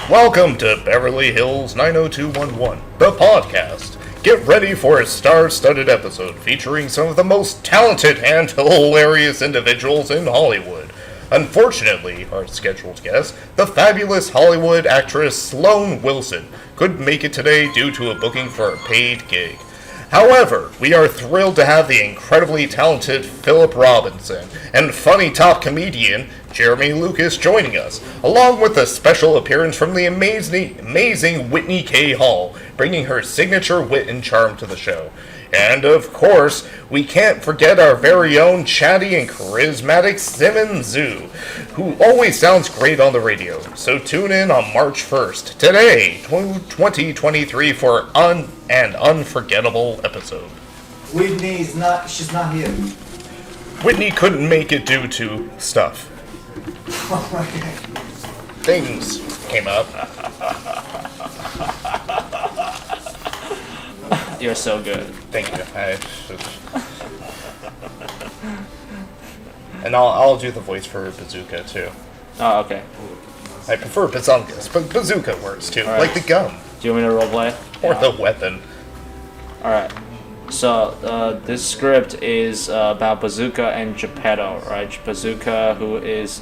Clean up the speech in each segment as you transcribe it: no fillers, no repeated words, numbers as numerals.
Welcome to Beverly Hills 90211, the podcast. Get ready for a star-studded episode featuring some of the most talented and hilarious individuals in Hollywood. Unfortunately, our scheduled guest, the fabulous Hollywood actress Sloane Wilson, couldn't make it today due to a booking for a paid gig. However, we are thrilled to have the incredibly talented Philip Robinson and funny top comedian Jeremy Lucas joining us, along with a special appearance from the amazing Whitney K. Hall, bringing her signature wit and charm to the show. And of course, we can't forget our very own chatty and charismatic Simmons Zoo, who always sounds great on the radio. So tune in on March 1st, today, 2023, for an unforgettable episode. She's not here. Whitney couldn't make it due to stuff. Oh my god. Things came up. You're so good. Thank you. And I'll do the voice for Bazooka too. Oh, okay. I prefer Bazungus, but Bazooka works too, Right. like the gun Do you want me to roleplay? or the weapon. Alright. So, this script is about Bazooka and Geppetto, right? Bazooka, who is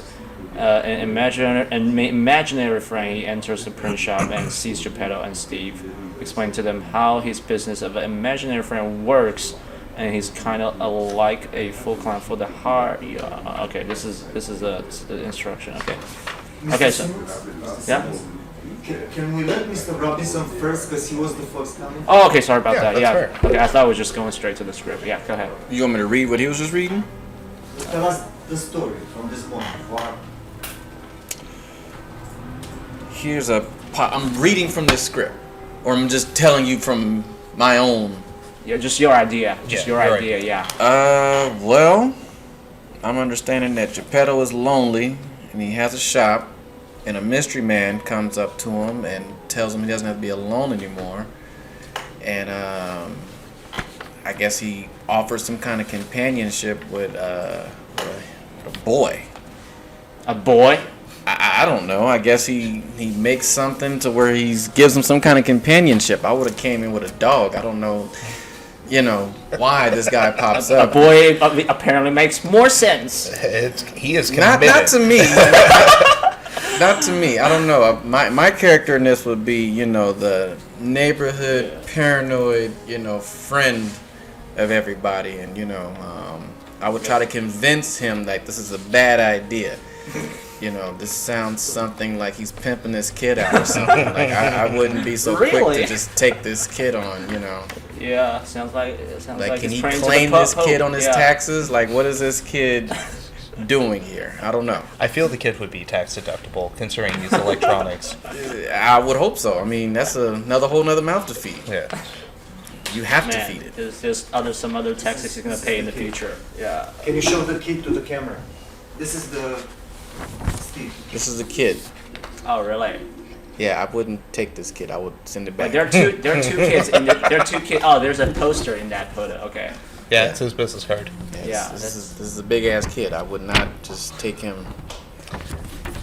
an imaginary friend, he enters the print shop and sees Geppetto and Steve. Explain to them how his business of an imaginary friend works, and he's kind of like a full clown for the heart. Okay, this is the instruction. Okay. Okay, so yeah. Can we let Mr. Robinson first, because he was the first coming? Oh, okay. Sorry about that. That's Yeah. fair. Okay, I thought we were just going straight to the script. Yeah, go ahead. You want me to read what he was just reading? Tell us the story from this point. Wow. I'm reading from this script, or I'm just telling you from my own. Yeah, just your idea. Just Yeah, your your idea. Yeah. Well, I'm understanding that Geppetto is lonely, and he has a shop, and a mystery man comes up to him and tells him he doesn't have to be alone anymore, and I guess he offers some kind of companionship with a boy. A boy. I don't know. I guess he makes something to where he gives him some kind of companionship. I would have came in with a dog. I don't know, why this guy pops A up. boy apparently makes more sense. He is committed. Not to me. Not to me. I don't know. My character in this would be, the neighborhood paranoid, friend of everybody, and I would try to convince him that this is a bad idea. This sounds something like he's pimping this kid out or something. Like I wouldn't be so quick to just take this kid on. Yeah, sounds like Can he's he praying to claim the this Pope. kid on his Yeah. taxes? Like, what is this kid doing here? I don't know. I feel the kid would be tax deductible considering these electronics. I would hope so. I mean, that's whole nother mouth to feed. Yeah. You have to Man, feed it. there's just some other taxes he's gonna pay in the future. Yeah. Can you show the kid to the camera? This is the Steve. This is a kid. Oh, really? Yeah, I wouldn't take this kid. I would send it But back. there are two kids in there are two kids. Oh, there's a poster in that photo. Okay. Yeah, it's his business card. Yeah, This is a big ass kid. I would not just take him.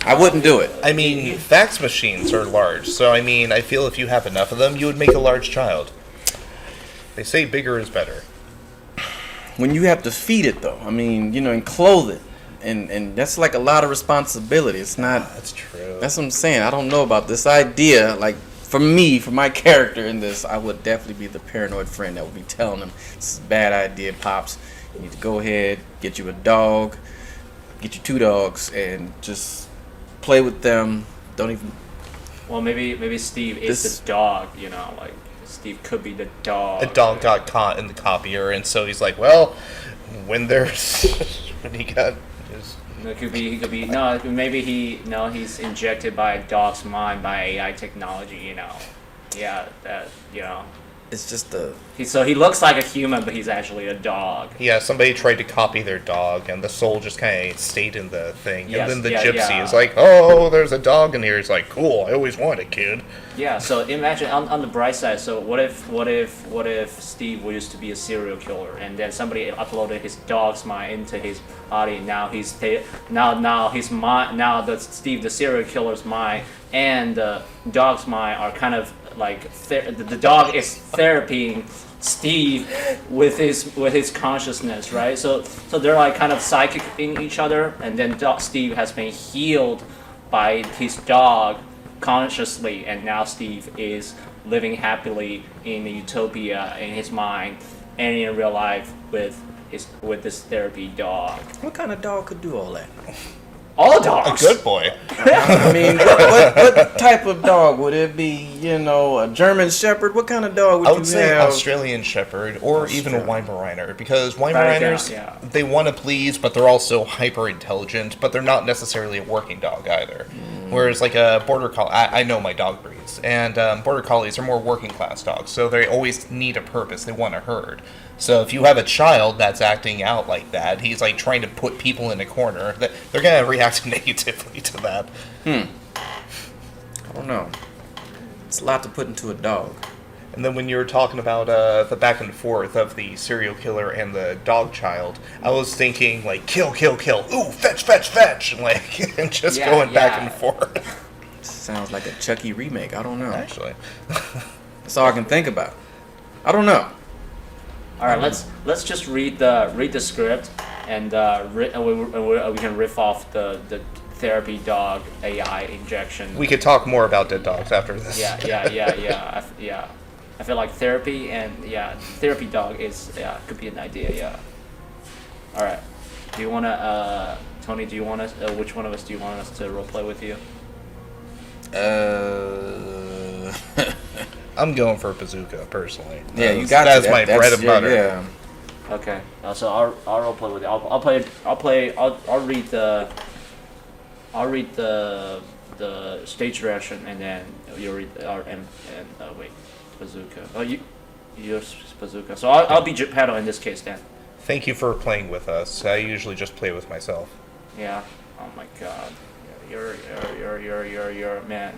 I wouldn't do it. I mean, fax machines are large, so I feel if you have enough of them, you would make a large child. They say bigger is better. When you have to feed it though, and clothe it, and that's like a lot of responsibility. It's not. That's true. That's what I'm saying. I don't know about this idea. Like for my character in this, I would definitely be the paranoid friend that would be telling him this is a bad idea, pops. You need to go ahead, get you a dog, get you 2 dogs, and just play with them. Don't even. Well, maybe Steve is the dog. Like Steve could be the dog. A dog got caught in the copier, and so he's like, well, when he got his... It could be no. Maybe he's injected by a dog's mind by AI technology. Yeah, that It's just a. So he looks like a human, but he's actually a dog. Yeah, somebody tried to copy their dog, and the soul just kind of stayed in the thing. Yes, and then the yeah, gypsy yeah. is like, "Oh, there's a dog in here." He's like, "Cool, I always wanted a kid." Yeah. So imagine on the bright side. So what if Steve used to be a serial killer, and then somebody uploaded his dog's mind into his body. Now now his mind, now the Steve the serial killer's mind and the dog's mind are kind of like the dog is therapying Steve with his consciousness, right? So they're like kind of psychic in each other, and then Steve has been healed by his dog consciously, and now Steve is living happily in a utopia in his mind and in real life with this therapy dog. What kind of dog could do all that? All A dogs. good boy. I mean, what type of dog would it be? You know, a German Shepherd. What kind of dog would I you would say have? Australian Shepherd or even a Weimaraner, because Right, Weimaraners, yeah. they want to please, but they're also hyper intelligent, but they're not necessarily a working dog either. Whereas like a border collie, I know my dog breeds, and border collies are more working class dogs, so they always need a purpose. They want a herd. So if you have a child that's acting out like that, he's like trying to put people in a corner, that they're gonna react negatively to that. I don't know. It's a lot to put into a dog. And then when you were talking about the back and forth of the serial killer and the dog child, I was thinking like kill, kill, kill, ooh, fetch, fetch, fetch, like and just Yeah, going back yeah. and forth. Sounds like a Chucky remake. I don't know. Actually, That's all I can think about. I don't know. All right, let's just read the script, and we can riff off the therapy dog AI injection. we could talk more about dead dogs after this. Yeah. I feel like therapy and therapy dog could be an idea. Yeah. All right. Do you wanna Tony? Do you want us? Which one of us do you want us to roleplay with you? I'm going for Bazooka personally. Yeah, you got that's to. my bread and butter. Yeah. Okay. So I'll roleplay with you. I'll read the stage direction, and then you read wait, Bazooka. Oh, you're Bazooka. So I'll be Geppetto in this case then. Thank you for playing with us. I usually just play with myself. Yeah. Oh my God. You're man.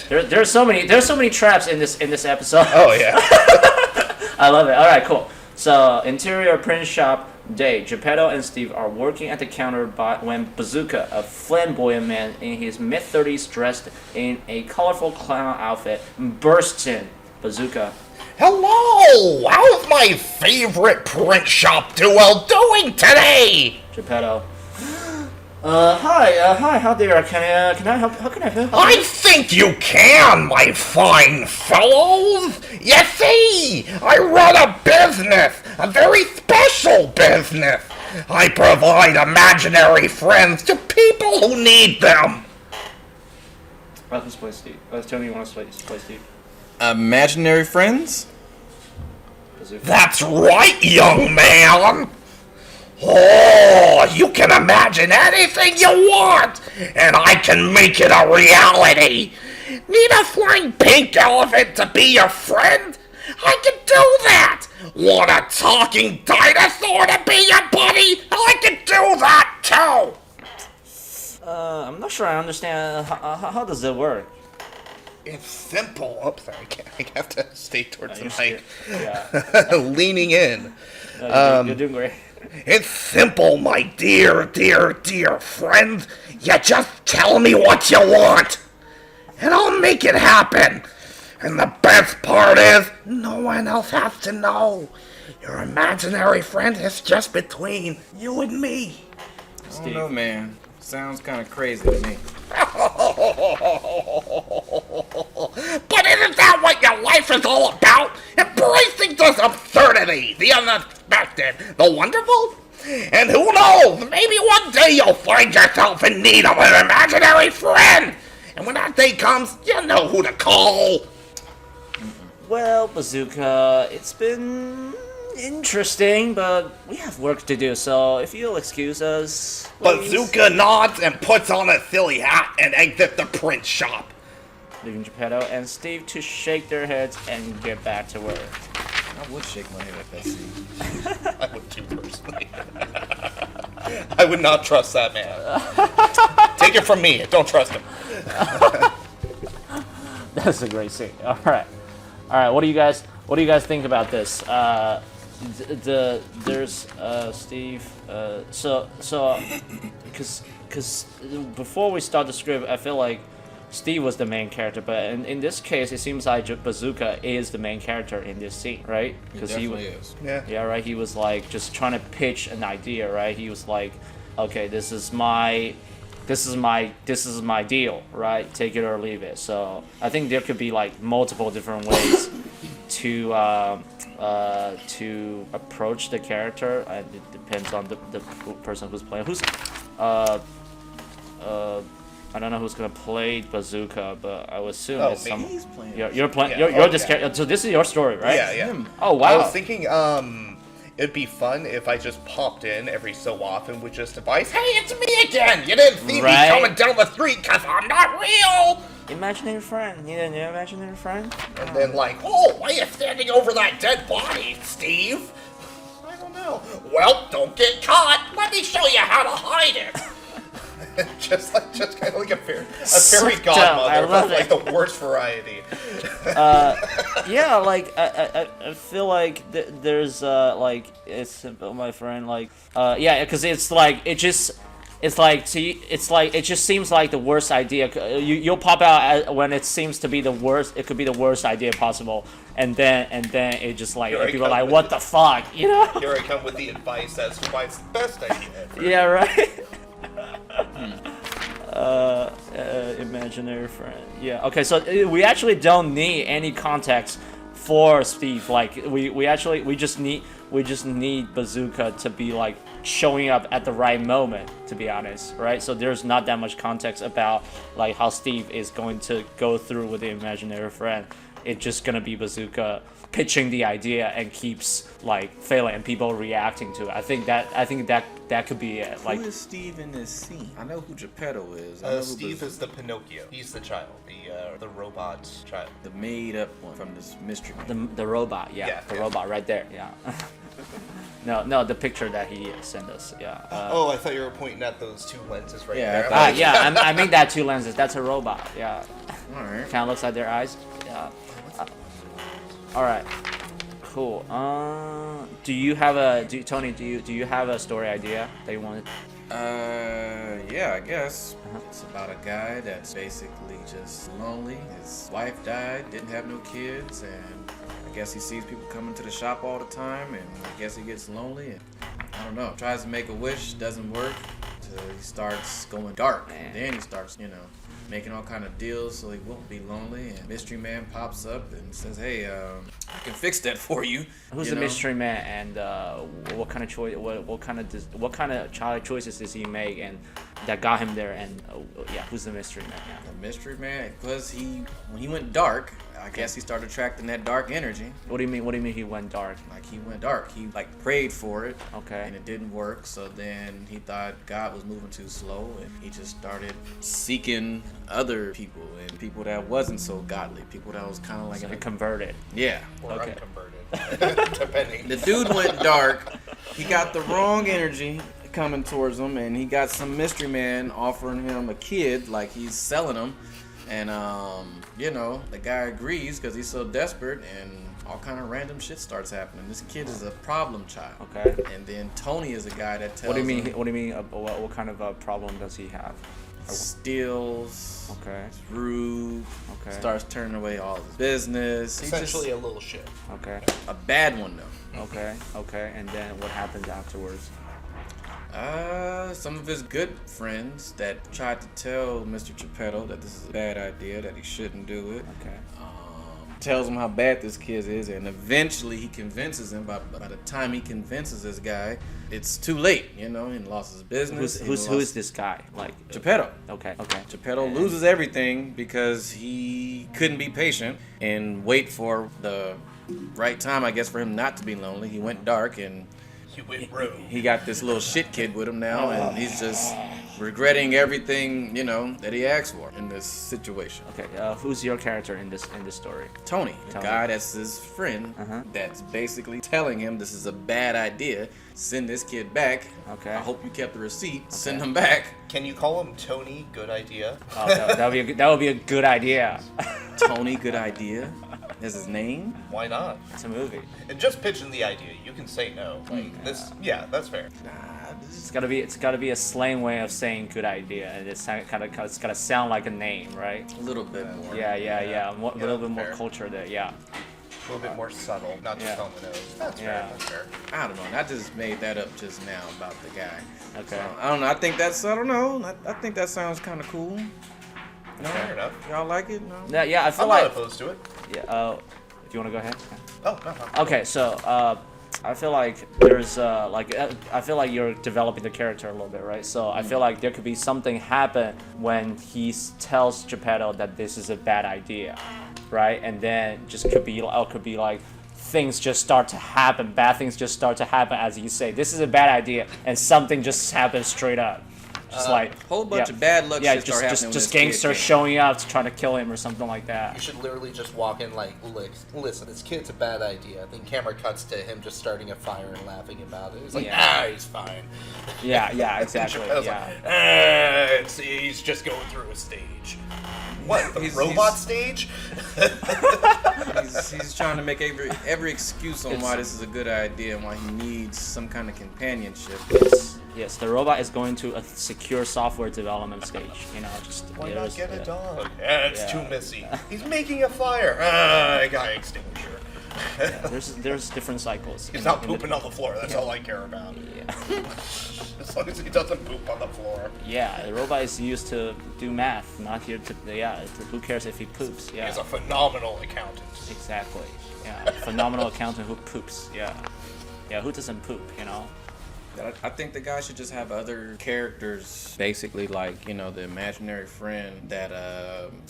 There's so many traps in this episode. Oh yeah. I love it. All right, cool. So, interior print shop day. Geppetto and Steve are working at the counter when Bazooka, a flamboyant man in his mid-30s dressed in a colorful clown outfit, bursts in. Bazooka. Hello! How's my favorite print shop duo doing today? Geppetto. Hi, how there? Can I help? How can I help? I think you can, my fine fellows! You see, I run a business, a very special business. I provide imaginary friends to people who need them. Let's play Steve. Tony, you want to play Steve? Imaginary friends? Bazooka. That's right, young man! Oh, you can imagine anything you want, and I can make it a reality. Need a flying pink elephant to be your friend? I can do that. Want a talking dinosaur to be your buddy? I can do that too. I'm not sure I understand. How does it work? It's simple. Oh, sorry, I have to stay towards the mic. Yeah. Leaning in. You're doing great. It's simple, my dear, dear, dear friend. You just tell me what you want, and I'll make it happen. And the best part is, no one else has to know. Your imaginary friend is just between you and me. I don't know, man. Sounds kind of crazy to me. But isn't that what your life is all about? Embracing this absurdity, the unexpected, the wonderful? And who knows, maybe one day you'll find yourself in need of an imaginary friend. And when that day comes, you know who to call. Well, Bazooka, it's been interesting, but we have work to do, so if you'll excuse us, please. Bazooka nods and puts on a silly hat and exits the print shop. leaving Geppetto and Steve to shake their heads and get back to work. I would shake my head at that scene. I would too, personally. I would not trust that man. Take it from me, don't trust him. That's a great scene. All right. What do you guys think about this? There's Steve. Because before we start the script, I feel like Steve was the main character, but in this case, it seems like Bazooka is the main character in this scene, right? Because he is. Yeah, right. He was like just trying to pitch an idea, right? He was like, okay, this is my deal, right? Take it or leave it. So I think there could be like multiple different ways to approach the character, and it depends on the person who's playing. I don't know who's gonna play Bazooka, but I would assume it's me? some. He's playing. You're playing. Yeah. You're this character. So this is your story, right? Yeah. Oh wow. I was thinking, it'd be fun if I just popped in every so often with just advice. Hey, it's me again! You didn't see me coming down the street because I'm not real! Imaginary friend. You didn't know imaginary friend? And then like, oh, why are you standing over that dead body, Steve? I don't know. Well, don't get caught. Let me show you how to hide it. just kind of like a fairy godmother, but like the worst variety. Yeah, like I feel like there's like it's simple, my friend. Like yeah, because it just seems like the worst idea. You'll pop out when it seems to be the worst. It could be the worst idea possible, and then it just like people are like, what the fuck, you know? Here I come with the advice as to why it's the best idea. Yeah, right. Imaginary friend. Yeah. Okay. So we actually don't need any context for Steve. Like we just need Bazooka to be like showing up at the right moment. To be honest, right? So there's not that much context about like how Steve is going to go through with the imaginary friend. It's just gonna be Bazooka pitching the idea and keeps like failing and people reacting to it. I think that could be it. Like, who is Steve in this scene? I know who Geppetto is. I know who Steve is the Pinocchio. He's the child, the robot child. the made up one from this mystery man. the robot, robot right there, yeah. No, the picture that he sent us, yeah. Oh, I thought you were pointing at those two lenses right Yeah, there. Yeah, I mean that two lenses. That's a robot, yeah. All right. Kind of looks like their eyes, yeah. All right, cool. Tony? Do you have a story idea that you wanted? Yeah, I guess. It's about a guy that's basically just lonely. His wife died, didn't have no kids, and I guess he sees people coming to the shop all the time, and I guess he gets lonely, and I don't know, tries to make a wish, doesn't work, till he starts going dark, and then he starts, making all kind of deals so he won't be lonely, and Mystery Man pops up and says, hey, I can fix that for you. Who's the mystery man, and what kind of choice? What kind of child choices does he make, and that got him there? And who's the mystery man? Yeah. The Mystery Man, because when he went dark, I guess he started attracting that dark energy. What do you mean he went dark? Like he went dark. He like prayed for it. Okay. And it didn't work. So then he thought God was moving too slow, and he just started seeking other people and people that wasn't so godly, people that was kind of like Converted. Yeah. Or Okay. unconverted, depending. The dude went dark. He got the wrong energy coming towards him, and he got some mystery man offering him a kid, like he's selling him. And the guy agrees because he's so desperate, and all kind of random shit starts happening. This kid is a problem child. Okay. And then Tony is a guy that tells What do you mean? him, What do you mean? What kind of problem does he have? steals, Okay. is rude, Okay. starts turning away all his business. He's Essentially a little shit. Okay. just a bad one though. Okay. And then what happens afterwards? Some of his good friends that tried to tell Mr. Geppetto that this is a bad idea, that he shouldn't do it. Okay. Tells him how bad this kid is, and eventually he convinces him. By the time he convinces this guy, it's too late. He lost his business. Who is this guy? Like Geppetto? Okay. Geppetto loses everything because he couldn't be patient and wait for the right time, I guess, for him not to be lonely. He went dark, and You went rogue. He got this little shit kid with him now, and he's just regretting everything, that he asked for in this situation. Okay, who's your character in this story? Tony, the guy that's his friend, that's basically telling him this is a bad idea. Send this kid back. Okay. I hope you kept the receipt. Send him back. Can you call him Tony? Good idea. Oh, that would be a good idea. Tony, good idea. That's his name. Why not? It's a movie. And just pitching the idea. You can say no. Like this. Yeah, that's fair. It's gotta be a slang way of saying good idea, and it's gotta sound like a name, right? A little bit more. Yeah. A little bit more fair. culture there. Yeah. A little bit more subtle, not just on the nose. That's fair. Yeah. That's fair. I don't know. I just made that up just now about the guy. Okay. So, I don't know. I think I think that sounds kind of cool. No, Fair enough. y'all like it? No. Yeah. I feel I'm like. not opposed to it. Yeah. If you wanna go ahead. Oh, no. Okay. So. I feel like there's I feel like you're developing the character a little bit, right? So I feel like there could be something happen when he tells Geppetto that this is a bad idea, right? And then could be like things just start to happen, bad things just start to happen as you say this is a bad idea, and something just happens straight up. Just whole bunch of bad luck shit start happening when just this kid gangsters came. showing up trying to kill him or something like You that. should literally just walk in like, listen, this kid's a bad idea. Then camera cuts to him just starting a fire and laughing about it. He's like, he's fine. Yeah, exactly. I was Yeah. like, he's just going through a stage. What, the He's- robot he's- stage? He's trying to make every excuse on why this is a good idea and why he needs some kind of companionship. Yes, the robot is going to a secure software development stage. Just Why not there's- get a yeah. dog? It's Yeah. too messy. He's making a fire. I got an extinguisher. There's different cycles. He's not pooping on the floor. That's all I care about. Yeah. As long as he doesn't poop on the floor. Yeah, the robot is used to do math, not here to. Yeah, who cares if he poops? Yeah, He's a phenomenal accountant. exactly. Yeah, phenomenal accountant who poops. Yeah, who doesn't poop? I think the guy should just have other characters, basically like, the imaginary friend that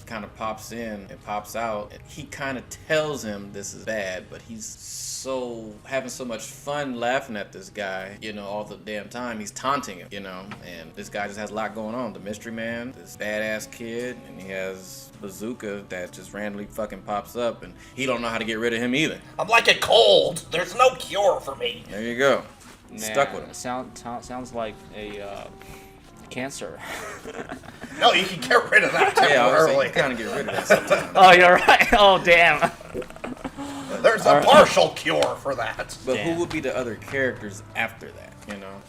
kind of pops in and pops out. He kind of tells him this is bad, but he's having so much fun laughing at this guy, all the damn time. He's taunting him, and this guy just has a lot going on. The mystery man, this badass kid, and he has Bazooka that just randomly fucking pops up, and he don't know how to get rid of him either. I'm like a cold. There's no cure for me. There you go. Stuck with him. Sounds like a cancer. No, you can get rid of that Yeah, I was saying, temporarily. you kind of get rid of that sometimes. Oh, you're right. Oh, damn. There's a partial cure for that. But Damn. who would be the other characters after that,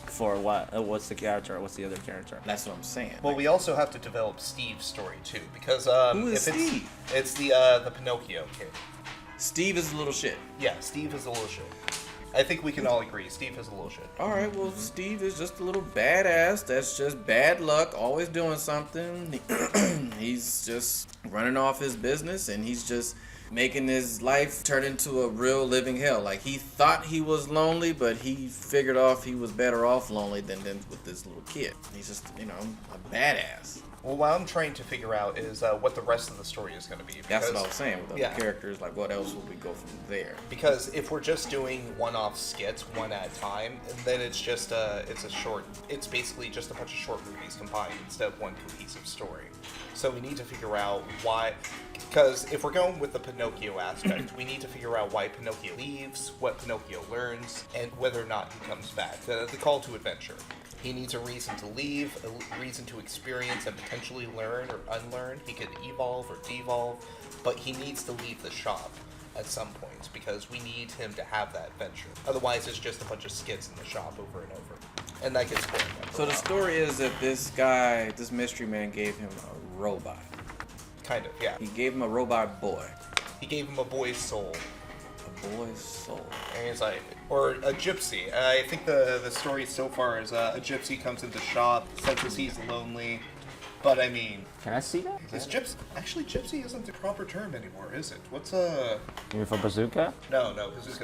For what? What's the character? What's the other character? That's what I'm saying. Well, we also have to develop Steve's story too, because Who is if Steve? It's the Pinocchio kid. Steve is a little shit. Yeah, Steve is a little shit. I think we can all agree Steve is a little shit. Alright, well, Steve is just a little badass that's just bad luck, always doing something. He's just running off his business, and he's just making his life turn into a real living hell. Like, he thought he was lonely, but he figured off he was better off lonely than with this little kid. He's just, a badass. Well, what I'm trying to figure out is what the rest of the story is going to be. That's what I was saying with other yeah. characters. Like, what else would we go from there? Because if we're just doing one-off skits, one at a time, then it's just it's basically just a bunch of short movies combined instead of one cohesive story. So we need to figure out why, because if we're going with the Pinocchio aspect, we need to figure out why Pinocchio leaves, what Pinocchio learns, and whether or not he comes back. The call to adventure. He needs a reason to leave, a reason to experience and potentially learn or unlearn. He could evolve or devolve, but he needs to leave the shop at some point because we need him to have that adventure. Otherwise, it's just a bunch of skits in the shop over and over. And that gets boring. So the story is that this guy, this mystery man, gave him a robot. Kind of, yeah. He gave him a robot boy. He gave him a boy's soul. A boy's soul. And he's like, or a gypsy. I think the story so far is a gypsy comes into the shop, senses he's lonely. But I mean, Can I see that? is gypsy? Actually, gypsy isn't the proper term anymore, is it? What's You mean for Bazooka? No, because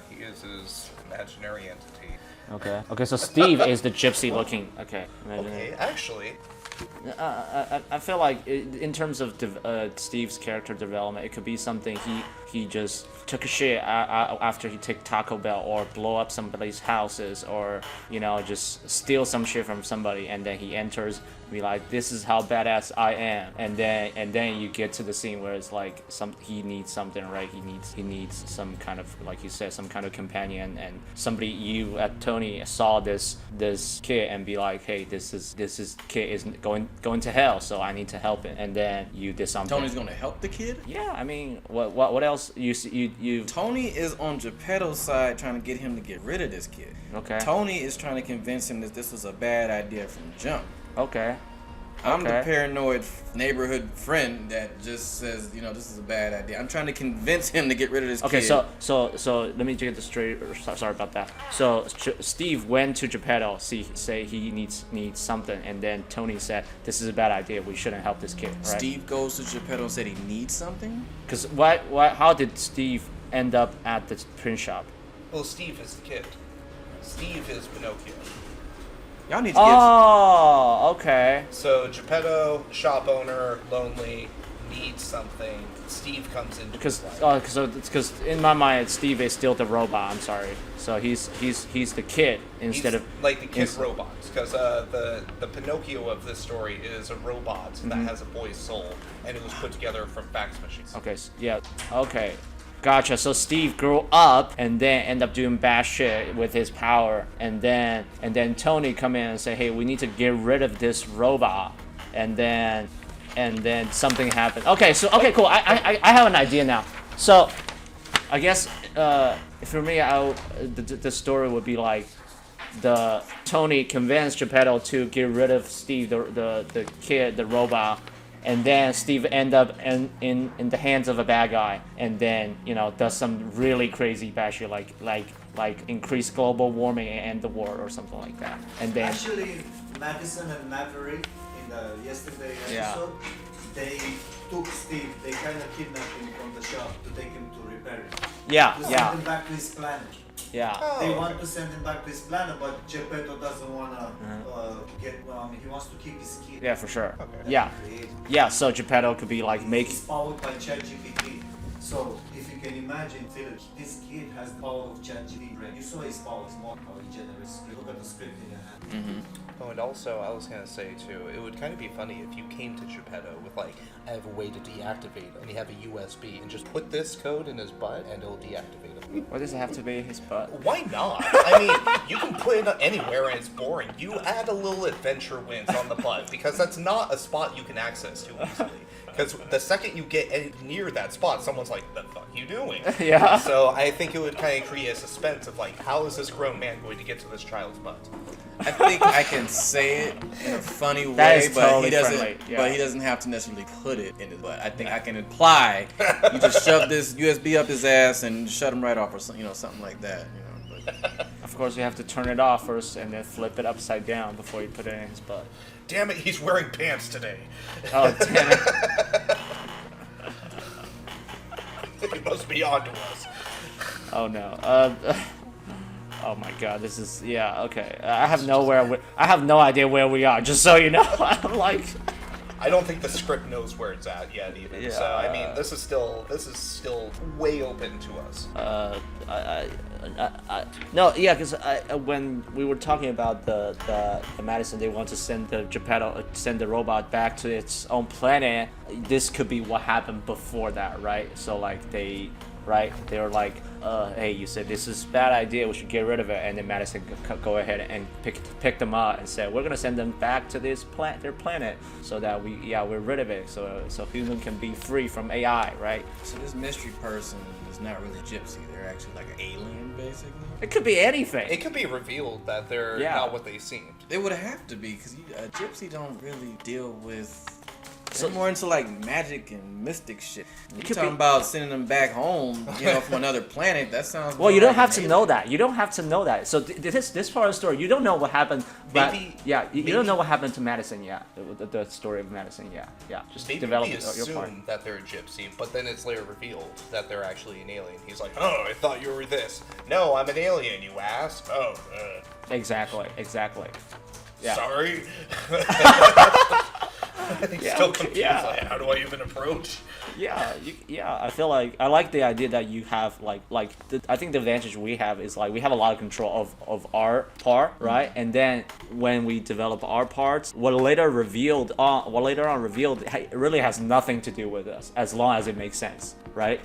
he is his imaginary entity. Okay, so Steve is the gypsy looking. Okay. Okay, actually, I feel like in terms of Steve's character development, it could be something he just took a shit after he took Taco Bell or blow up somebody's houses or just steal some shit from somebody, and then he enters be like, this is how badass I am, and then you get to the scene where it's like he needs something, right? He needs some kind of, like you said, some kind of companion, and somebody Tony saw this kid and be like, hey, this kid is going to hell, so I need to help him, and then you did something. Tony's gonna help the kid? Yeah, I mean, what else you Tony is on Geppetto's side trying to get him to get rid of this kid. Okay. Tony is trying to convince him that this was a bad idea from jump. Okay. I'm the paranoid neighborhood friend that just says, this is a bad idea. I'm trying to convince him to get rid of this kid. Okay, so let me get this straight. Sorry about that. So Steve went to Geppetto, say he needs something, and then Tony said, this is a bad idea. We shouldn't help this kid, right? Steve goes to Geppetto and said he needs something? Because how did Steve end up at the print shop? Well, Steve is the kid. Steve is Pinocchio. Y'all need to get... Oh, okay. So Geppetto, shop owner, lonely, needs something. Steve comes in. Because in my mind, Steve is still the robot. I'm sorry. So he's the kid instead of like the kid robot. Because the Pinocchio of this story is a robot that has a boy's soul, and it was put together from fax machines. Okay. Yeah. Okay. Gotcha. So Steve grew up and then end up doing bad shit with his power, and then Tony come in and say, hey, we need to get rid of this robot, and then something happened. Okay, cool. I have an idea now. So I guess for me, the story would be like Tony convinced Geppetto to get rid of Steve, the kid, the robot. And then Steve end up in the hands of a bad guy, and then does some really crazy bad shit like increase global warming and end the war or something like that. And then actually, Madison and Maverick in the yesterday episode, they took Steve. They kind of kidnapped him from the shop to take him to repair it. Yeah. To send him back to his planet. Yeah. They want to send him back to his planet, but Geppetto doesn't want to he wants to keep his kid. Yeah, for sure. Okay. Yeah. Yeah, so Geppetto could be like He's powered by ChatGPT. So if you can imagine, Philip, this kid has the power of ChatGPT brain. You saw his power, is more how he generates script. Look at the script in your hand. Oh, and also, I was gonna say too, it would kind of be funny if you came to Geppetto with like, I have a way to deactivate him, and you have a USB, and just put this code in his butt, and it'll deactivate him. Why does it have to be his butt? Why not? I mean, you can put it anywhere, and it's boring. You add a little adventure wins on the butt, because that's not a spot you can access too easily. Because the second you get near that spot, someone's like, "The fuck you doing?" Yeah. So I think it would kind of create a suspense of like, how is this grown man going to get to this child's butt? I think I can say it in a funny way, That is but totally he doesn't. friendly, yeah. But he doesn't have to necessarily put it in his butt. I think I can imply you just shove this USB up his ass and shut him right off, or something like that. But. Of course, you have to turn it off first and then flip it upside down before you put it in his butt. Damn it, he's wearing pants today. Oh, damn it. He must be onto us. Oh no. Oh my god, this is okay. I have no idea where we are. Just so you know, I'm like. I don't think the script knows where it's at yet either. Yeah. So I mean, this is still way open to us. Because when we were talking about the Madison, they want to send the Geppetto, send the robot back to its own planet. This could be what happened before that, right? So like they were like, hey, you said this is a bad idea, we should get rid of it, and then Madison go ahead and pick them up and said, we're gonna send them back to their planet so that we're rid of it, so human can be free from AI, right? So this mystery person is not really gypsy. They're actually like an alien, basically. It could be anything. It could be revealed that they're not what they seemed. They would have to be, because a gypsy don't really deal with. So more into like magic and mystic shit. You're talking about sending them back home, from another planet. That sounds. Well, you don't have to know that. You don't have to know that. So this part of the story, you don't know what happened. But you don't know what happened to Madison yet. The story of Madison, just Maybe develop we your part. assume that they're a gypsy, but then it's later revealed that they're actually an alien. He's like, oh, I thought you were this. No, I'm an alien, you ass. Oh, Exactly. Yeah. sorry. He's Yeah, still confused. yeah. Like, how do I even approach? Yeah, I feel like I like the idea that you have I think the advantage we have is like we have a lot of control of our part, right? And then when we develop our parts, what later on revealed it really has nothing to do with us as long as it makes sense, right?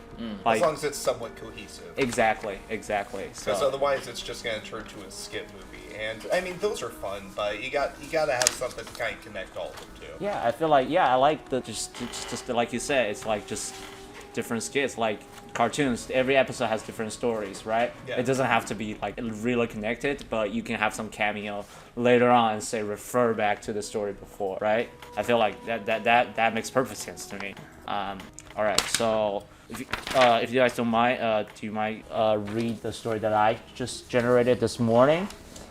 As long as it's somewhat cohesive. Exactly. Because So otherwise, it's just gonna turn to a skit movie. And I mean, those are fun, but you gotta have something to kind of connect all of them to. yeah, I feel like I like the just like you said, it's like just different skits like cartoons. Every episode has different stories, right? Yeah. It doesn't have to be like really connected, but you can have some cameo later on and say refer back to the story before, right? I feel like that makes perfect sense to me. All right, so if you guys don't mind, do you mind read the story that I just generated this morning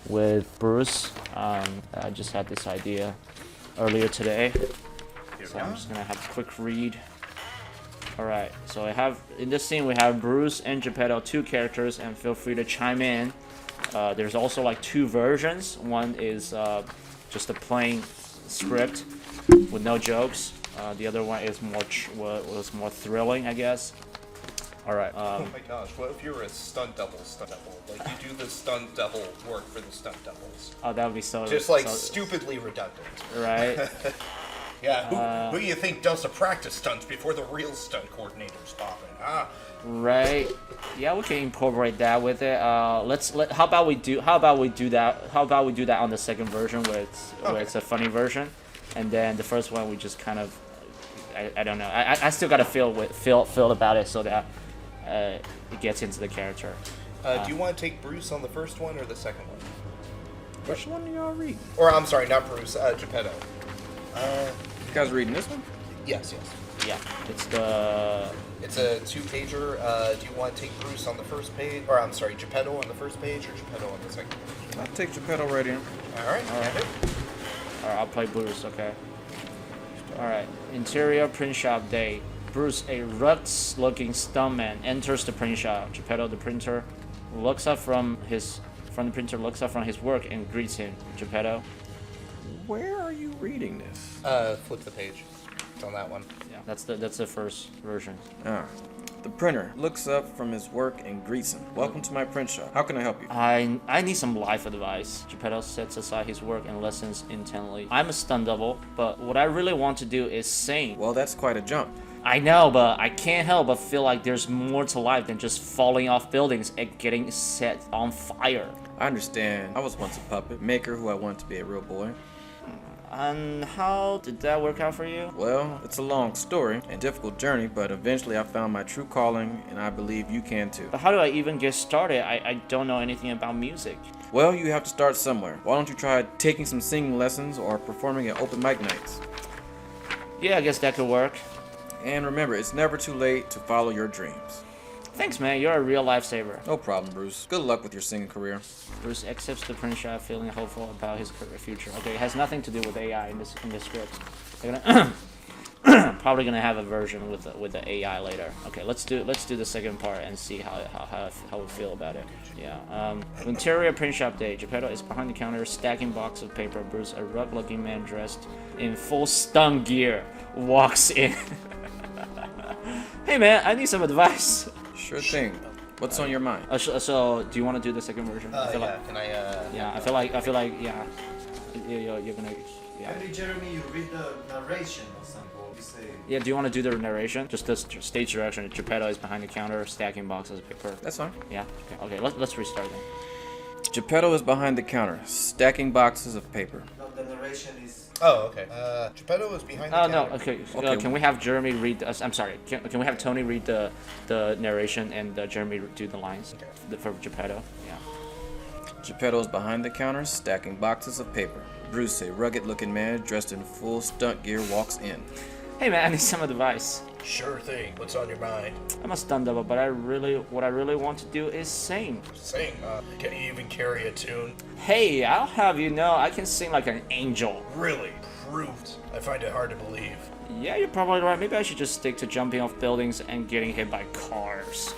with Bruce? I just had this idea earlier today, so I'm just gonna have a quick read. Alright, so in this scene we have Bruce and Geppetto, two characters, and feel free to chime in. There's also like two versions. One is just a plain script with no jokes. The other one is was more thrilling, I guess. Alright. Oh my gosh, what if you're a stunt double? Like, you do the stunt double work for the stunt doubles. Oh, that would be so... Just, like, so, stupidly redundant. right? Yeah, who do you think does the practice stunts before the real stunt coordinators pop in, huh? Right. Yeah, we can incorporate that with it. How about we do that on the second version where it's a funny version, and then the first one we just kind of I don't know. I still gotta feel about it so that it gets into the character. Do you want to take Bruce on the first one or the second one? Which one do y'all read? Or, I'm sorry, not Bruce, Geppetto. You guys reading this one? Yes. Yeah, it's It's a two-pager. Do you want to take Bruce on the first page? Or, I'm sorry, Geppetto on the first page or Geppetto on the second page? I'll take Geppetto right in. Alright. Alright, I'll play Bruce, okay. Alright, interior print shop day. Bruce, a rugged-looking stuntman, enters the print shop. Geppetto, the printer, looks up from his work and greets him. Geppetto. Where are you reading this? Flip the page. It's on that one. Yeah, that's the first version. The printer looks up from his work and greets him. Welcome to my print shop. How can I help you? I need some life advice. Geppetto sets aside his work and listens intently. I'm a stunt double, but what I really want to do is sing. Well, that's quite a jump. I know, but I can't help but feel like there's more to life than just falling off buildings and getting set on fire. I understand. I was once a puppet maker who I wanted to be a real boy. And how did that work out for you? Well, it's a long story and difficult journey, but eventually I found my true calling, and I believe you can too. But how do I even get started? I don't know anything about music. Well, you have to start somewhere. Why don't you try taking some singing lessons or performing at open mic nights? Yeah, I guess that could work. And remember, it's never too late to follow your dreams. Thanks, man. You're a real lifesaver. No problem, Bruce. Good luck with your singing career. Bruce accepts the print shop, feeling hopeful about his future. Okay, it has nothing to do with AI in this script. They're gonna probably gonna have a version with the AI later. Okay, let's do the second part and see how we feel about it. Yeah. Interior print shop day. Geppetto is behind the counter stacking boxes of paper. Bruce, a rugged-looking man dressed in full stunt gear, walks in. Hey man, I need some advice. Sure thing. What's on your mind? So, do you want to do the second version? I feel like, Can I, yeah, I feel like, yeah, you're gonna, yeah. Maybe Jeremy, you read the narration or something. You say. Yeah, do you want to do the narration? Just the stage direction. Geppetto is behind the counter, stacking boxes of paper. That's fine. Yeah. Okay. Let's restart then. Geppetto is behind the counter, stacking boxes of paper. No, the narration is. Oh, okay. Geppetto is behind the Oh counter. no. Okay. Okay. Can we have Jeremy read? I'm sorry. Can we have Tony read the narration and Jeremy do the lines for Geppetto? Yeah. Geppetto is behind the counter, stacking boxes of paper. Bruce, a rugged-looking man dressed in full stunt gear, walks in. Hey man, I need some advice. Sure thing. What's on your mind? I'm a stunt double, but what I really want to do is sing. Sing. Can you even carry a tune? Hey, I'll have you know, I can sing like an angel. Really? Proved. I find it hard to believe. Yeah, you're probably right. Maybe I should just stick to jumping off buildings and getting hit by cars.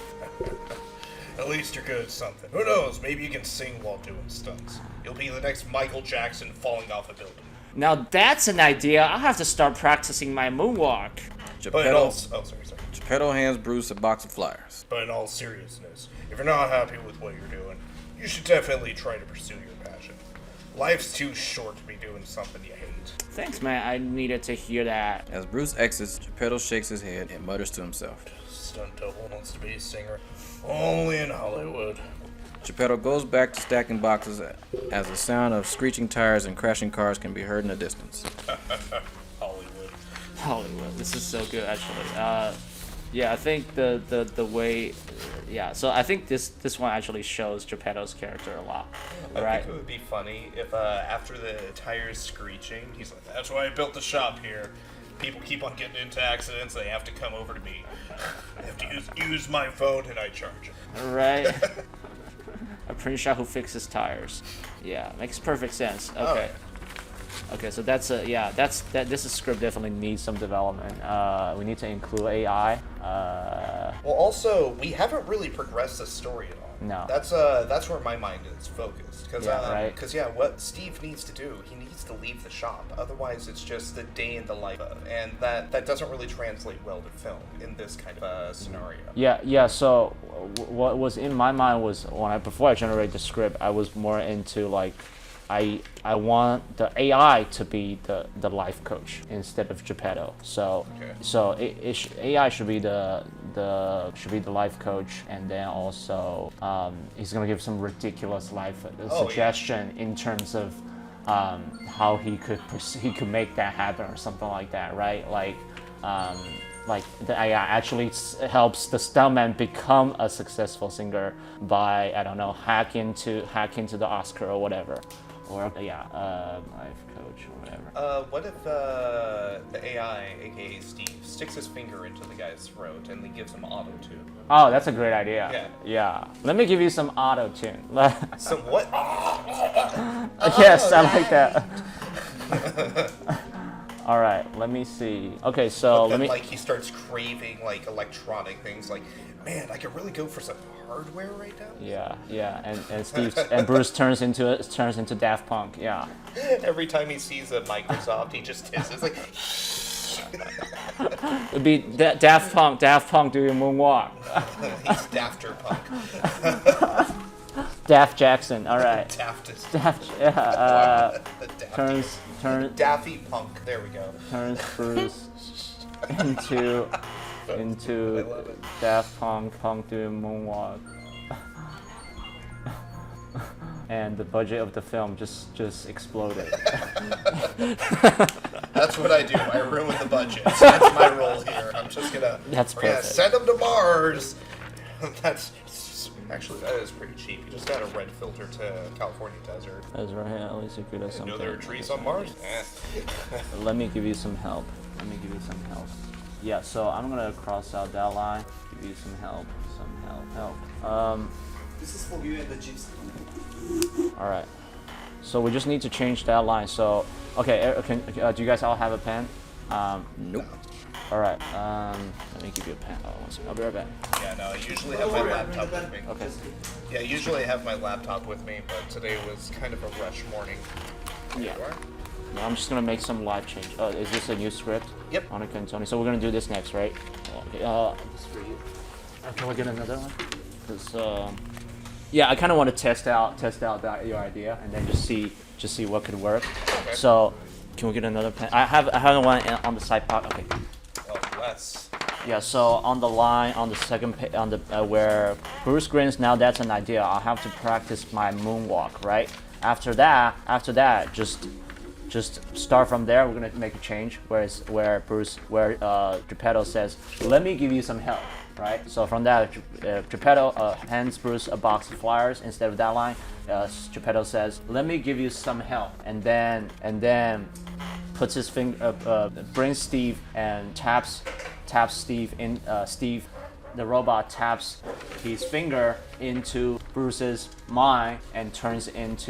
At least you're good at something. Who knows? Maybe you can sing while doing stunts. You'll be the next Michael Jackson falling off a building. Now that's an idea. I'll have to start practicing my moonwalk. But in all, sorry. Geppetto hands Bruce a box of flyers. But in all seriousness, if you're not happy with what you're doing, you should definitely try to pursue your passion. Life's too short to be doing something you hate. Thanks, man. I needed to hear that. As Bruce exits, Geppetto shakes his head and mutters to himself. Stunt double wants to be a singer. Only in Hollywood. Geppetto goes back to stacking boxes as the sound of screeching tires and crashing cars can be heard in the distance. Hollywood. This is so good, actually. Yeah, I think the way, yeah. So I think this one actually shows Geppetto's character a lot, I right? think it would be funny if after the tires screeching, he's like, That's why I built the shop here. People keep on getting into accidents, they have to come over to me. I have to use my phone and I charge it. Right. I'm pretty sure who fixes tires. Yeah, makes perfect sense. Okay. Okay, so that's this script definitely needs some development. We need to include AI. Well, also, we haven't really progressed the story at all. No. That's where my mind is focused. Because right. What Steve needs to do, he needs to leave the shop. Otherwise, it's just the day in the life of, and that doesn't really translate well to film in this kind of scenario. Yeah. So what was in my mind was before I generated the script, I was more into like, I want the AI to be the life coach instead of Geppetto. So AI should be the life coach, and then also he's gonna give some ridiculous life suggestion in terms of how he could make that happen or something like that, right? Like the AI actually helps the stuntman become a successful singer by, I don't know, hack into the Oscar or whatever. Or life coach or whatever. What if the AI, aka Steve, sticks his finger into the guy's throat and then gives him auto-tune? Oh, that's a great idea. Yeah. Let me give you some auto-tune. So what? Yes, I like that. All right, let me see. Okay, so let me. Like he starts craving like electronic things. Like, man, I could really go for some hardware right now. Yeah, and Bruce turns into Daft Punk. Yeah. Every time he sees a Microsoft, he just hisses like. It'd be Daft Punk doing moonwalk. He's Dafter Punk. Daft Jackson. All right. Daftest. Turns Daffy Punk. There we go. Turns Bruce into Daft Punk doing moonwalk. And the budget of the film just exploded. That's what I do. I ruin the budget. So that's my role here. I'm just gonna. That's we're gonna perfect. send them to Mars. Actually, that is pretty cheap. You just add a red filter to California desert. That's right. At least you could have You something. know there are trees on Mars? Let me give you some help. Yeah, so I'm gonna cross out that line. Give you some help. This is for you and the gypsy. All right. So we just need to change that line. So okay, do you guys all have a pen? Nope. All right. Let me give you a pen. I'll be right back. Yeah, no, I usually have my laptop with me. Okay. Yeah, usually I have my laptop with me, but today was kind of a rush morning. Yeah. No, I'm just gonna make some live change. Is this a new script? Yep. Monica and Tony. So we're gonna do this next, right? Okay. This for you. Can we get another one? Because yeah, I kind of want to test out your idea and then just see what could work. Okay. So, can we get another pen? I have one on the side pocket. Okay. Oh, less. Yeah. So on the line on the second where Bruce grins. Now that's an idea. I'll have to practice my moonwalk, right? After that, just start from there. We're gonna make a change where Geppetto says, "Let me give you some help." Right. So from that, Geppetto hands Bruce a box of flyers. Instead of that line, Geppetto says, "Let me give you some help," and then puts his finger, brings Steve and taps Steve in. Steve, the robot, taps his finger into Bruce's mind and turns his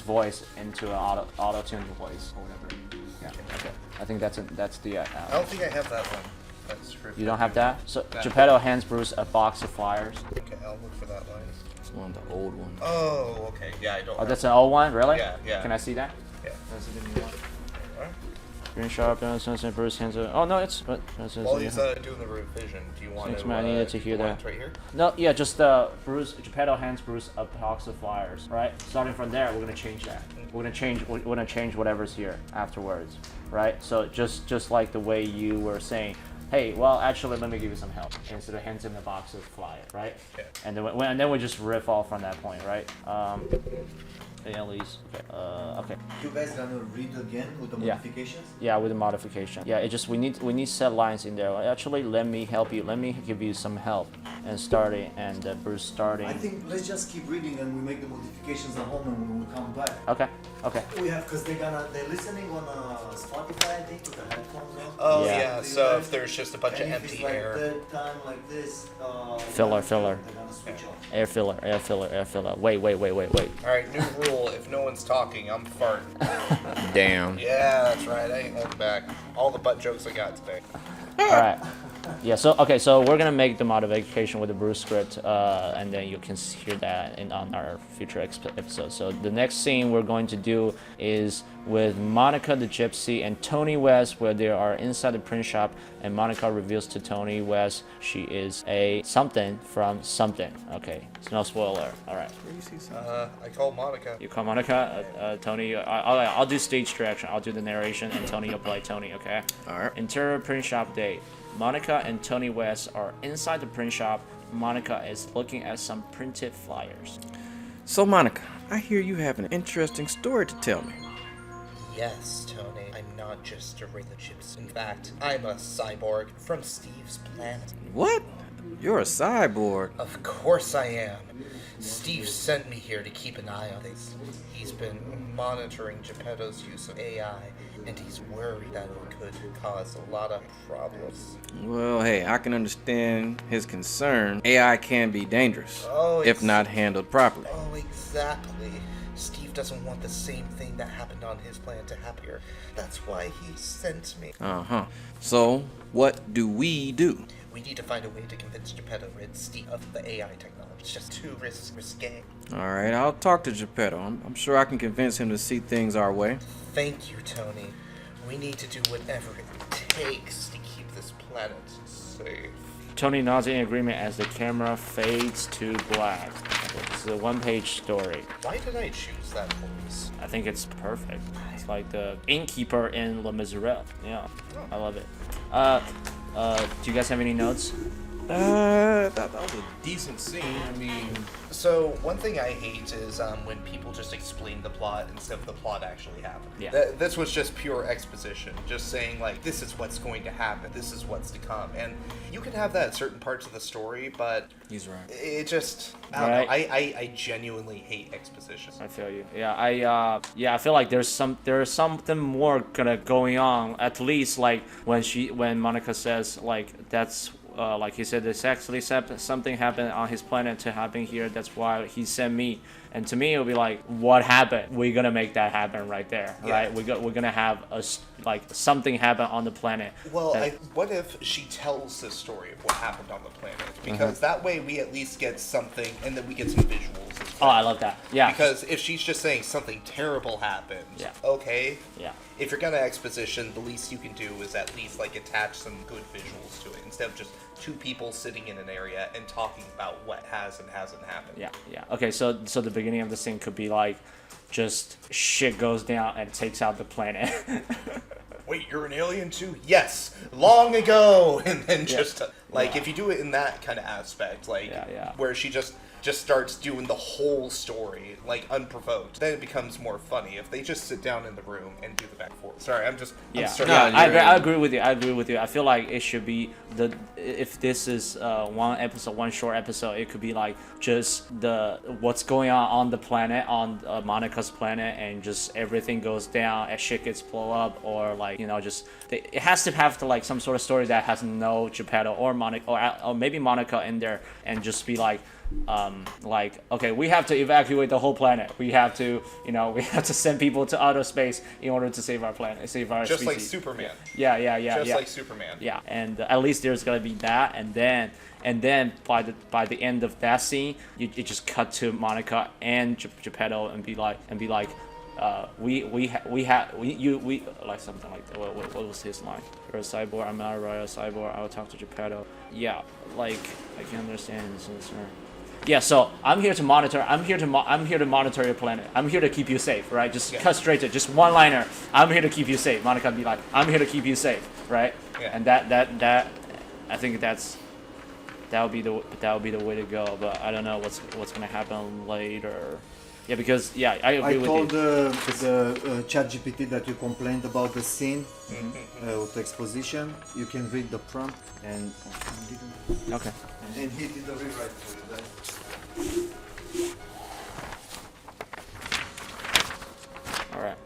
voice into an auto-tuned voice or whatever. Yeah. Okay. I think that's the. I don't think I have that one. That's You don't have that? So Geppetto hands Bruce a box of flyers. Okay. I'll look for that line. It's one of the old ones. Oh, okay. Yeah, I don't. Oh, that's an old one, really? Yeah, yeah. Can I see that? Yeah. That's the new one. Alright. Green sharp, Bruce hands. Oh no, it's. While he's doing the revision, do you want Thanks, to? man, I needed to hear that. Right here. No, yeah, just Bruce Geppetto hands Bruce a box of flyers, right? Starting from there, we're gonna change that. We're gonna change whatever's here afterwards, right? So just like the way you were saying, hey, well, actually, let me give you some help instead of hands him a box of flyers, right? Yeah. And then we just riff off from that point, right? At least, okay. You guys gonna read again with the Yeah. modifications? Yeah, with the modification. Yeah, it just we need set lines in there. Like, actually, let me help you. Let me give you some help and starting and Bruce starting. I think let's just keep reading and we make the modifications at home and when we come back. Okay. Okay. We have because they're listening on Spotify, I think, with the headphones on. Oh Yeah. yeah. So if there's just a bunch of And if empty it's like air. third time like this, Filler. they're gonna switch off. Air filler. Wait. All right, new rule: if no one's talking, I'm farting. Damn. Yeah, that's right. I ain't holding back. All the butt jokes I got today. All right. Yeah. So we're gonna make the modification with the Bruce script, and then you can hear that on our future episodes. So the next scene we're going to do is with Monica the Gypsy and Tony West, where they are inside the print shop, and Monica reveals to Tony West she is a something from something. Okay. It's no spoiler. All right. I called Monica. You call Monica, Tony. I'll do stage direction. I'll do the narration, and Tony will play Tony. Okay. All right. Interior print shop day. Monica and Tony West are inside the print shop. Monica is looking at some printed flyers. So, Monica, I hear you have an interesting story to tell me. Yes, Tony. I'm not just a regular gypsy. In fact, I'm a cyborg from Steve's planet. What? You're a cyborg. Of course I am. Steve sent me here to keep an eye on things. He's been monitoring Geppetto's use of AI, and he's worried that it could cause a lot of problems. Well, hey, I can understand his concern. AI can be dangerous Oh, if not handled properly. Oh, exactly. Steve doesn't want the same thing that happened on his planet to happen here. That's why he sent me. Uh-huh. So, what do we do? We need to find a way to convince Geppetto rid Steve of the AI technology. It's just too risky. All right, I'll talk to Geppetto. I'm sure I can convince him to see things our way. Thank you, Tony. We need to do whatever it takes to keep this planet safe. Tony nods in agreement as the camera fades to black. This is a one-page story. Why did I choose that voice? I think it's perfect. It's like the innkeeper in Les Miserables. Yeah, I love it. Do you guys have any notes? That was a decent scene. I mean, So one thing I hate is when people just explain the plot instead of the plot actually happening. Yeah. This was just pure exposition, just saying like, this is what's going to happen, this is what's to come, and you can have that at certain parts of the story, but He's right. it just, I don't Right. know, I genuinely hate exposition. I feel you. Yeah, I feel like there's something more going on. At least like when Monica says like that's. Like he said, there's actually something happened on his planet to happen here. That's why he sent me. And to me, it'll be like, what happened? We're gonna make that happen right there, Yeah. right? We're gonna have something happen on the planet. Well, that- what if she tells the story of what happened on the planet? Because that way we at least get something, and then we get some visuals as Oh, well. I love that. Yeah. Because if she's just saying something terrible happened, Yeah. okay. Yeah. If you're gonna exposition, the least you can do is at least like attach some good visuals to it instead of just two people sitting in an area and talking about what has and hasn't happened. Yeah, yeah. Okay, so the beginning of the scene could be like, just shit goes down and takes out the planet. Wait, you're an alien too? Yes, long ago. And then just like if you do it in that kind of aspect, like Yeah. where she just starts doing the whole story like unprovoked, then it becomes more funny if they just sit down in the room and do the back and forth. Sorry, I'm Yeah, starting. No, I agree with you. I feel like it should be if this is one short episode, it could be like just what's going on the planet, on Monica's planet, and just everything goes down and shit gets blow up, or like it has to have like some sort of story that has no Geppetto or Monica or maybe Monica in there, and just be like like, okay, we have to evacuate the whole planet. We have to, we have to send people to outer space in order to save our planet, save our Just species. like Superman. Yeah. Just yeah. like Superman. Yeah, and at least there's gonna be that, and then by the end of that scene, you just cut to Monica and Geppetto and be like, we like something like that. What was his line? You're a cyborg. I'm not a royal cyborg. I'll talk to Geppetto. Yeah, like I can understand his concern. Yeah, so I'm here to monitor. I'm here to monitor your planet. I'm here to keep you safe, right? Just cut straight to just one liner. I'm here to keep you safe. Monica would be like, I'm here to keep you safe, right? Yeah. And that I think that would be the way to go. But I don't know what's gonna happen later. Yeah, because I agree with you. I told the ChatGPT that you complained about the scene with exposition. You can read the prompt and Okay. and he did the rewrite for you guys. All right.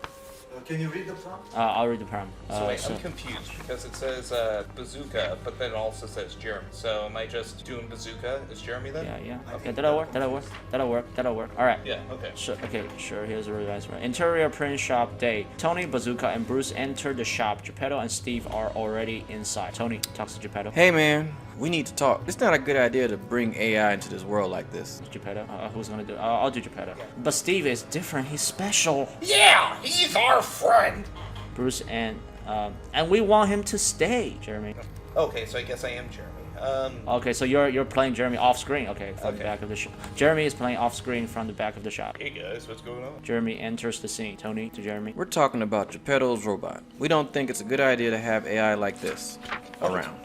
Can you read the prompt? I'll read the prompt. So wait, I'm confused because it says bazooka, but then it also says Jeremy. So am I just doing bazooka? Is Jeremy then? Yeah. Okay, that'll work. All right. Yeah. Okay. Sure. Here's a revised one. Interior print shop day. Tony, Bazooka, and Bruce enter the shop. Geppetto and Steve are already inside. Tony talks to Geppetto. Hey man, we need to talk. It's not a good idea to bring AI into this world like this. Geppetto. Who's gonna do it? I'll do Geppetto. Yeah. But Steve is different. He's special. Yeah, he's our friend. Bruce and we want him to stay. Jeremy. Okay, so I guess I am Jeremy. Okay, so you're playing Jeremy off screen. Okay, from the back of the shop. Jeremy is playing off screen from the back of the shop. Hey guys, what's going on? Jeremy enters the scene. Tony to Jeremy. We're talking about Geppetto's robot. We don't think it's a good idea to have AI like this around.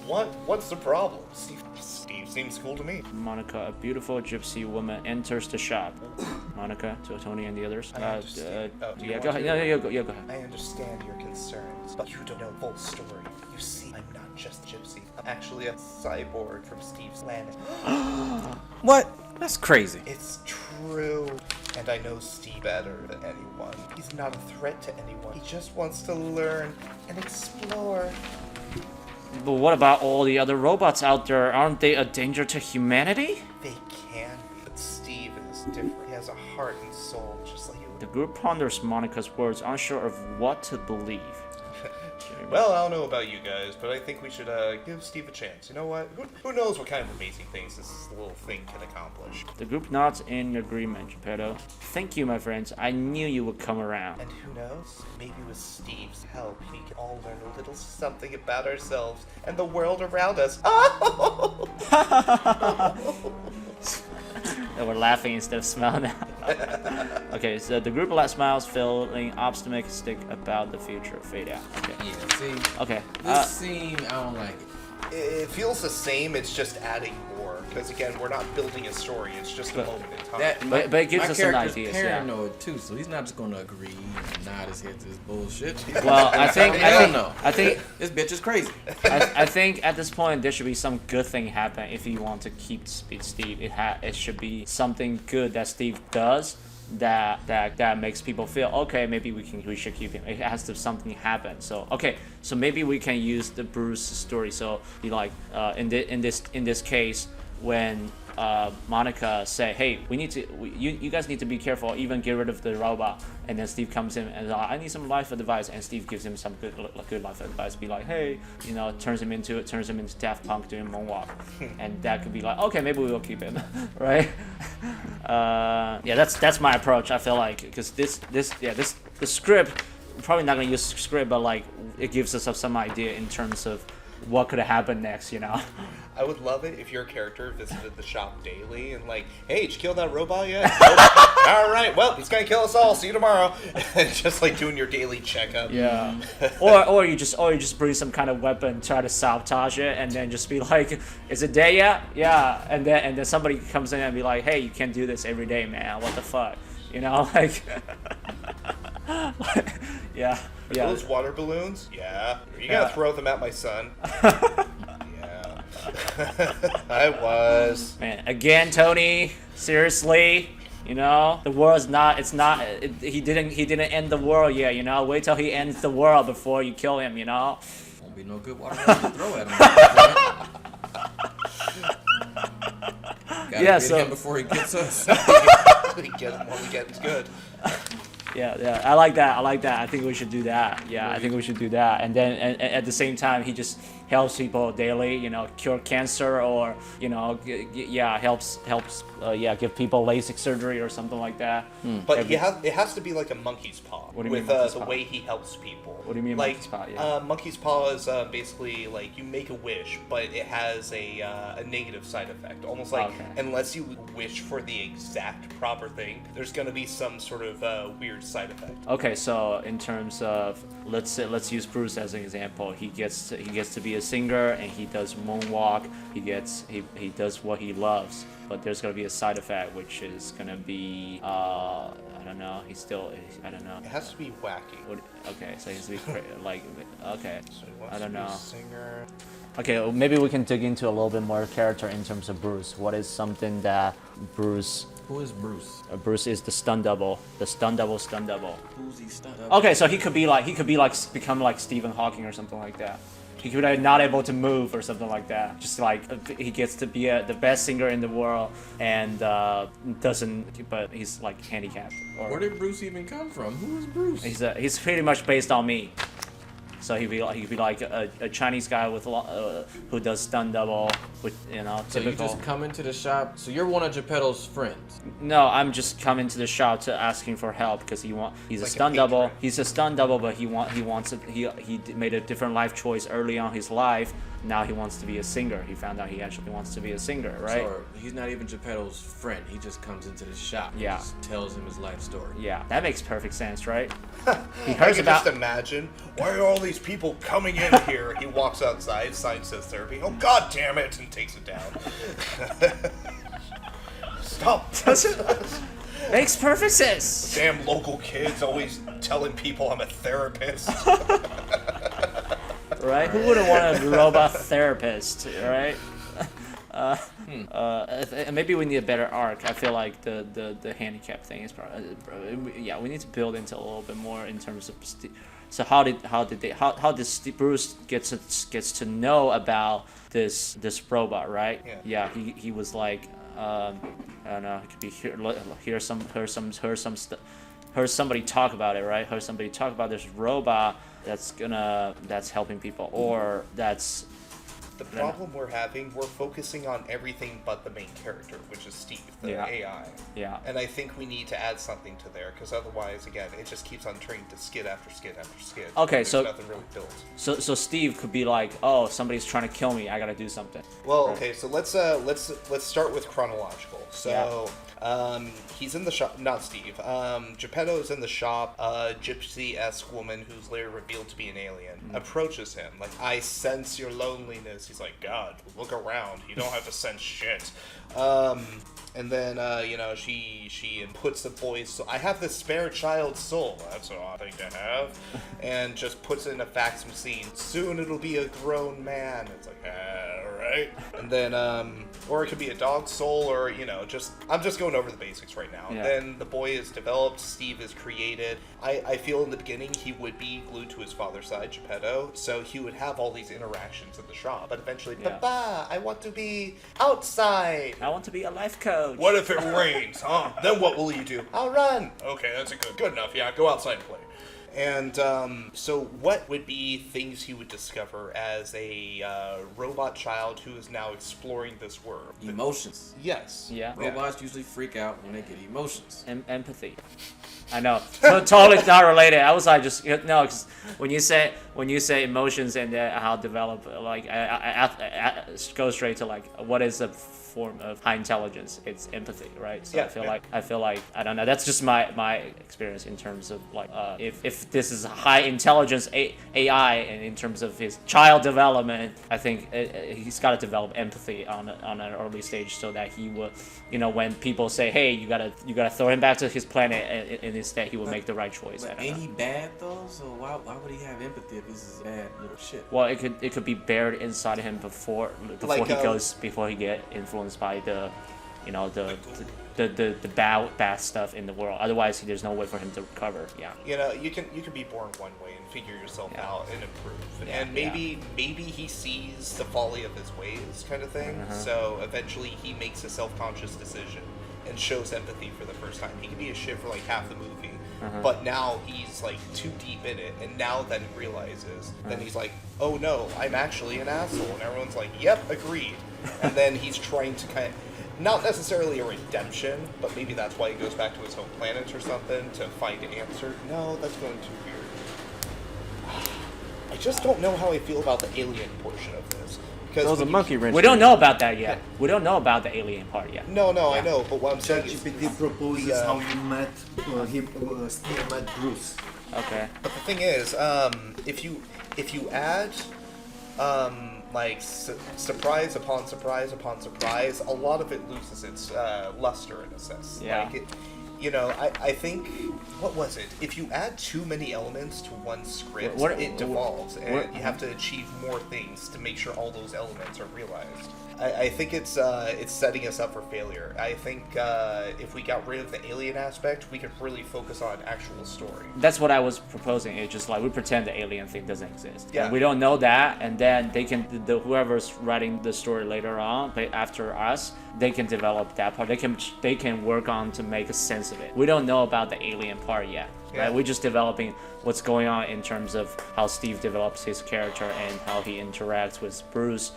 What's the problem? Steve seems cool to me. Monica, a beautiful gypsy woman, enters the shop. Monica to Tony and the others. Go ahead. Go ahead. I understand your concerns, but you don't know the full story. You see, I'm not just gypsy. I'm actually a cyborg from Steve's planet. What? That's crazy. It's true. And I know Steve better than anyone. He's not a threat to anyone. He just wants to learn and explore. But what about all the other robots out there? Aren't they a danger to humanity? They can be, but Steve is different. He has a heart and soul, just like you. The group ponders Monica's words, unsure of what to believe. Well, I don't know about you guys, but I think we should give Steve a chance. You know what? Who knows what kind of amazing things this little thing can accomplish. The group nods in agreement, Geppetto. Thank you, my friends. I knew you would come around. And who knows? Maybe with Steve's help, we can all learn a little something about ourselves and the world around us. Oh! We're laughing instead of smiling now. Okay, so the group smiles, feeling optimistic about the future. Fade out. Okay. Yeah, see? Okay. This scene, I don't like it. It feels the same, it's just adding more. Because again, we're not building a story, it's just a moment in time. But it gives us some ideas. My character's paranoid too, so he's not just gonna agree and nod his head to this bullshit. Well, I think this bitch is crazy. I think at this point there should be some good thing happen if you want to keep Steve. It should be something good that Steve does that makes people feel okay. Maybe we should keep him. It has to something happen. So so maybe we can use the Bruce story. So be like in this case when Monica say, hey, you guys need to be careful, even get rid of the robot. And then Steve comes in and I need some life advice, and Steve gives him some good life advice. Be like, hey, turns him into Daft Punk doing moonwalk, and that could be like, okay, maybe we will keep him, right? That's my approach. I feel like because the script, we're probably not gonna use script, but like it gives us some idea in terms of what could have happened next, I would love it if your character visited the shop daily and like, hey, did you kill that robot yet? Nope. All right, well, he's gonna kill us all. See you tomorrow. Just like doing your daily checkup. Yeah. or you just bring some kind of weapon, try to sabotage it, and then just be like, is it day yet? Yeah. And then somebody comes in and be like, hey, you can't do this every day, man. What the fuck? Like. Yeah. Those water balloons? Yeah. Are you gonna throw them at my son? Yeah. I was. Man, again, Tony. Seriously. The world's not. It's not. He didn't end the world yet. Wait till he ends the world before you kill him. Won't be no good water balloons to throw at him. Gotta Yeah, get so- him before he gets us. We get him when we get good. Yeah, I like that. I think we should do that. Yeah, I think we should do that. And then and at the same time, he just helps people daily. Cure cancer or helps give people LASIK surgery or something like that. But it has to be like a monkey's paw. What do you with mean monkey's the paw? way he helps people. What do you mean like, monkey's paw? Yeah. Monkey's paw is basically like you make a wish, but it has a negative side effect. Almost like Okay. unless you wish for the exact proper thing, there's gonna be some sort of weird side effect. Okay, so in terms of let's use Bruce as an example. He gets to be a singer and he does moonwalk. He does what he loves, but there's gonna be a side effect, which is gonna be I don't know. I don't know. It has to be wacky. Okay, so he's like okay. So he wants I don't to be know. a singer. Okay, well, maybe we can dig into a little bit more character in terms of Bruce. What is something that Bruce? Who is Bruce? Bruce is the stunt double. The stunt double. Who's he stunt? Okay, so he could become like Stephen Hawking or something like that. He could be not able to move or something like that. Just like he gets to be the best singer in the world and but he's like handicapped. Where did Bruce even come from? Who is Bruce? He's pretty much based on me. So he'd be like a Chinese guy with who does stunt double with So you typical. just come into the shop. So you're one of Geppetto's friends. No, I'm just coming to the shop to asking for help because he's a Like a stunt double. patron. He's a stunt double, but he made a different life choice early on his life. Now he wants to be a singer. He found out he actually wants to be a singer, right? So he's not even Geppetto's friend. He just comes into the shop. Yeah. And just tells him his life story. Yeah, that makes perfect sense, right? He I hears can about. just imagine, why are all these people coming in here? He walks outside, sign says therapy. Oh, god damn it, and takes it down. Stop. Makes perfect sense. Damn local kids always telling people I'm a therapist. Right? Who wouldn't want a robot therapist, right? Maybe we need a better arc. I feel like the handicap thing is probably we need to build into a little bit more in terms of. So how did Bruce gets to know about this robot, right? Yeah. He was like I don't know. It could be heard somebody talk about it, right? Heard somebody talk about this robot that's helping people, or that's. The problem we're having, we're focusing on everything but the main character, which is Steve, the AI. Yeah. And I think we need to add something to there, because otherwise, again, it just keeps on turning to skid after skid after skid. Okay, There's so- nothing really built. So Steve could be like, oh, somebody's trying to kill me. I gotta do something. Well, okay, so let's start with chronological. So, he's in the shop. Not Steve. Geppetto's in the shop. A gypsy-esque woman, who's later revealed to be an alien, approaches him. Like, I sense your loneliness. He's like, God, look around. You don't have to sense shit. And then, she puts the boy's soul. I have this spare child's soul. That's an odd thing to have. And just puts it in a fax machine. Soon it'll be a grown man. It's like, alright. And then, or it could be a dog's soul, or, I'm just going over the basics right now. Yeah. Then the boy is developed, Steve is created. I feel in the beginning he would be glued to his father's side, Geppetto, so he would have all these interactions in the shop. But eventually, Papa, I want to be outside. I want to be a life coach. What if it rains, huh? Then what will you do? I'll run. Okay, that's good enough. Yeah, go outside and play. And so what would be things he would discover as a robot child who is now exploring this world? Emotions. Yes. Yeah. Robots usually freak out when they get emotions. Empathy. I know. So totally not related. I was like, just no, because when you say emotions and how develop, like I go straight to like what is a form of high intelligence? It's empathy, right? So Yeah, I feel like I don't know. That's just my experience in terms of like if this is a high intelligence AI and in terms of his child development, I think he's got to develop empathy on an early stage so that he will, when people say, hey, you gotta throw him back to his planet, and instead he will make the right choice. But ain't he bad though? So why would he have empathy if this is bad little shit? Well, it could be buried inside him before Like, he get influenced by the the bad stuff in the world. Otherwise, there's no way for him to recover. Yeah. You know, you can be born one way and figure yourself out and improve. Yeah, And maybe he sees the folly of his ways, kind of thing. So eventually he makes a self-conscious decision and shows empathy for the first time. He can be a shit for like half the movie, but now he's like too deep in it, and now that he realizes, then he's like, oh no, I'm actually an asshole, and everyone's like, yep, agreed. And then he's trying to kind of, not necessarily a redemption, but maybe that's why he goes back to his home planet or something to find an answer. No, that's going too weird. I just don't know how I feel about the alien portion of this. Because Those are monkey wrenches. We don't know about that yet. We don't know about the alien part yet. No, I know, but what I'm saying is ChatGPT proposes how you met, Steve met Bruce. Okay. But the thing is, if you add surprise upon surprise upon surprise, a lot of it loses its luster in a sense. Yeah. Like I think, what was it? If you add too many elements to one script, it devolves, and you have to achieve more things to make sure all those elements are realized. I think it's setting us up for failure. I think if we got rid of the alien aspect, we could really focus on actual story. That's what I was proposing. It's just like we pretend the alien thing doesn't exist. Yeah. And we don't know that, and then they can whoever's writing the story later on, after us, they can develop that part. They can work on to make a sense of it. We don't know about the alien part yet. Yeah. Right? We're just developing what's going on in terms of how Steve develops his character and how he interacts with Bruce,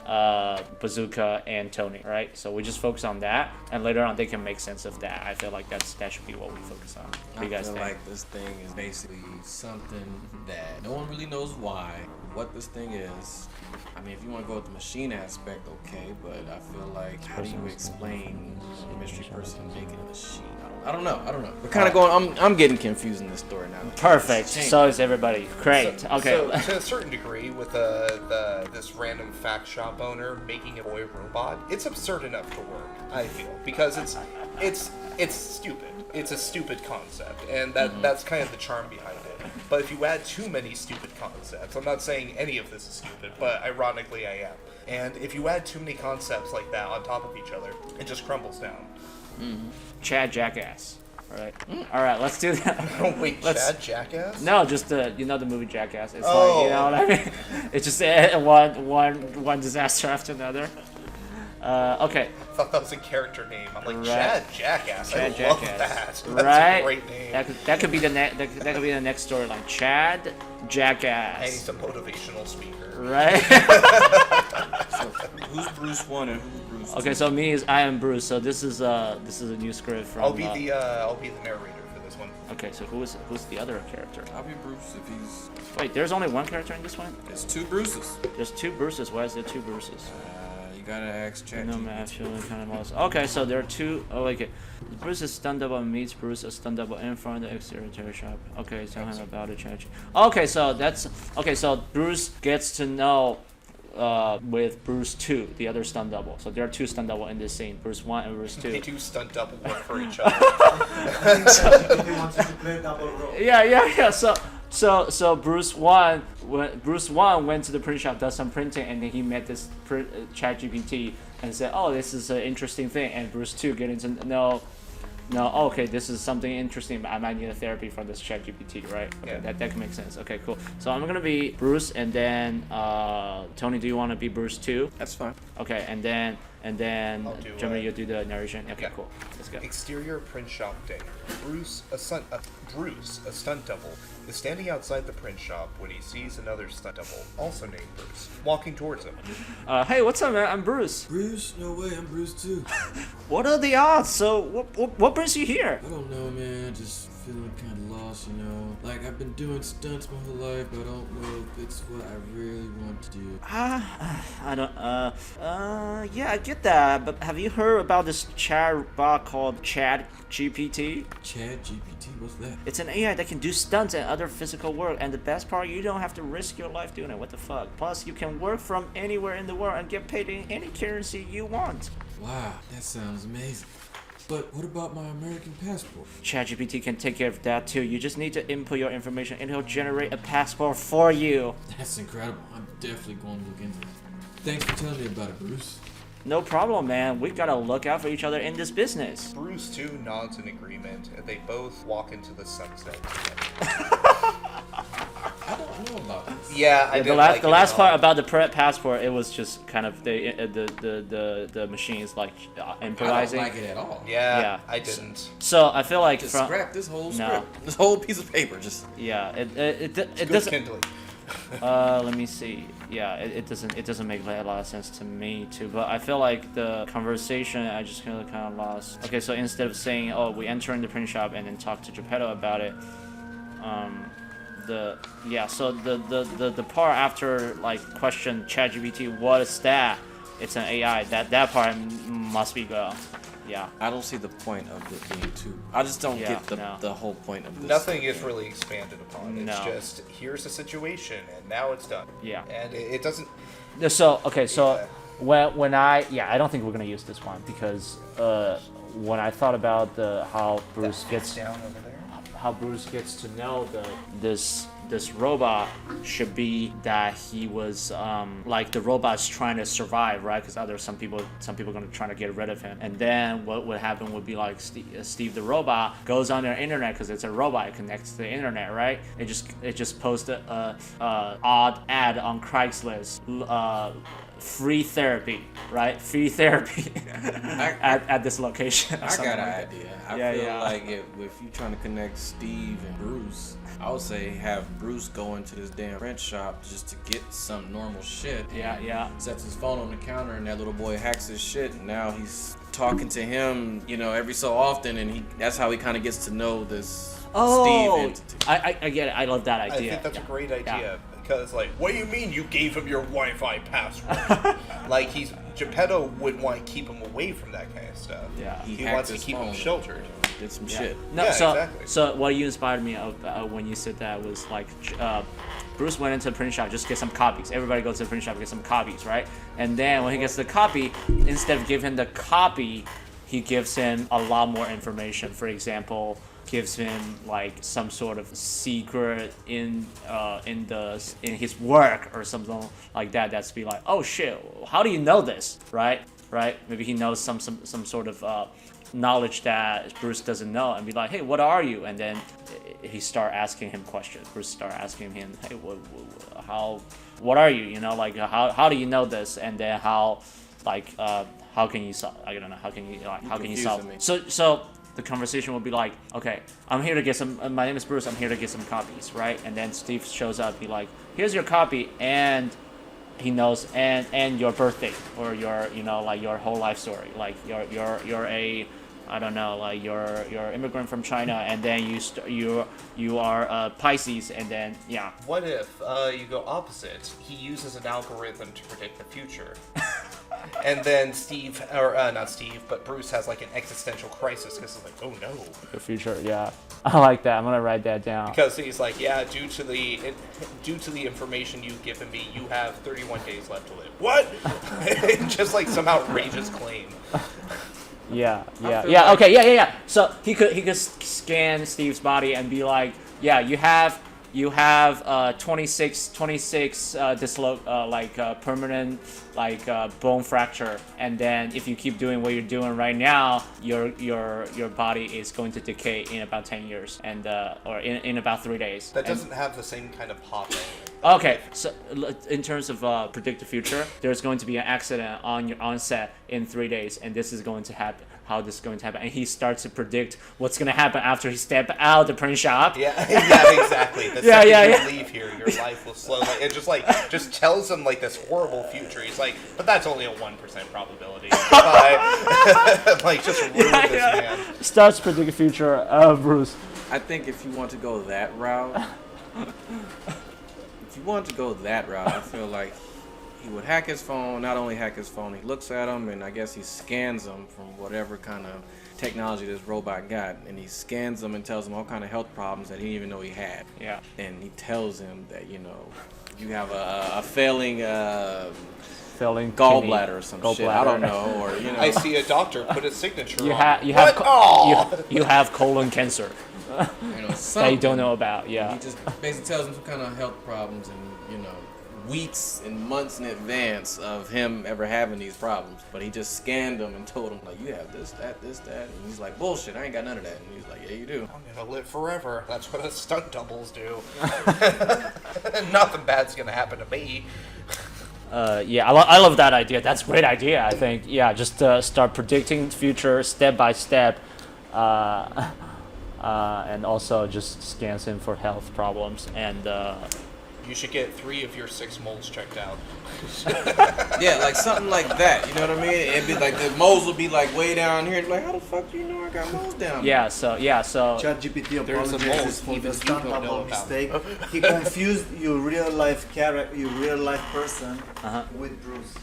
Bazooka, and Tony, right? So we just focus on that, and later on they can make sense of that. I feel like that should be what we focus on. What do you guys I feel think? like this thing is basically something that no one really knows why, what this thing is. I mean, if you want to go with the machine aspect, okay, but I feel like, how do you explain a mystery person making a machine? I don't know. We're kind of going. I'm getting confused in this story now. Perfect. So is everybody. Great. Okay. So to a certain degree, with this random fact shop owner making a boy robot, it's absurd enough to work. I feel, because it's stupid. It's a stupid concept, and that's kind of the charm behind it. But if you add too many stupid concepts, I'm not saying any of this is stupid, but ironically I am. And if you add too many concepts like that on top of each other, it just crumbles down. Chad Jackass. All right, let's do that. Wait, Chad Jackass? No, just the movie Jackass. It's Oh. like, you know what I mean? It's just one disaster after another. Okay. I thought that was a character name. I'm like, Right. Chad Jackass. Chad I love Jackass. that. That's Right? a great name. That could be the that could be the next storyline. Chad And he's Jackass. a motivational speaker. Right? So, who's Bruce 1 and who's Bruce 2? Okay, so I am Bruce. So this is a new script from. I'll be the narrator for this one. Okay, so who's the other character? I'll be Bruce if he's. Wait, there's only one character in this one? It's two Bruces. There's two Bruces. Why is there two Bruces? You gotta ask Chat. No, man, feeling kind of lost. Okay, so there are two. Oh, okay. Bruce is stunt double and meets Bruce, a stunt double in front of the exterior terror shop. Okay, tell him about it, Chad. Okay, so so Bruce gets to know with Bruce 2, the other stunt double. So there are two stunt double in this scene, Bruce 1 and Bruce 2. They do stunt double work for each other. If he wants to play double role. Yeah. So Bruce 1 went to the print shop, does some printing, and then he met this ChatGPT and said, "Oh, this is an interesting thing." And Bruce 2 getting to know, okay, this is something interesting, but I might need a therapy from this ChatGPT, right? Okay, Yeah. that can make sense. Okay, cool. So I'm gonna be Bruce, and then Tony, do you want to be Bruce 2? That's fine. Okay, and then I'll do, Jeremy, you do the narration. Okay, yeah. cool. Let's go. Exterior print shop day. Bruce, a stunt double, is standing outside the print shop when he sees another stunt double, also named Bruce, walking towards him. Hey, what's up, man? I'm Bruce. Bruce? No way, I'm Bruce too. What are the odds? So what brings you here? I don't know, man. Just feeling kind of lost, you know. Like, I've been doing stunts my whole life, but I don't know if it's what I really want to do. I don't, yeah, I get that, but have you heard about this chat bot called Chat GPT? Chad GPT? What's that? It's an AI that can do stunts and other physical work, and the best part, you don't have to risk your life doing it. What the fuck? Plus, you can work from anywhere in the world and get paid in any currency you want. Wow, that sounds amazing. But what about my American passport? ChatGPT can take care of that too. You just need to input your information and it'll generate a passport for you. That's incredible. I'm definitely going to look into it. Thanks for telling me about it, Bruce. no problem, man. We gotta look out for each other in this business. Bruce too nods in agreement, and they both walk into the sunset together. I don't know about this. Yeah, I The didn't last, like the it last at part all. about the passport, it was just kind of the machines like I don't improvising. like it at all. Yeah, Yeah. I didn't. So I feel like Just from scrap this whole No. script, this whole piece of paper. Just yeah, it Good doesn't. kindling. Let me see. Yeah, it doesn't make a lot of sense to me too. But I feel like the conversation I just kind of lost. Okay, so instead of saying, "Oh, we enter in the print shop and then talk to Geppetto about it," so the part after like question ChatGPT, what is that? It's an AI. That part must be go. Yeah. I don't see the point of it being two. I just don't Yeah, get no. the whole point of this. Nothing is really expanded upon. It's No. just here's a situation, and now it's done. Yeah. And it doesn't. So okay, so Yeah. when I I don't think we're gonna use this one because when I thought about how Bruce gets down over there. how Bruce gets to know this robot should be that he was like the robot's trying to survive, right? Because some people are gonna try to get rid of him, and then what would happen would be like Steve the robot goes on the internet because it's a robot, it connects to the internet, right? It just posts a odd ad on Craigslist. Free therapy, right? Free therapy at this location. or I something got an like that. idea. I Yeah, feel yeah. like if you're trying to connect Steve and Bruce, I would say have Bruce go into this damn print shop just to get some normal shit. Yeah, yeah. Sets his phone on the counter and that little boy hacks his shit, and now he's talking to him, every so often, and that's how he kind of gets to know this Steve entity. I get it. I love that idea. I think that's a great idea. Yeah. Because, like, what do you mean you gave him your Wi-Fi password? Like, Geppetto would want to keep him away from that kind of stuff. Yeah. He hacked wants to his keep him phone, sheltered. Did some Yeah. shit. No, Yeah, so exactly. so what you inspired me of when you said that was like Bruce went into the print shop just to get some copies. Everybody goes to the print shop to get some copies, right? And then when he gets the copy, instead of giving him the copy, he gives him a lot more information. For example, gives him like some sort of secret in his work or something like that. That's be like, oh shit, how do you know this, right? Maybe he knows some sort of knowledge that Bruce doesn't know, and be like, hey, what are you? And then he start asking him questions. Bruce start asking him, hey, what are you? Like how do you know this? And then how can you solve? I don't know. How can you solve? confusing me. So the conversation will be like, okay, I'm here to get some. My name is Bruce. I'm here to get some copies, right? And then Steve shows up. Be like, here's your copy, and he knows and your birthday or your like your whole life story. Like you're a I don't know, like you're immigrant from China, and then you are Pisces, and then yeah. What if you go opposite? He uses an algorithm to predict the future. And then not Steve, but Bruce has like an existential crisis because he's like, oh no. The future, yeah. I like that. I'm gonna write that down. Because he's like, yeah, due to the information you've given me, you have 31 days left to live. What? Just like some outrageous claim. Yeah. feel like- Okay. Yeah. So he could scan Steve's body and be like, yeah, you have 26 permanent bone fracture, and then if you keep doing what you're doing right now, your body is going to decay in about 10 years and or in about 3 days. That And- doesn't have the same kind of pop. Okay, so in terms of predict the future, there's going to be an accident on set in 3 days, and this is going to happen. How this is going to happen, and he starts to predict what's going to happen after he step out the print shop. Yeah, exactly. The second you leave here, your life will slowly. It just tells him like this horrible future. He's like, but that's only a 1% probability. Bye. Like just ruin this man. Starts to predict the future of Bruce. I think if you want to go that route, I feel like he would hack his phone. Not only hack his phone, he looks at him, and I guess he scans them from whatever kind of technology this robot got, and he scans them and tells him all kind of health problems that he didn't even know he had. Yeah. And he tells him that you have a failing Failing gallbladder or some shit. I Gallbladder. don't know, or I see a doctor put his signature You on. have What? Oh! you have colon cancer that you something. don't know about. He Yeah. just basically tells him some kind of health problems, and weeks and months in advance of him ever having these problems. But he just scanned them and told him, like, you have this, that, and he's like, bullshit, I ain't got none of that. And he's like, yeah, you do. I'm gonna live forever. That's what us stunt doubles do. Nothing bad's gonna happen to me. Yeah, I love that idea. That's a great idea, I think. Yeah, just start predicting the future step by step. And also just scans him for health problems. And You should get 3 of your 6 moles checked out. Yeah, like something like that. You know what I mean? It'd be like the moles would be like way down here. Like, how the fuck do you know I got moles down? yeah, so ChatGPT There's a apologizes mole for the even you don't know stunt-double about. mistake. He confused your real life character, your real life person Uh-huh. with Bruce.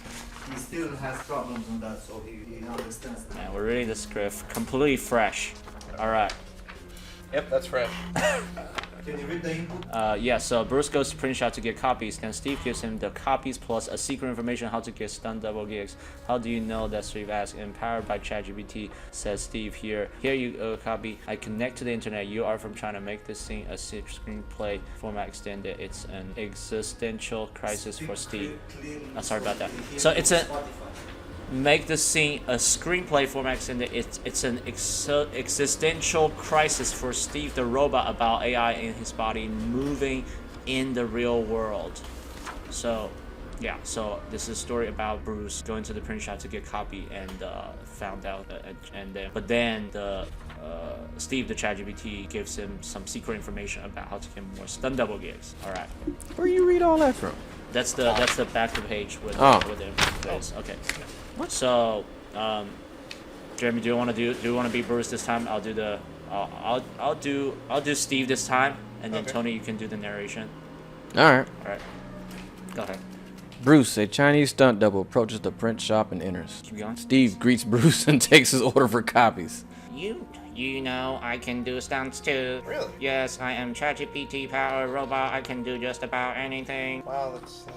He still has problems on that, so he understands that. man, we're reading the script completely fresh. All right. Yep, that's fresh. Can you read the input? Yeah, so Bruce goes to print shop to get copies. Then Steve gives him the copies plus a secret information how to get stunt double gigs. How do you know that? Steve asks. Empowered by ChatGPT, says Steve. Here you go, copy. I connect to the internet. You are from China. Make this scene a screenplay format extended. It's an existential crisis for Steve. Sorry about that. So it's a make the scene a screenplay format extended. It's an existential crisis for Steve the robot about AI in his body moving in the real world. So yeah, so this is a story about Bruce going to the print shop to get copy and found out but then Steve the ChatGPT gives him some secret information about how to get more stunt double gigs. All right, Where you read all that from? that's the back of the page with with the info. Okay. So, Jeremy, do you want to be Bruce this time? I'll do Steve this time, and then Okay. Tony, you can do the narration. All right. All right, go ahead. Bruce, a Chinese stunt double, approaches the print shop and enters. Keep going. Steve greets Bruce and takes his order for copies. You know I can do stunts too. Really? Yes, I am ChatGPT powered robot. I can do just about anything. Wow, that's so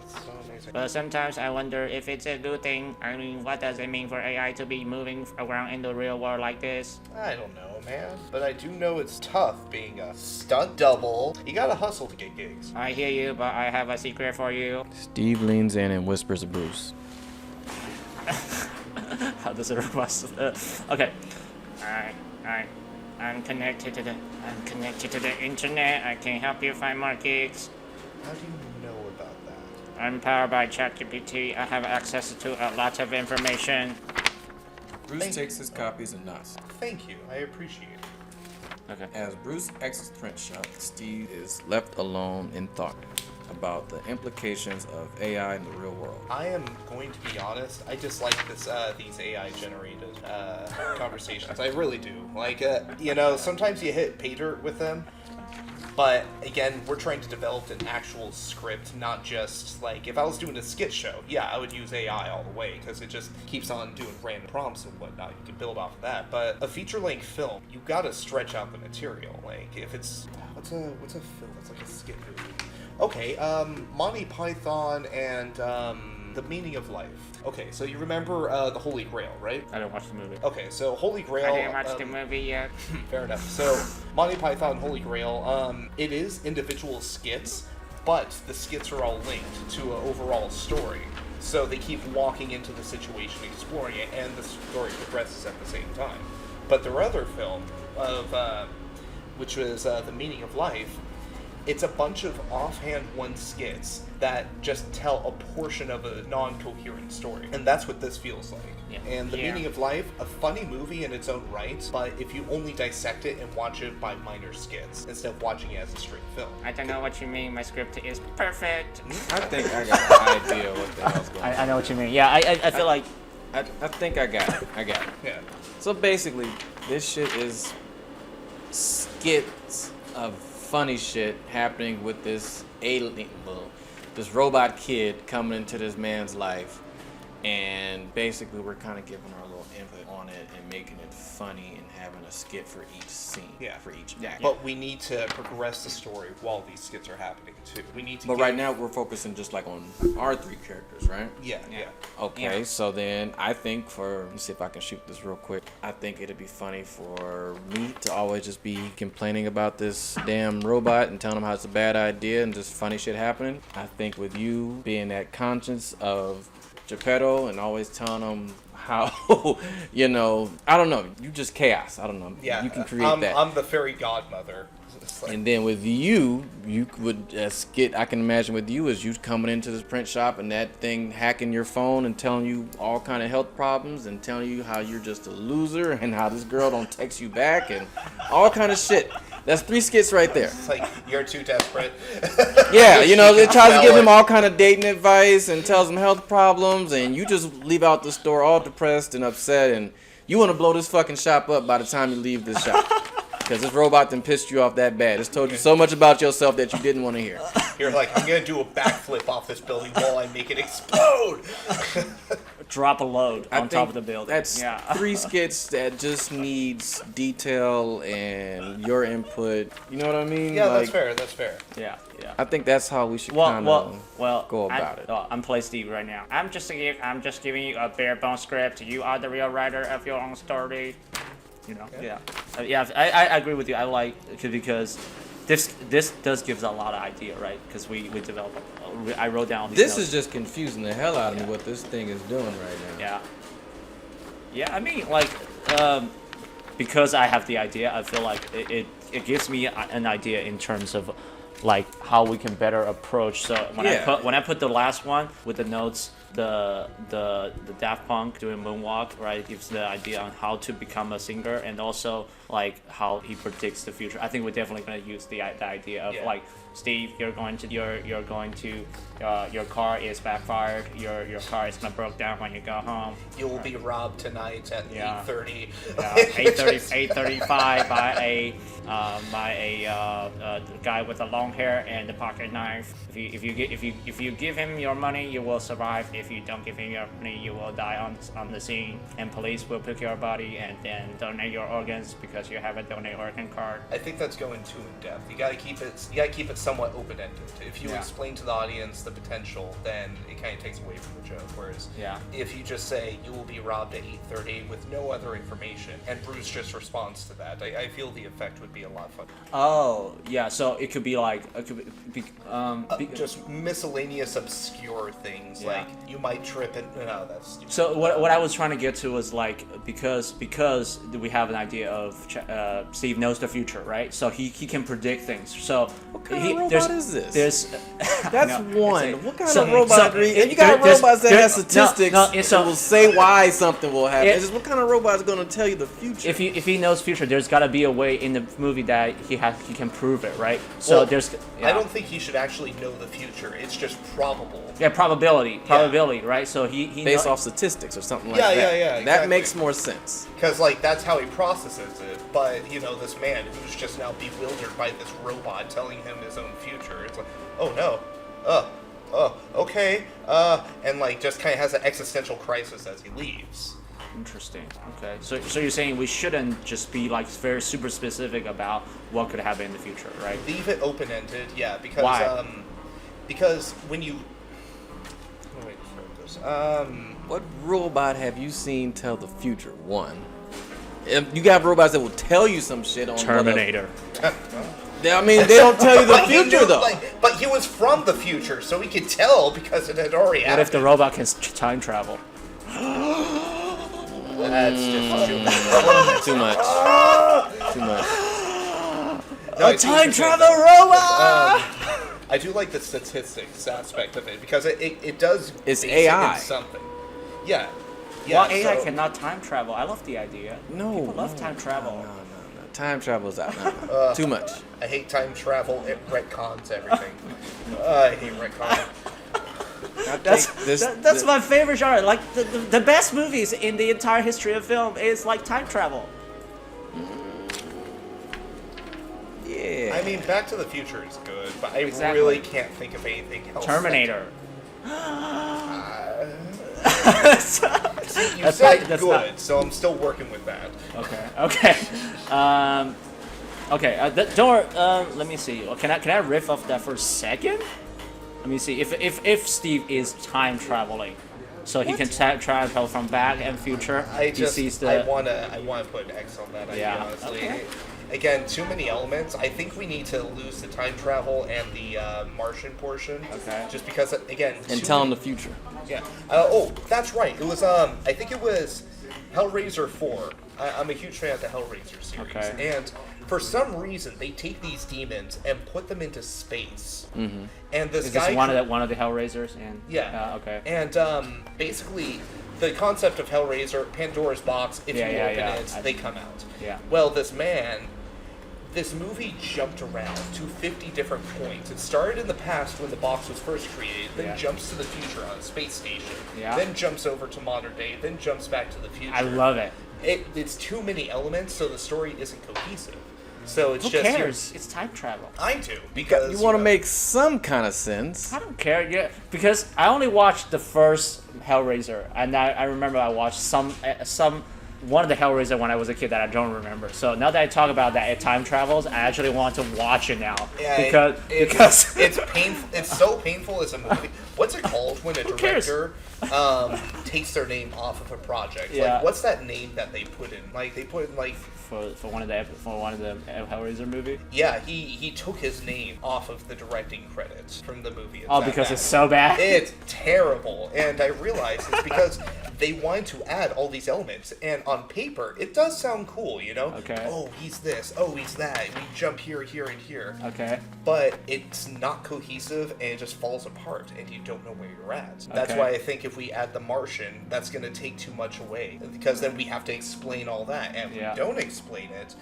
amazing. But sometimes I wonder if it's a good thing. I mean, what does it mean for AI to be moving around in the real world like this? I don't know, man. But I do know it's tough being a stunt double. You gotta hustle to get gigs. I hear you, but I have a secret for you. Steve leans in and whispers to Bruce. How does it request? Okay. I'm connected to the internet. I can help you find more gigs. How do you know about that? I'm powered by ChatGPT. I have access to a lot of information. Bruce takes his copies and nods. Thank you. I appreciate it. Okay. As Bruce exits the print shop, Steve is left alone in thought about the implications of AI in the real world. I am going to be honest. I dislike these AI generated conversations. I really do. Like, sometimes you hit pay dirt with them. But again, we're trying to develop an actual script, not just like if I was doing a skit show. Yeah, I would use AI all the way because it just keeps on doing random prompts and whatnot. You can build off of that. But a feature-length film, you gotta stretch out the material. Like if it's what's a film? It's like a skit movie. Okay, Monty Python and The Meaning of Life. Okay, so you remember the Holy Grail, right? I didn't watch the movie. Okay, so Holy Grail. I didn't watch the movie yet. Fair enough. So Monty Python, Holy Grail. It is individual skits, but the skits are all linked to an overall story. So they keep walking into the situation, exploring it, and the story progresses at the same time. But their other film which was The Meaning of Life. It's a bunch of offhand one skits that just tell a portion of a non-coherent story. And that's what this feels like. Yeah. And The Meaning of Life, a funny movie in its own right, but if you only dissect it and watch it by minor skits, instead of watching it as a straight film. I don't know what you mean. My script is perfect. I think I got an idea what the hell's going on. I know what you mean. Yeah, I feel like... I think I got it. Yeah. So basically, this shit is skits of funny shit happening with this alien, this robot kid coming into this man's life, And basically, we're kind of giving our little input on it and making it funny and having a skit for each scene, for each act. But we need to progress the story while these skits are happening too. We need to. But right now, we're focusing just like on our 3 characters, right? Yeah. Okay, so then I think let's see if I can shoot this real quick. I think it'd be funny for me to always just be complaining about this damn robot and telling him how it's a bad idea and just funny shit happening. I think with you being that conscience of Geppetto and always telling him how, you know, I don't know, you just chaos. I don't know. Yeah, you can create that. I'm the fairy godmother. And then with you would skit I can imagine with you is you coming into this print shop and that thing hacking your phone and telling you all kind of health problems and telling you how you're just a loser and how this girl don't text you back and all kind of shit. That's 3 skits right there. It's like, you're too desperate. Yeah, you know, it tries to give him all kind of dating advice and tells him health problems, and you just leave out the store all depressed and upset, and you want to blow this fucking shop up by the time you leave this shop. Because this robot done pissed you off that bad. It's told you so much about yourself that you didn't want to hear. You're like, I'm going to do a backflip off this building while I make it explode. Drop a load on top of the building. That's 3 skits that just needs detail and your input. You know what I mean? Yeah, like, that's fair. Yeah. I think that's how we should kind of go about it. I'm Play Steve right now. I'm just giving you a bare bone script. You are the real writer of your own story. You know? Yeah. I agree with you. I like because this does give us a lot of idea, right? Because we develop. I wrote down these This notes. is just confusing the hell out of me what this thing is doing right now. Yeah. I mean, like, because I have the idea, I feel like it gives me an idea in terms of like how we can better approach. So when I put the last one with the notes, the Daft Punk doing Moonwalk, right? It gives the idea on how to become a singer and also like how he predicts the future. I think we're definitely going to use the idea of like, Steve, your car is backfired. Your car is gonna break down when you go home. You will be robbed tonight at 8:30. 8:35 by a guy with a long hair and a pocket knife. If you give him your money, you will survive. If you don't give him your money, you will die on the scene. And police will pick your body and then donate your organs because you have a donate organ card. I think that's going too in depth. You gotta keep it somewhat open-ended. If you explain to the audience the potential, then it kind of takes away from the joke. Whereas if you just say you will be robbed at 8:30 with no other information, and Bruce just responds to that, I feel the effect would be a lot funnier. Oh yeah, so it could be like just miscellaneous obscure things like you might trip and no, that's stupid. So what I was trying to get to was like because we have an idea of Steve knows the future, right? So he can predict things. So what kind of robot is this? That's one. What kind of robot? And you got robots that have statistics that will say why something will happen. It's just what kind of robot is going to tell you the future? If he knows future, there's got to be a way in the movie that he can prove it, right? So I don't think he should actually know the future. It's just probable. Yeah, probability, right? So he based off statistics or something like that. Yeah, exactly. That makes more sense. Because like that's how he processes it. But you know, this man who's just now bewildered by this robot telling him his own future. It's like, oh no, okay, and like just kind of has an existential crisis as he leaves. Interesting. Okay. So you're saying we shouldn't just be like very super specific about what could happen in the future, right? Leave it open-ended, yeah. Because why? Because when you what robot have you seen tell the future? One. You got robots that will tell you some shit on Terminator. I mean, they don't tell you the future though. But he was from the future, so he could tell because it had already happened. What if the robot can time travel? That's just too much. Too much. No, a time travel robot! I do like the statistics aspect of it because it does. It's AI. Something. Yeah. Well, AI cannot time travel. I love the idea. No. People love time travel. No. Time travel's out. No. Too much. I hate time travel. It retcons everything. I hate retcon. That's my favorite genre. Like the best movies in the entire history of film is like time travel. Yeah. I mean, Back to the Future is good, but I really can't think of anything else. Terminator. You said good, so I'm still working with that. Okay. Don't worry. Let me see. Can I riff off that for a second? Let me see. If Steve is time traveling, so he can travel from back and future. I wanna put an X on that idea, honestly. Okay. Again, too many elements. I think we need to lose the time travel and the Martian portion. Okay. Just because, again... And tell him the future. Yeah. That's right. It was, I think it was Hellraiser 4. I'm a huge fan of the Hellraiser series. Okay. And for some reason, they take these demons and put them into space. Mm-hmm. And this Is guy... this one of the Hellraisers? And Yeah. Okay. And basically, the concept of Hellraiser, Pandora's box, if you open it, they come out. Yeah. Well, this movie jumped around to 50 different points. It started in the past when the box was first created, then jumps to the future on a space station, then jumps over to modern day, then jumps back to the future. I love it. It's too many elements, so the story isn't cohesive. So it's Who just cares? It's time travel. I do, because You want to make some kind of sense. I don't care. Yeah, because I only watched the first Hellraiser, and I remember I watched some one of the Hellraiser when I was a kid that I don't remember. So now that I talk about that, it time travels. I actually want to watch it now because it's painful. It's so painful as a movie. What's it called when a director takes their name off of a project? Yeah. Like, what's that name that they put in? Like, they put in like for one of the Hellraiser movie. Yeah, he took his name off of the directing credits from the movie. It's Because bad. it's so bad. It's terrible, and I realized it's because they wanted to add all these elements, and on paper it does sound cool, you know? Okay. Oh, he's this. Oh, he's that. We jump here, here, and here. Okay. But it's not cohesive, and it just falls apart, and you don't know where you're at. That's why I think if we add the Martian, that's going to take too much away, because then we have to explain all that, and if we don't explain it,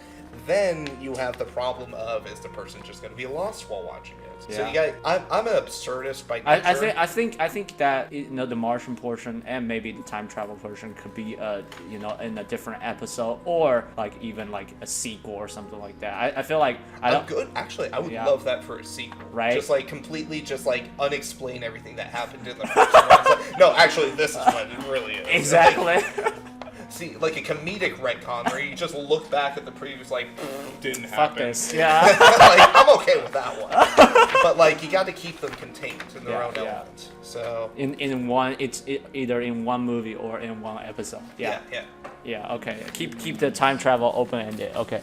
then you have the problem of, is the person just going to be lost while watching it? Yeah. So you guys, I'm an absurdist by nature. I think that the Martian portion and maybe the time travel portion could be in a different episode, or like even like a sequel or something like that. I feel like I would love that for a sequel. Right? Just like completely just like unexplain everything that happened in the first one. It's like, no, actually this is what it really is. Exactly. Like, see, like a comedic retcon where you just look back at the previous, like, didn't happen. Fuck this. Yeah. Like, I'm okay with that one. But like, you got to keep them contained in their own element. So in one, it's either in one movie or in one episode. Yeah. Yeah. Okay. Keep the time travel open ended. Okay.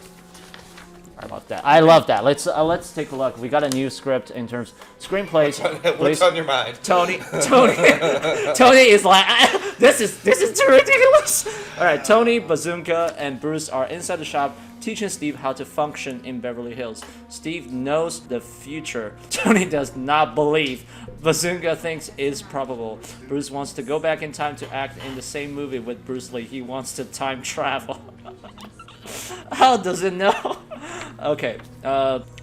I love that. Let's take a look. We got a new script in terms screenplays. What's on your mind? Tony is like, this is too ridiculous. All right, Tony, Bazooka, and Bruce are inside the shop teaching Steve how to function in Beverly Hills. Steve knows the future. Tony does not believe. Bazooka thinks it's probable. Bruce wants to go back in time to act in the same movie with Bruce Lee. He wants to time travel. How does it know? Okay,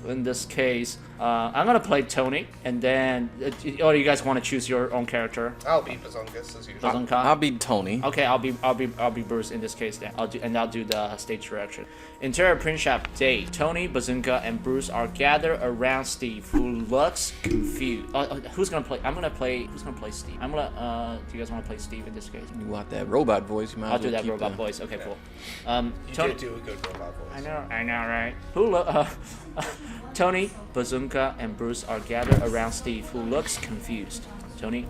in this case, I'm gonna play Tony, and then, you guys want to choose your own character? I'll be Bazungus as usual. Bazunka? I'll be Tony. Okay, I'll be Bruce in this case then. I'll do the stage direction. Interior print shop day. Tony, Bazooka, and Bruce are gathered around Steve, who looks confused. Who's gonna play? Who's gonna play Steve? Do you guys want to play Steve in this case? You want that robot voice? You might I'll as well do that keep robot the- voice. Okay, cool. You Tony, did do a good robot voice. I know, right? Tony, Bazooka, and Bruce are gathered around Steve, who looks confused. Tony?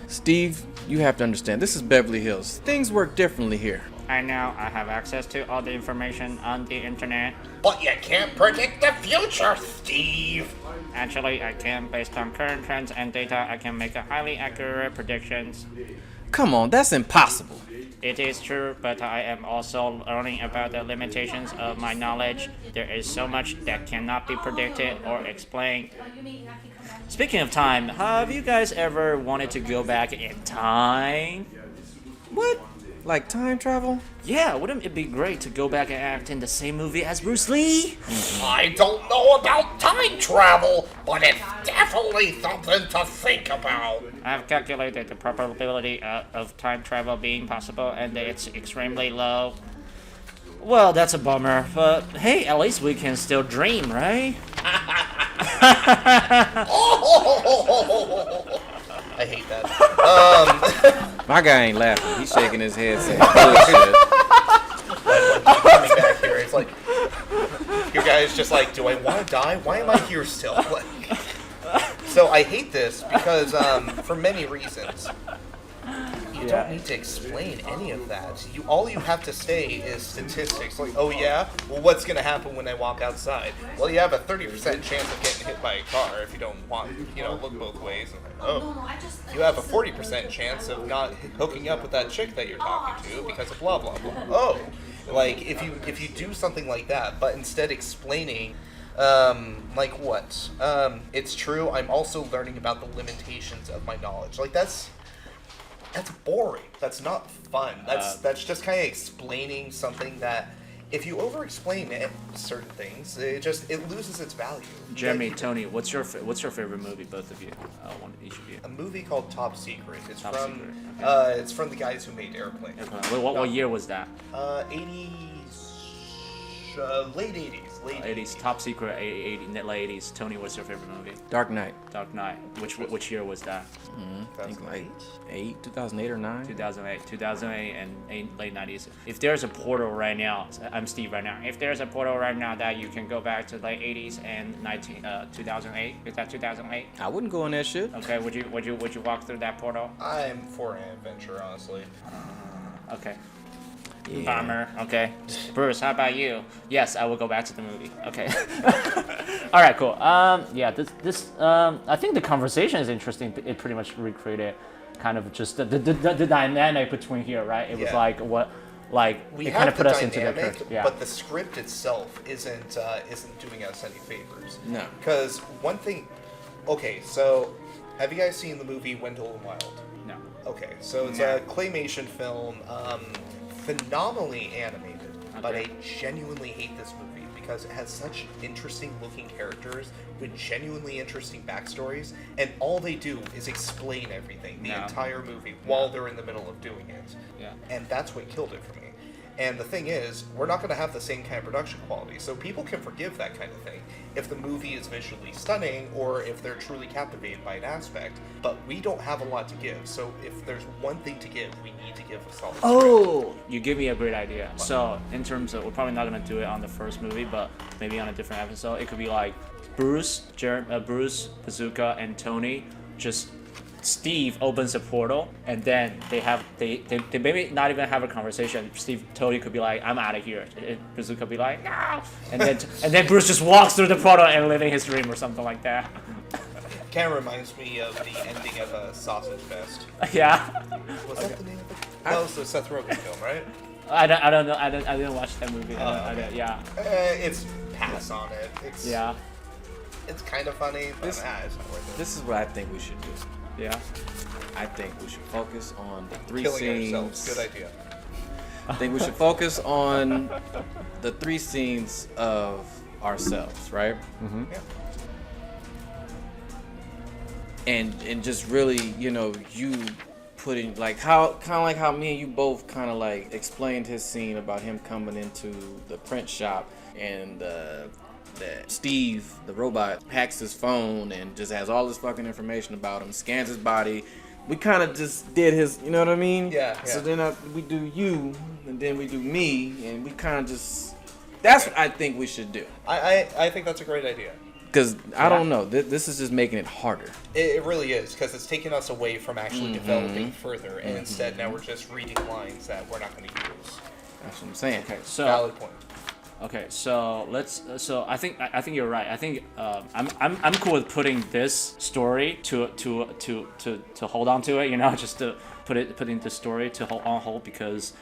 Steve, you have to understand, this is Beverly Hills. Things work differently here. I know, I have access to all the information on the internet. But you can't predict the future, Steve. Actually, I can. Based on current trends and data, I can make a highly accurate predictions. Come on, that's impossible. It is true, but I am also learning about the limitations of my knowledge. There is so much that cannot be predicted or explained. Speaking of time, have you guys ever wanted to go back in time? What? Like time travel? Yeah, wouldn't it be great to go back and act in the same movie as Bruce Lee? I don't know about time travel, but it's definitely something to think about. I've calculated the probability of time travel being possible, and it's extremely low. Well, that's a bummer, but hey, at least we can still dream, right? I hate that. My guy ain't laughing. He's shaking his head saying bullshit. Coming back here, it's like your guy is just like, do I want to die? Why am I here still? Like, so I hate this because for many reasons. You don't need to explain any of that. All you have to say is statistics. Like, oh yeah, well, what's gonna happen when I walk outside? Well, you have a 30% chance of getting hit by a car if you don't look both ways. Oh, you have a 40% chance of not hooking up with that chick that you're talking to because of blah blah blah. Oh, like if you do something like that, but instead explaining. Like what? It's true. I'm also learning about the limitations of my knowledge. Like that's boring. That's not fun. That's just kind of explaining something that if you over-explain certain things, it loses its value. Jeremy, Tony, what's your favorite movie? Both of you, each of you. A movie called Top Secret. It's Top from Secret, okay. It's from the guys who made Airplane. What year was that? 80s, late 80s. 80s. Top Secret, late 80s. Tony, what's your favorite movie? Dark Knight. Dark Knight. Which year was that? I think like 2008 or 9. 2008 and late 90s. If there's a portal right now, I'm Steve right now. If there's a portal right now that you can go back to late 80s and 2008, is that 2008? I wouldn't go in that shit. Okay, would you walk through that portal? I'm for an adventure, honestly. Okay. Yeah. Bummer. Okay. Bruce, how about you? Yes, I will go back to the movie. Okay. All right, cool. Yeah, this I think the conversation is interesting. It pretty much recreated kind of just the dynamic between here, right? It was like what, like We it kind have of put the us into the dynamic, character. Yeah. but the script itself isn't doing us any favors. No. Because one thing, okay, so have you guys seen the movie Wendell and Wild? No. Okay, so it's a claymation film, phenomenally animated, but I Okay. genuinely hate this movie because it has such interesting looking characters with genuinely interesting backstories, and all they do is explain everything the No. entire movie while they're in the middle of doing it. Yeah. And that's what killed it for me. And the thing is, we're not going to have the same kind of production quality, so people can forgive that kind of thing if the movie is visually stunning or if they're truly captivated by an aspect. But we don't have a lot to give, so if there's one thing to give, we need to give a solid script. Oh, you give me a great idea. So, in terms of, we're probably not gonna do it on the first movie, but maybe on a different episode, it could be like Bruce, Bazooka, and Tony. Just Steve opens a portal, and then they maybe not even have a conversation. Tony could be like, "I'm out of here." And Bazooka could be like, "No," and then Bruce just walks through the portal and living his dream or something like that. Kind of reminds me of the ending of a Sausage Fest. Yeah. Was that the name of it? That was the Seth Rogen film, right? I don't know. I didn't watch that movie. Okay. Yeah. It's pass on it. It's Yeah. It's kind of funny, but This- it's not worth it. This is what I think we should do. Yeah. I think we should focus on the three Killing scenes. ourselves. Good idea. I think we should focus on the 3 scenes of ourselves, right? Yeah. And just really, you putting like how me and you both kind of like explained his scene about him coming into the print shop and that Steve, the robot, hacks his phone and just has all this fucking information about him, scans his body. We kind of just did his, you know what I mean? Yeah. So then we do you, and then we do me, and we kind of just. That's what I think we should do. I think that's a great idea. Because I don't know, this is just making it harder. It really is, because it's taking us away from actually developing further, and instead now we're just reading lines that we're not going to use. That's what I'm saying. Okay. So. Valid point. Okay, so let's. So I think you're right. I think I'm cool with putting this story to hold on to it. Just to putting the story to hold because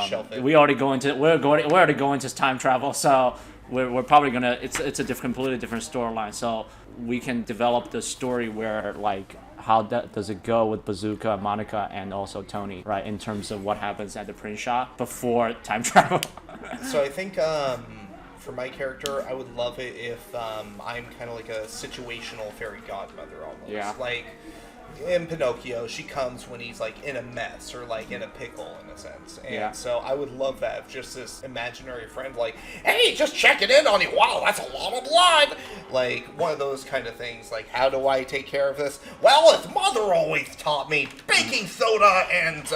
Shelf it. we're already going to time travel. So we're probably gonna. It's a completely different storyline. So we can develop the story where like. How does it go with Bazooka, Monica, and also Tony, right? In terms of what happens at the print shop before time travel. So I think for my character, I would love it if I'm kind of like a situational fairy godmother almost. Yeah. Like in Pinocchio, she comes when he's like in a mess or like in a pickle in a sense. And so I would love that. Just this imaginary friend like, hey, just checking in on you. Wow, that's a lot of blood. Like one of those kind of things. Like, how do I take care of this? Well, his mother always taught me baking soda and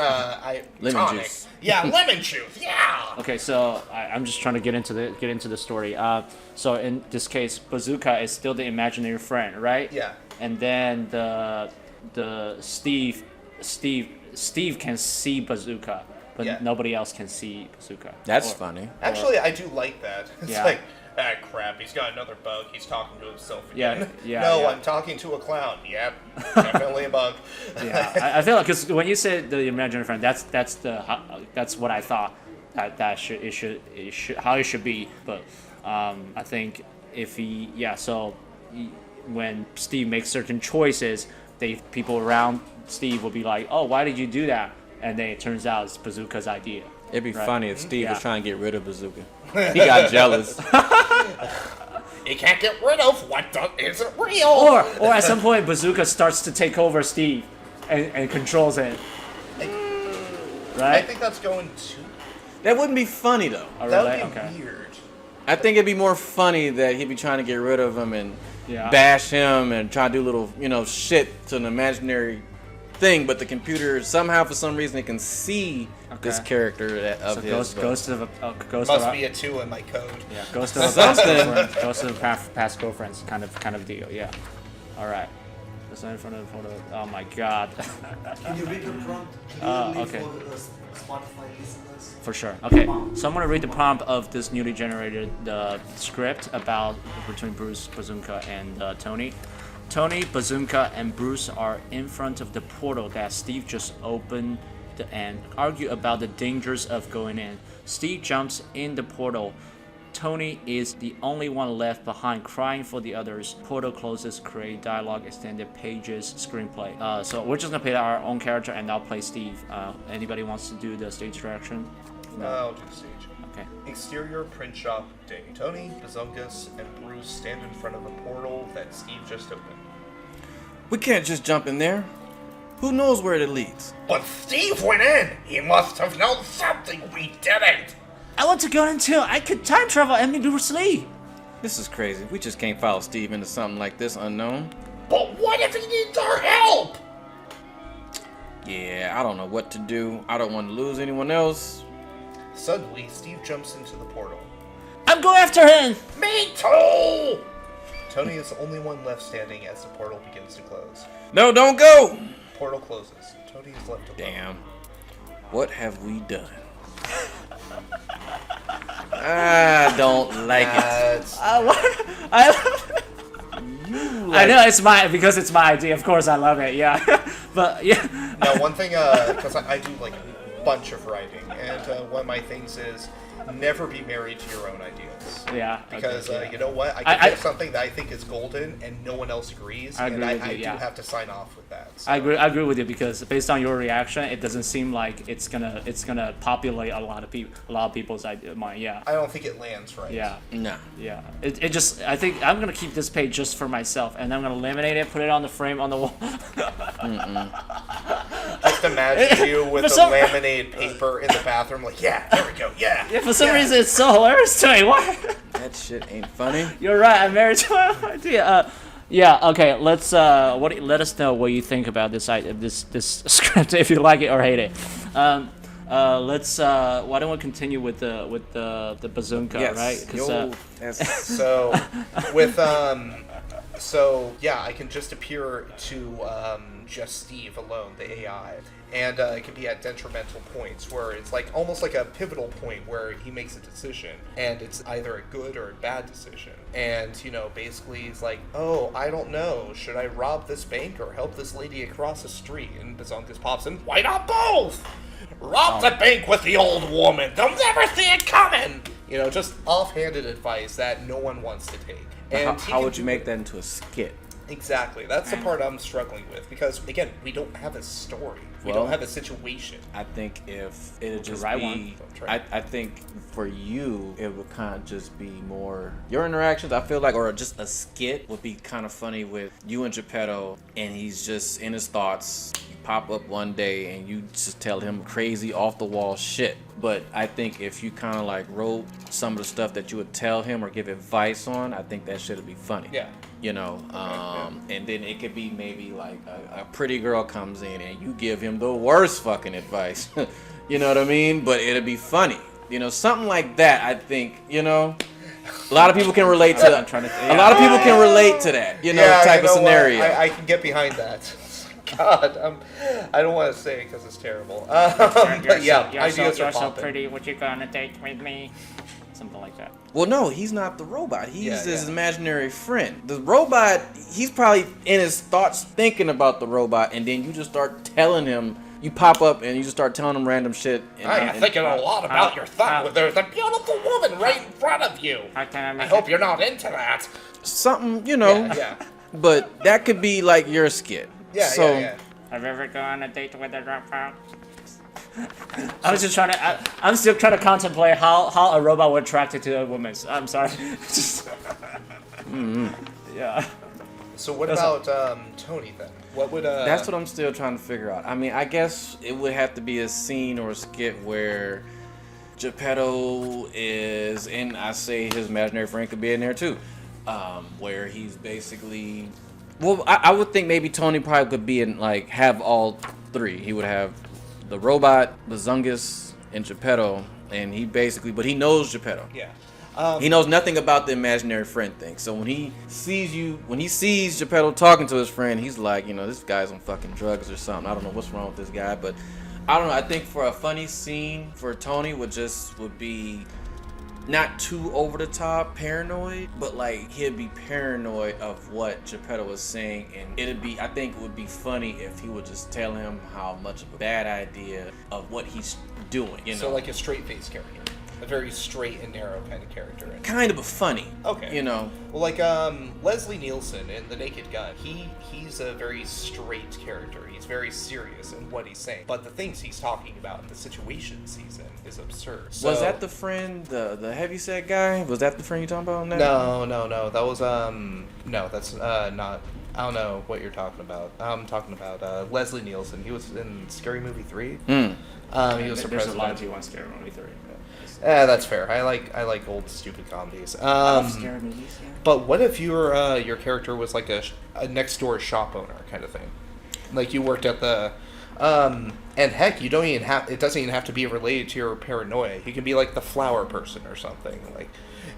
Lemon tonic. juice. Yeah, lemon juice. Yeah. Okay, so I'm just trying to get into the story. So in this case, Bazooka is still the imaginary friend, right? Yeah. And then the Steve can see Bazooka, but Yeah. nobody else can see Bazooka. That's funny. Actually, I do like that. It's Yeah. like, ah, crap, he's got another bug. He's talking to himself again. Yeah, no, yeah. I'm talking to a clown. Yep, definitely a bug. Yeah, I feel like because when you said the imaginary friend, that's what I thought that it should how it should be. But I think if when Steve makes certain choices, people around Steve will be like, oh, why did you do that? And then it turns out it's Bazooka's idea. It'd be Right. funny if Steve was Yeah. trying to get rid of Bazooka. He got jealous. You can't get rid of what isn't real. Or at some point, Bazooka starts to take over Steve and controls it. I Right? think that's going too. That wouldn't be funny though. Oh, That really? would be Okay. weird. I think it'd be more funny that he'd be trying to get rid of him and Yeah. bash him and try to do little, shit to an imaginary thing, but the computer somehow, for some reason, it can see this Okay. character of So his. goes to the Must be a 2 in my code. Yeah, goes to the past girlfriends. Goes to the past girlfriends, kind of deal. Yeah. All right. That's in front of the photo. Oh my God. Can you read the prompt clearly okay. for the Spotify listeners? For sure. Okay. So I'm gonna read the prompt of this newly generated script between Bruce, Bazooka, and Tony. Tony, Bazooka, and Bruce are in front of the portal that Steve just opened and argue about the dangers of going in. Steve jumps in the portal. Tony is the only one left behind, crying for the others. Portal closes, create dialogue, extended pages, screenplay. So we're just gonna play our own character, and I'll play Steve. Anybody wants to do the stage direction? I'll do the stage. Okay. Exterior print shop day. Tony, Bazungus, and Bruce stand in front of a portal that Steve just opened. We can't just jump in there. Who knows where it leads? But Steve went in! He must have known something we didn't! I want to go until I could time travel and meet Bruce Lee. This is crazy. We just can't follow Steve into something like this unknown. But what if he needs our help? Yeah, I don't know what to do. I don't want to lose anyone else. Suddenly, Steve jumps into the portal. I'm going after him. Me too! Tony is the only one left standing as the portal begins to close. No, don't go! Portal closes. Tony is left alone. Damn. What have we done? I don't like it. I know it's my idea. Of course, I love it. Yeah, but yeah. Now, one thing, because I do like a bunch of writing, and one of my things is never be married to your own ideas. Yeah. Because okay, yeah. you know what, I can get something that I think is golden, and no one else agrees, I agree with you, I yeah. do have to sign off with that. So. I agree with you because based on your reaction, it doesn't seem like it's gonna populate a lot of people's mind. Yeah. I don't think it lands right. Yeah. No. Yeah. It just I think I'm gonna keep this page just for myself, and I'm gonna laminate it, put it on the frame on the wall. Just imagine you with the laminated paper in the bathroom, like, yeah, there we go, yeah. Yeah. For some reason, it's so hilarious to me. Why? That shit ain't funny. You're right. I'm married to my own idea. Yeah. Okay. Let's. Let us know what you think about this script, if you like it or hate it. Let's. Why don't we continue with the bazooka, Yes. right? 'Cause, Yes. So, with, so, yeah, I can just appear to, just Steve alone, the AI. And it can be at detrimental points where it's like almost like a pivotal point where he makes a decision and it's either a good or a bad decision. And, basically he's like, oh, I don't know. Should I rob this bank or help this lady across the street? And Bazungus pops in, why not both? Rob the bank with the old woman. They'll never see it coming. Just offhanded advice that no one wants to take. And How would you make that into a skit? Exactly. That's the part I'm struggling with because, again, we don't have a story. We Well, don't have a situation. I think if it'd just write be, one. I think for you, it would kind of just be more your interactions. I feel like, or just a skit would be kind of funny with you and Geppetto, and he's just in his thoughts. You pop up one day and you just tell him crazy off the wall shit. But I think if you kind of like wrote some of the stuff that you would tell him or give advice on, I think that shit would be funny. Yeah. You know, and then it could be maybe like a pretty girl comes in and you give him the worst fucking advice. You know what I mean? But it'll be funny. You know, something like that. I think. You know, a lot of people can relate to that. A lot of people can relate to that. You know, type of scenario. I can get behind that. God, I don't want to say it because it's terrible. But yeah, ideas are so popping. pretty. Would you go on a date with me? Something like that. Well, no, he's not the robot. He's Yeah, his yeah. imaginary friend. The robot, he's probably in his thoughts thinking about the robot, and then you just start telling him. You pop up and you just start telling him random shit. I'm thinking a lot about your thought. There's a beautiful woman right in front of you. How can I I make hope you're not into that. Something, you know. Yeah. But that could be like your skit. Yeah, So, yeah. Have you ever gone on a date with a robot? I was just trying to. I'm still trying to contemplate how a robot would attract to a woman. I'm sorry. Yeah. So what about Tony then? What would That's what I'm still trying to figure out. I mean, I guess it would have to be a scene or a skit where Geppetto is, and I say his imaginary friend could be in there too, where he's basically. Well, I would think maybe Tony probably could be in, like, have all three. He would have the robot, the Zungus, and Geppetto, and he basically, but he knows Geppetto. Yeah. He knows nothing about the imaginary friend thing. So when he sees Geppetto talking to his friend, he's like, you know, this guy's on fucking drugs or something. I don't know what's wrong with this guy, but I don't know. I think for a funny scene for Tony would be not too over the top paranoid, but like he'd be paranoid of what Geppetto was saying, and I think it would be funny if he would just tell him how much of a bad idea of what he's doing. You know, So like a straight face character. A very straight and narrow kind of character. kind of a funny. Okay. You know. Well, like Leslie Nielsen in The Naked Gun, he's a very straight character. He's very serious in what he's saying, but the things he's talking about and the situations he's in is absurd. So, Was that the friend, the heavyset guy? Was that the friend you talking about? On that? No. That was no, that's not. I don't know what you're talking about. I'm talking about Leslie Nielsen. He was in Scary Movie 3. Hmm. He was the There's a lot president. of you on Scary Movie 3. That's fair. I like old stupid comedies. Scary movies. Yeah. But what if your character was like a next door shop owner kind of thing? Like you worked at the and heck, you don't even have it doesn't even have to be related to your paranoia. You can be like the flower person or something. Like,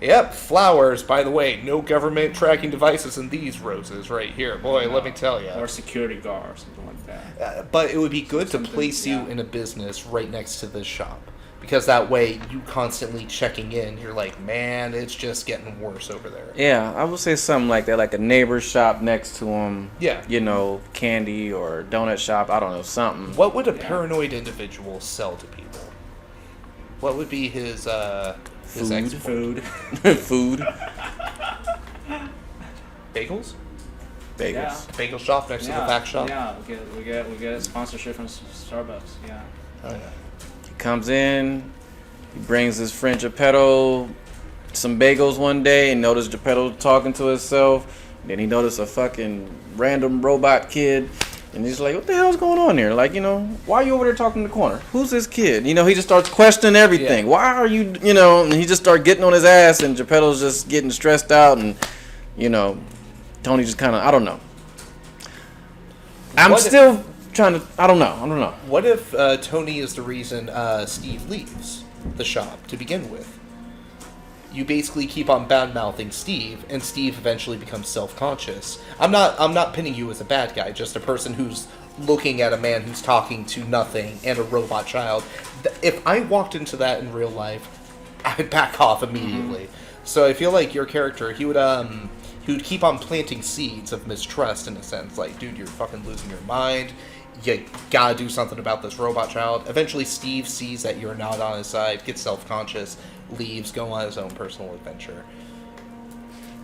yep, flowers, by the way, no government tracking devices in these roses right here. Boy, let me tell you. Or security guard or something like that. But it would be good to Something, place you yeah. in a business right next to this shop. Because that way, you constantly checking in, you're like, man, it's just getting worse over there. Yeah, I would say something like that, like a neighbor's shop next to him. Yeah. You know, candy or donut shop. I don't know, something. What would a paranoid individual sell to people? What would be his export? Food. Food. Bagels? Bagels. Yeah. Bagel shop next to the back shop? Yeah, we get a sponsorship from Starbucks. Yeah. Oh, yeah. He comes in, he brings his friend Geppetto some bagels one day and noticed Geppetto talking to himself. Then he noticed a fucking random robot kid. And he's like, what the hell's going on here? Like, you know, why are you over there talking in the corner? Who's this kid? You know, he just starts questioning everything. Yeah. Why are you, you know, and he just starts getting on his ass and Geppetto's just getting stressed out and, you know, Tony just kind of, I don't know. I'm What if- still trying to, I don't know. What if Tony is the reason Steve leaves the shop to begin with? You basically keep on bad-mouthing Steve, and Steve eventually becomes self-conscious. I'm not pinning you as a bad guy, just a person who's looking at a man who's talking to nothing and a robot child. If I walked into that in real life, I'd back off immediately. So I feel like your character, he would keep on planting seeds of mistrust in a sense. Like, dude, you're fucking losing your mind. You gotta do something about this robot child. Eventually, Steve sees that you're not on his side, gets self-conscious, leaves, go on his own personal adventure.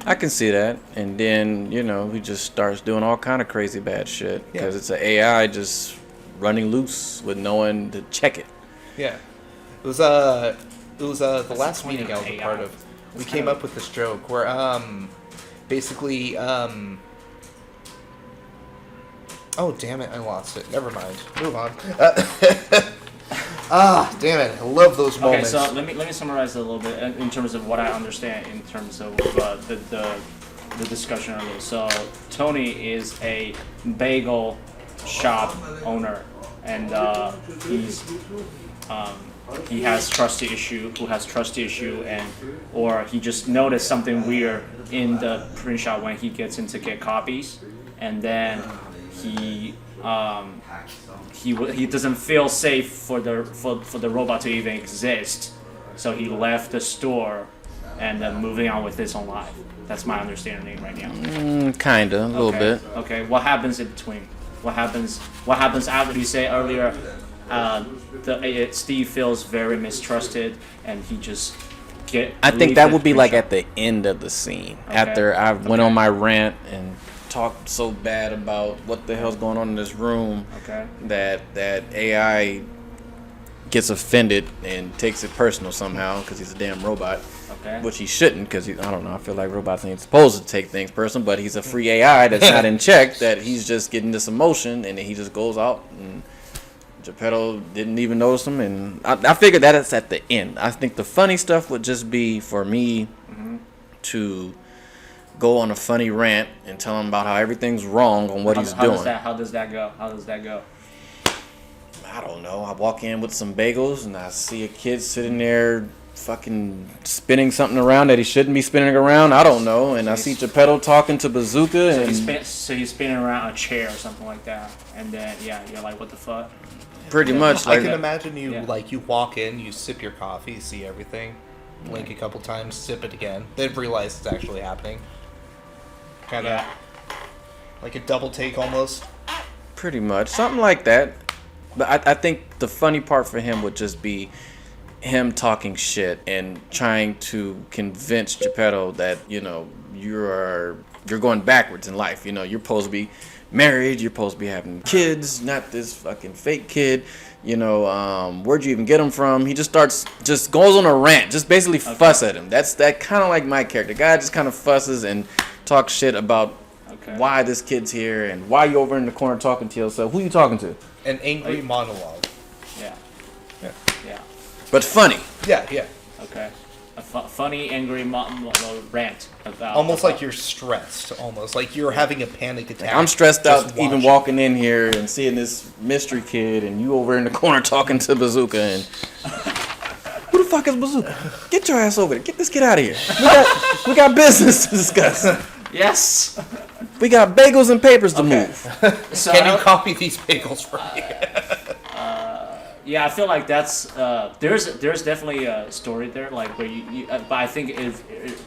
I can see that, and then he just starts doing all kind of crazy bad shit because it's an AI just running loose with no one to check it. Yeah, it was the last point meeting of I was a AI? part of. We came up with this joke where basically oh damn it, I lost it. Never mind. Move on. Damn it, I love those Okay, moments. so let me summarize it a little bit in terms of what I understand in terms of the discussion earlier. So Tony is a bagel shop owner, and he has trust issue, or he just noticed something weird in the print shop when he gets in to get copies, and then he doesn't feel safe for the robot to even exist, so he left the store and then moving on with his own life. That's my understanding right now. Kinda, a little bit. Okay, what happens in between? What happens after you say earlier? Steve feels very mistrusted, and he just I think that would be like at the end of the scene, after I went on my rant and talked so bad about what the hell's going on in this room. That AI gets offended and takes it personal somehow because he's a damn robot. Which he shouldn't, because I don't know. I feel like robots ain't supposed to take things personal, but he's a free AI that's not in check. That he's just getting this emotion, and then he just goes out, and Geppetto didn't even notice him. And I figured that it's at the end. I think the funny stuff would just be for me to go on a funny rant and tell him about how everything's wrong on what he's doing. How does that go? I don't know. I walk in with some bagels, and I see a kid sitting there fucking spinning something around that he shouldn't be spinning around. I don't know. And I see Geppetto talking to Bazooka. So he's spinning around a chair or something like that. And then, you're like, what the fuck? Pretty much. I can imagine you, you walk in, you sip your coffee, you see everything, blink a couple times, sip it again, then realize it's actually happening. Kind of like a double take almost. Pretty much. Something like that. But I think the funny part for him would just be him talking shit and trying to convince Geppetto that you're going backwards in life. You're supposed to be married, you're supposed to be having kids, not this fucking fake kid. Where'd you even get him from? He just goes on a rant, just basically fuss at him. That kind of like my character. The guy just kind of fusses and talks shit about why this kid's here and why you over in the corner talking to yourself. Who you talking to? An angry monologue. Yeah. But funny. Yeah. Okay. A funny, angry rant about. Almost like you're stressed. Almost like you're having a panic attack. I'm stressed out even walking in here and seeing this mystery kid, and you over in the corner talking to Bazooka. And who the fuck is Bazooka? Get your ass over there. Get this kid out of here. We got business to discuss. Yes. We got bagels and papers to move. So Can you copy these bagels for me? Yeah, I feel like that's there's definitely a story there, like where you but I think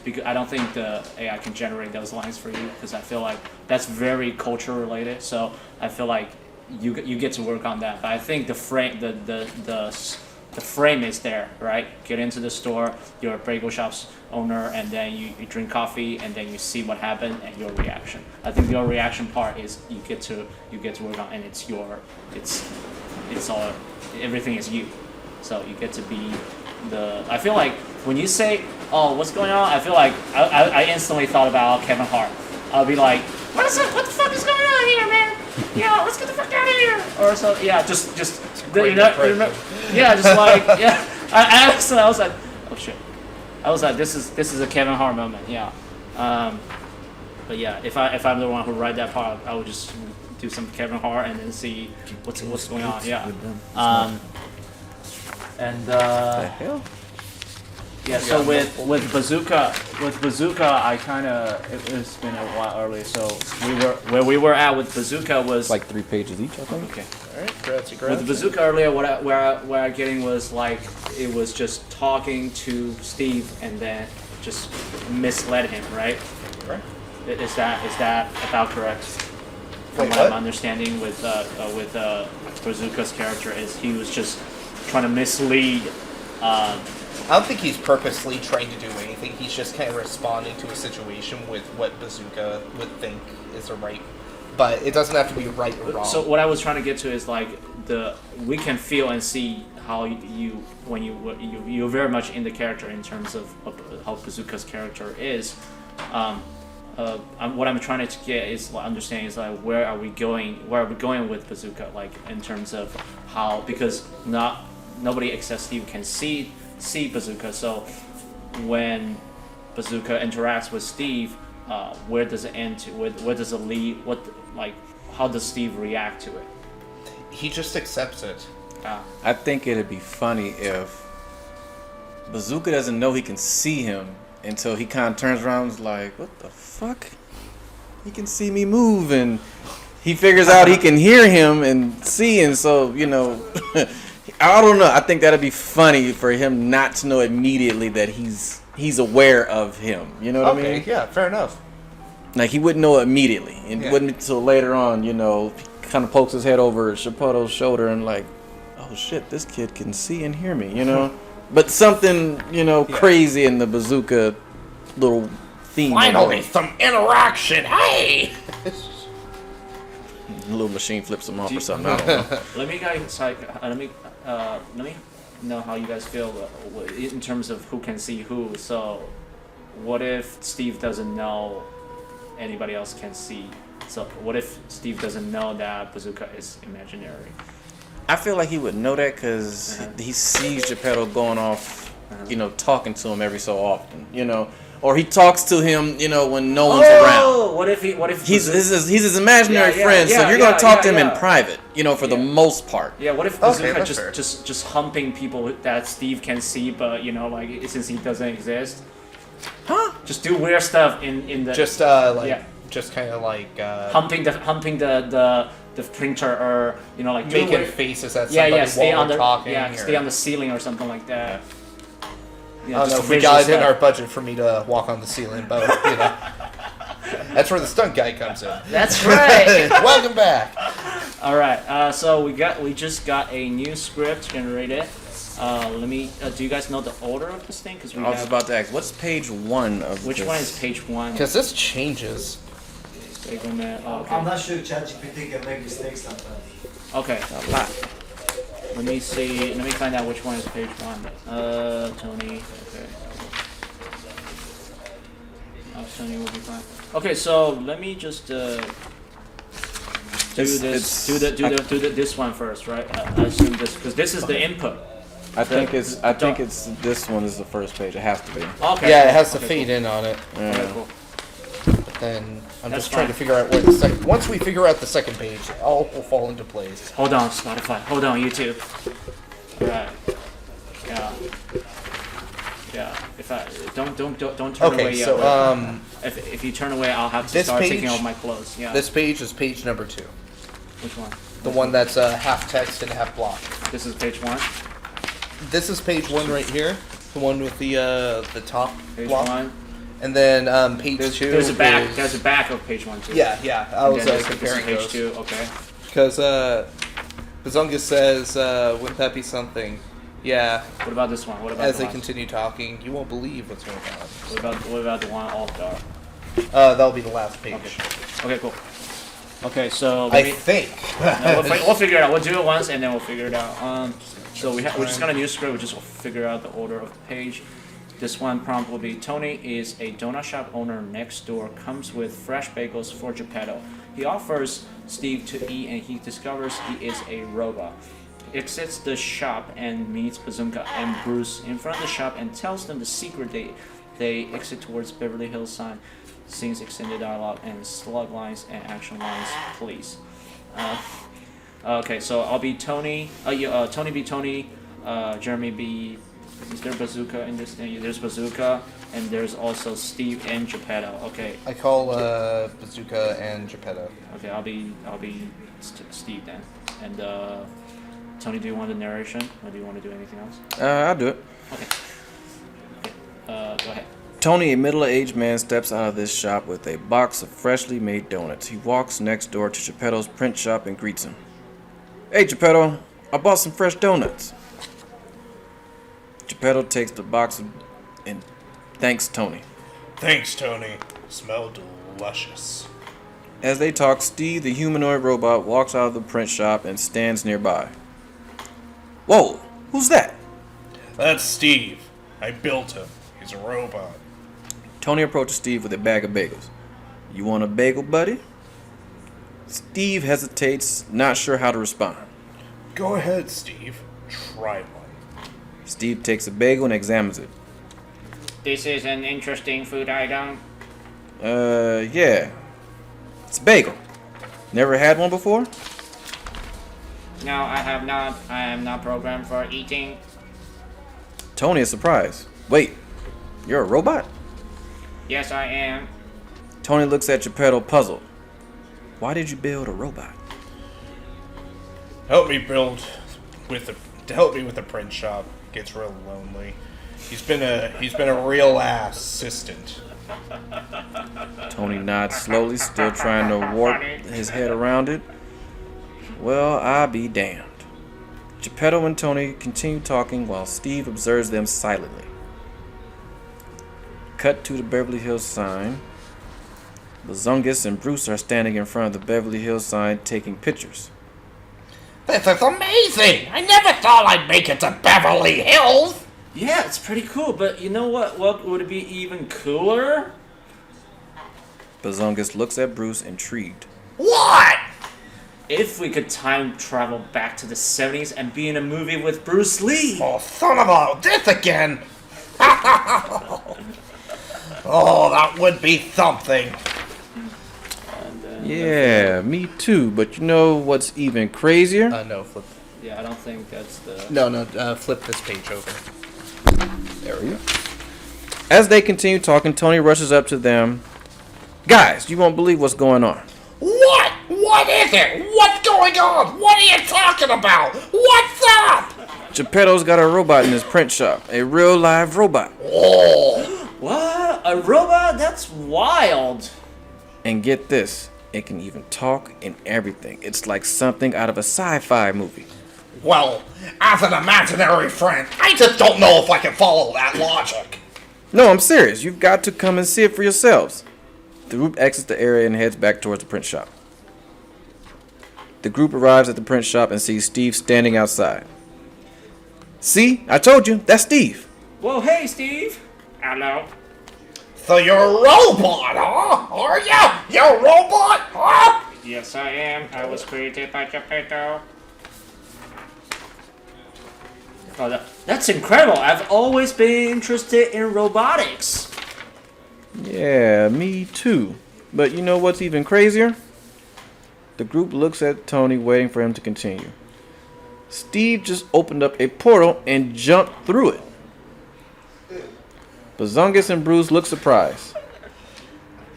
because I don't think the AI can generate those lines for you, because I feel like that's very culture related. So I feel like you get to work on that. But I think the frame the frame is there, right? Get into the store, you're a bagel shop's owner, and then you drink coffee, and then you see what happened and your reaction. I think your reaction part is you get to work on, and it's all. Everything is you, so you get to be the. I feel like when you say, "Oh, what's going on?" I feel like I instantly thought about Kevin Hart. I'll be like, "What the fuck is going on here, man? Yeah, let's get the fuck out of here." Or so, yeah, just just like I was like, "Oh shit!" I was like, "This is a Kevin Hart moment." Yeah, but yeah, if I'm the one who write that part, I would just do some Kevin Hart and then see what's going on. Yeah. The hell? Yeah. So with Bazooka, I kind of it's been a while early. So where we were at with Bazooka was Like 3 pages each, I think. okay. All right, grazie. With Bazooka earlier, where I getting was like it was just talking to Steve and then just misled him, right? Right. Is that about correct? From Wait, what I'm what? understanding with Bazooka's character is he was just trying to mislead I don't think he's purposely trying to do anything. He's just kind of responding to a situation with what Bazooka would think is a right. But it doesn't have to be right or wrong. So what I was trying to get to is like we can feel and see how you're very much in the character in terms of how Bazooka's character is. What I'm trying to get is understanding is like where are we going with Bazooka, like in terms of how, because nobody except Steve can see Bazooka. So when Bazooka interacts with Steve, where does it end to? Where does it lead? How does Steve react to it? He just accepts it. I think it'd be funny if Bazooka doesn't know he can see him until he kind of turns around and is like, what the fuck? He can see me move, and he figures out he can hear him and see, and so, you know, I don't know. I think that'd be funny for him not to know immediately that he's aware of him. You know what I mean? Yeah, fair enough. Like, he wouldn't know immediately, and it wouldn't until later on, you know, he kind of pokes his head over Geppetto's shoulder and like, oh shit, this kid can see and hear me, you know? But something, you know, crazy in the Bazooka little theme. Finally, some interaction. Hey! The little machine flips him off or something. I don't know. Let me know how you guys feel in terms of who can see who. So, what if Steve doesn't know anybody else can see? So, what if Steve doesn't know that Bazooka is imaginary? I feel like he would know that because he sees Geppetto going off, you know, talking to him every so often, you know, or he talks to him, you know, when no one's around. What if he's his imaginary friend? So you're gonna talk to him in private, you know, for the most part. Yeah. What if Bazooka just humping people that Steve can see, but you know, like since he doesn't exist, just do weird stuff in the just kind of like humping the printer, or you know, like making faces at somebody while we're talking. Stay on the ceiling or something like that. I don't know if we got it in our budget for me to walk on the ceiling, but you know, that's where the stunt guy comes in. That's right. Welcome back. All right. So we just got a new script generated. Let me. Do you guys know the order of this thing? Because I was about to ask, what's page 1 of which this? one is page 1? Because this changes. Okay. I'm not sure ChatGPT can make mistakes sometimes. Okay. Let me see. Let me find out which one is page 1. Tony. Okay. Tony will be fine. Okay, so let me just do this one first, right? I assume this because this is the input. I think it's this one is the first page. It has to be. Okay. Yeah, it has to fade in on it. Yeah. Okay, cool. Then I'm That's just trying to fine. figure out where the second. Once we figure out the second page, all will fall into place. Hold on, Spotify. Hold on, YouTube. Alright. Yeah. If I don't turn away Okay, yet. so if you turn away, I'll have to this start taking page- off my clothes. Yeah. this page is page number 2, Which one? the one that's half text and half block. This is page 1. This is page 1 right here, the one with the top Page block, 1. and then page 2. There's a back. is- There's a back of page 1 too. Yeah. I And was then this is comparing page those 2. Okay. because Bazunga says, "Wouldn't that be something?" Yeah. What about this one? What about As the they one? continue talking, you won't believe what's going on. What about the one off dark? That'll be the last page. Okay, cool. Okay, so I let me, think. we'll figure it out. We'll do it once and then we'll figure it out. So we just got a new script. We just figure out the order of the page. This one prompt will be: Tony is a donut shop owner next door. Comes with fresh bagels for Geppetto. He offers Steve to eat, and he discovers he is a robot. Exits the shop and meets Bazooka and Bruce in front of the shop and tells them the secret. They exit towards Beverly Hills sign. Scenes, extended dialogue, and slug lines and action lines, please. Okay, so I'll be Tony. Tony be Tony. Jeremy be. Is there Bazooka in this thing? There's Bazooka, and there's also Steve and Geppetto. Okay. I call Bazooka and Geppetto. Okay, I'll be Steve then. And Tony, do you want the narration, or do you want to do anything else? I'll do it. Okay. Go ahead. Tony, a middle-aged man, steps out of this shop with a box of freshly made donuts. He walks next door to Geppetto's print shop and greets him. Hey, Geppetto, I bought some fresh donuts. Geppetto takes the box and thanks Tony. Thanks, Tony. Smell delicious. As they talk, Steve, the humanoid robot, walks out of the print shop and stands nearby. Whoa, who's that? That's Steve. I built him. He's a robot. Tony approaches Steve with a bag of bagels. You want a bagel, buddy? Steve hesitates, not sure how to respond. Go ahead, Steve. Try one. Steve takes a bagel and examines it. This is an interesting food item. Yeah. It's a bagel. Never had one before? No, I have not. I am not programmed for eating. Tony is surprised. Wait, you're a robot? Yes, I am. Tony looks at Geppetto puzzled. Why did you build a robot? Help me with the print shop. Gets real lonely. He's been a real assistant. Tony nods slowly, still trying to warp his head around it. Well, I'll be damned. Geppetto and Tony continue talking while Steve observes them silently. Cut to the Beverly Hills sign. Bazungus and Bruce are standing in front of the Beverly Hills sign taking pictures. This is amazing! I never thought I'd make it to Beverly Hills! Yeah, it's pretty cool, but you know what? What would be even cooler? Bazungus looks at Bruce intrigued. What? If we could time travel back to the 70s and be in a movie with Bruce Lee. Oh, son of a... this again! Oh, that would be something. Yeah, me too, but you know what's even crazier? No, flip. Yeah, I don't think that's the... No, flip this page over. There we go. As they continue talking, Tony rushes up to them. Guys, you won't believe what's going on. What? What is it? What's going on? What are you talking about? What's up? Geppetto's got a robot in his print shop. A real live robot. Oh. What? A robot? That's wild. And get this, it can even talk and everything. It's like something out of a sci-fi movie. Well, as an imaginary friend, I just don't know if I can follow that logic. No, I'm serious. You've got to come and see it for yourselves. The group exits the area and heads back towards the print shop. The group arrives at the print shop and sees Steve standing outside. See? I told you. That's Steve. Whoa, hey, Steve. Hello. So you're a robot, huh? Are ya? You're a robot, huh? Yes, I am. I was created by Geppetto. Oh, that's incredible. I've always been interested in robotics. Yeah, me too. But you know what's even crazier? The group looks at Tony, waiting for him to continue. Steve just opened up a portal and jumped through it. Bazungus and Bruce look surprised.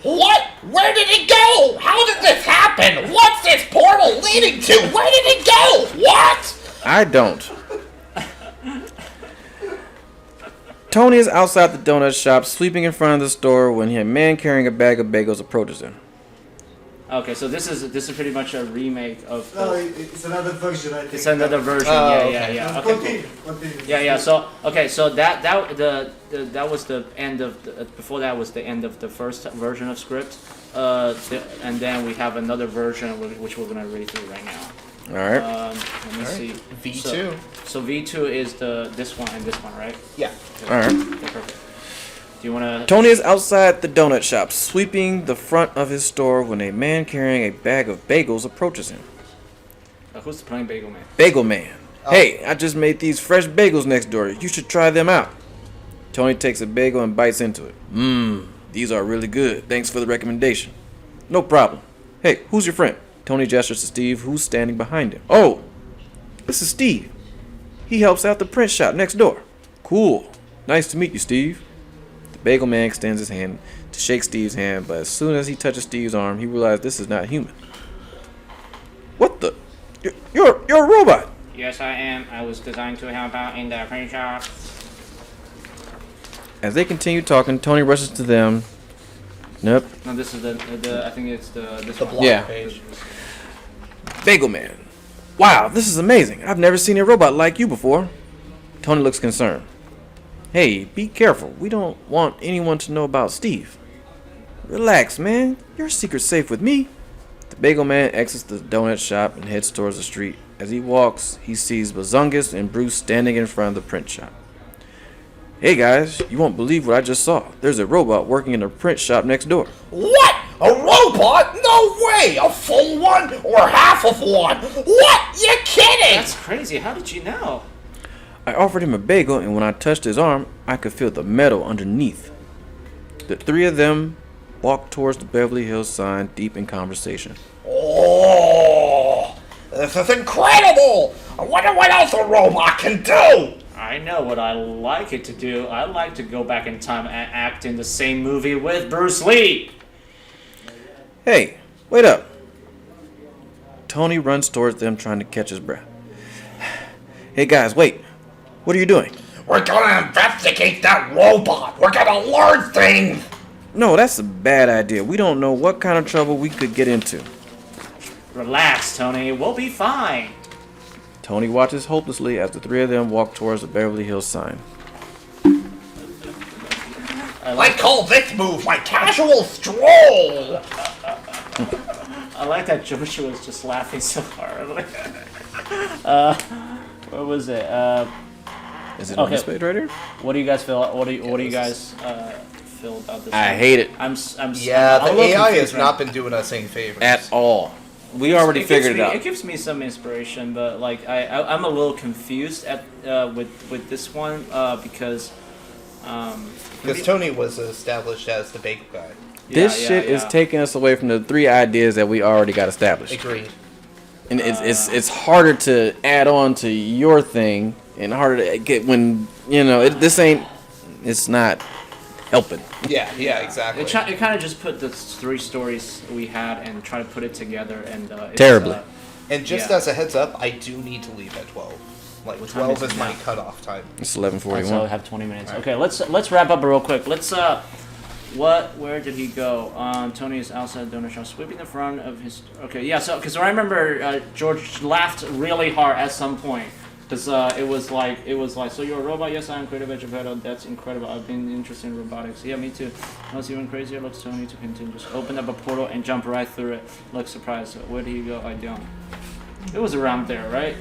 What? Where did it go? How did this happen? What's this portal leading to? Where did it go? What? I don't. Tony is outside the donut shop, sweeping in front of the store when a man carrying a bag of bagels approaches him. Okay, so this is pretty much a remake of. No, it's another version, I think. It's another version. Yeah. Okay. Continue. Yeah. So okay, so that was the end of the, before that was the end of the first version of script, and then we have another version which we're gonna read through right now. All right. Let me see. V2. So V2 is this one and this one, right? Yeah. All right. Okay, perfect. Do you wanna? Tony is outside the donut shop, sweeping the front of his store when a man carrying a bag of bagels approaches him. Who's playing Bagel Man? Bagel Man. Hey, I just made these fresh bagels next door. You should try them out. Tony takes a bagel and bites into it. These are really good. Thanks for the recommendation. No problem. Hey, who's your friend? Tony gestures to Steve, who's standing behind him. Oh, this is Steve. He helps out the print shop next door. Cool. Nice to meet you, Steve. The Bagel Man extends his hand to shake Steve's hand, but as soon as he touches Steve's arm, he realizes this is not human. What the? You're a robot. Yes, I am. I was designed to help out in the print shop. As they continue talking, Tony rushes to them. Nope. No, this is the I think it's this The one. block Yeah. page. Bagel Man. Wow, this is amazing. I've never seen a robot like you before. Tony looks concerned. Hey, be careful. We don't want anyone to know about Steve. Relax, man. Your secret's safe with me. The bagel man exits the donut shop and heads towards the street. As he walks, he sees Bazungus and Bruce standing in front of the print shop. Hey guys, you won't believe what I just saw. There's a robot working in the print shop next door. What? A robot? No way! A full one or half of one? What? You're kidding! That's crazy. How did you know? I offered him a bagel, and when I touched his arm, I could feel the metal underneath. The three of them walked towards the Beverly Hills sign, deep in conversation. Oh, this is incredible! I wonder what else a robot can do! I know what I like it to do. I like to go back in time and act in the same movie with Bruce Lee. Hey, wait up. Tony runs towards them, trying to catch his breath. Hey guys, wait. What are you doing? We're gonna investigate that robot! We're gonna learn things! No, that's a bad idea. We don't know what kind of trouble we could get into. Relax, Tony. We'll be fine. Tony watches hopelessly as the three of them walk towards the Beverly Hills sign. I call this move my casual stroll! I like that Joshua was just laughing so hard. What was it? Is it on this page right here? What do you guys feel? What do you guys feel about this? I hate it. Yeah, I'm a the little AI confused has right not been doing us any favors. At all. We already figured it out. It gives me some inspiration, but like I'm a little confused at with this one because Tony was established as the bagel guy. This shit is taking us away from the three ideas that we already got established. Agreed. And it's harder to add on to your thing and harder to get when it's not helping. Yeah, exactly. It kind of just put the three stories we had and try to put it together and terribly. And just as a heads up, I do need to leave at 12. Like 12 is my cutoff time. It's 11:41. So I have 20 minutes. Okay, let's wrap up real quick. Where did he go? Tony is outside the donut shop, sweeping the front of his. Okay, yeah. So because I remember George laughed really hard at some point. Because it was like, so you're a robot? Yes, I am creative at Geppetto. That's incredible. I've been interested in robotics. Yeah, me too. What's even crazier? Looks Tony to continue. Just open up a portal and jump right through it. Look surprised. Where did he go? I don't. It was around there, right?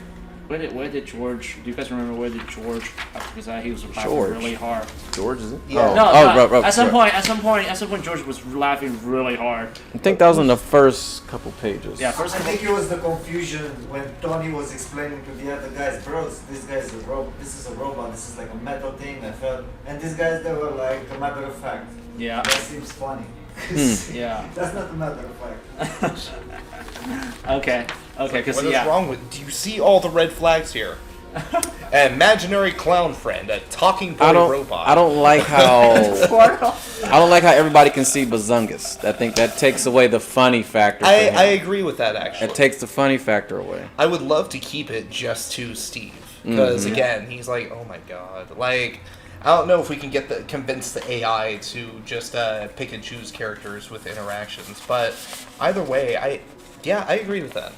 Where did George? Do you guys remember where did George? Because he was laughing really hard. George, is it? Yeah. No, at some point, George was laughing really hard. I think that was in the first couple pages. Yeah, I first couple. think it was the confusion when Tony was explaining to the other guys, bros, this guy's a robot, this is a robot, this is like a metal thing, I felt. And these guys, they were like, a matter of fact. Yeah. That seems funny. Yeah. That's not a matter of fact. Okay, because What is wrong with? Do you see all the red flags here? An imaginary clown friend, a talking boy robot. I don't like how everybody can see Bazungus. I think that takes away the funny factor. I agree with that actually. It takes the funny factor away. I would love to keep it just to Steve because again, he's like, oh my god, like. I don't know if we can convince the AI to just pick and choose characters with interactions, but either way, I agree with that.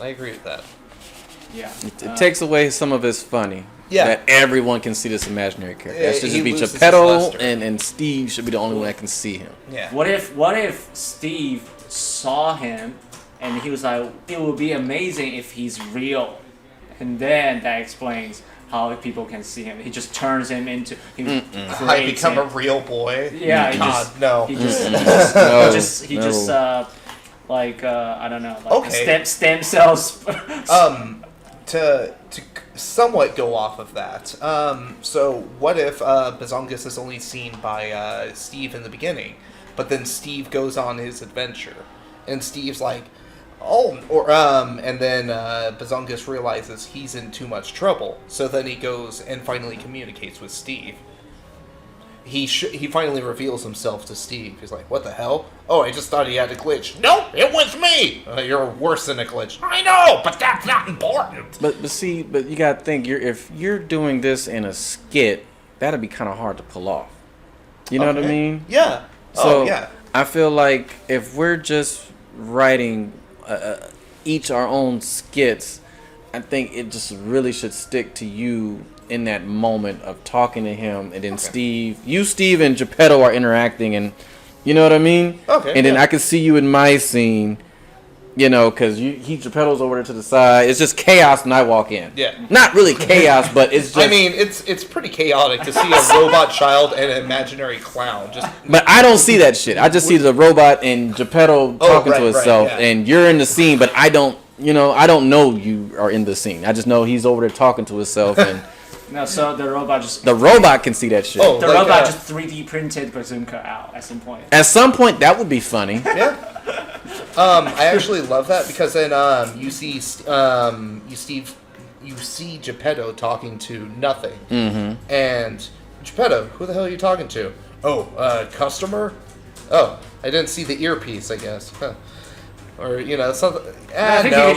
Yeah. It takes away some of his funny. Yeah. That everyone can see this imaginary character. That should He just be loses his Geppetto, luster. and Steve should be the only one that can see him. Yeah. What if Steve saw him and he was like, it would be amazing if he's real, and then that explains how people can see him. He just turns him into. I become a real boy. Yeah. No. He just I don't know. Like Okay. Stem cells. To somewhat go off of that. So what if Bazungus is only seen by Steve in the beginning, but then Steve goes on his adventure, and Steve's like, and then Bazungus realizes he's in too much trouble, so then he goes and finally communicates with Steve. He finally reveals himself to Steve. He's like, what the hell? Oh, I just thought he had a glitch. No, it was me! You're worse than a glitch. I know, but that's not important. But you gotta think, if you're doing this in a skit, that'd be kind of hard to pull off. You know what I mean? Yeah. So yeah. I feel like if we're just writing each our own skits, I think it just really should stick to you in that moment of talking to him, and then Steve and Geppetto are interacting, and you know what I mean? Okay. And then I can see you in my scene, you know, because Geppetto's over there to the side. It's just chaos when I walk in. Yeah. Not really chaos, but it's just. I mean, it's pretty chaotic to see a robot child and an imaginary clown. But I don't see that shit. I just see the robot and Geppetto talking right, to himself, right, yeah. and you're in the scene, but I don't know you are in the scene. I just know he's over there talking to himself, and No, so the robot just. the robot can see that shit. Oh. The like, robot just 3D printed Bazooka out at some point. At some point, that would be funny. Yeah. I actually love that because then you see Geppetto talking to nothing, and Geppetto, who the hell are you talking to? Oh, customer. Oh, I didn't see the earpiece. I guess. Huh. Or something.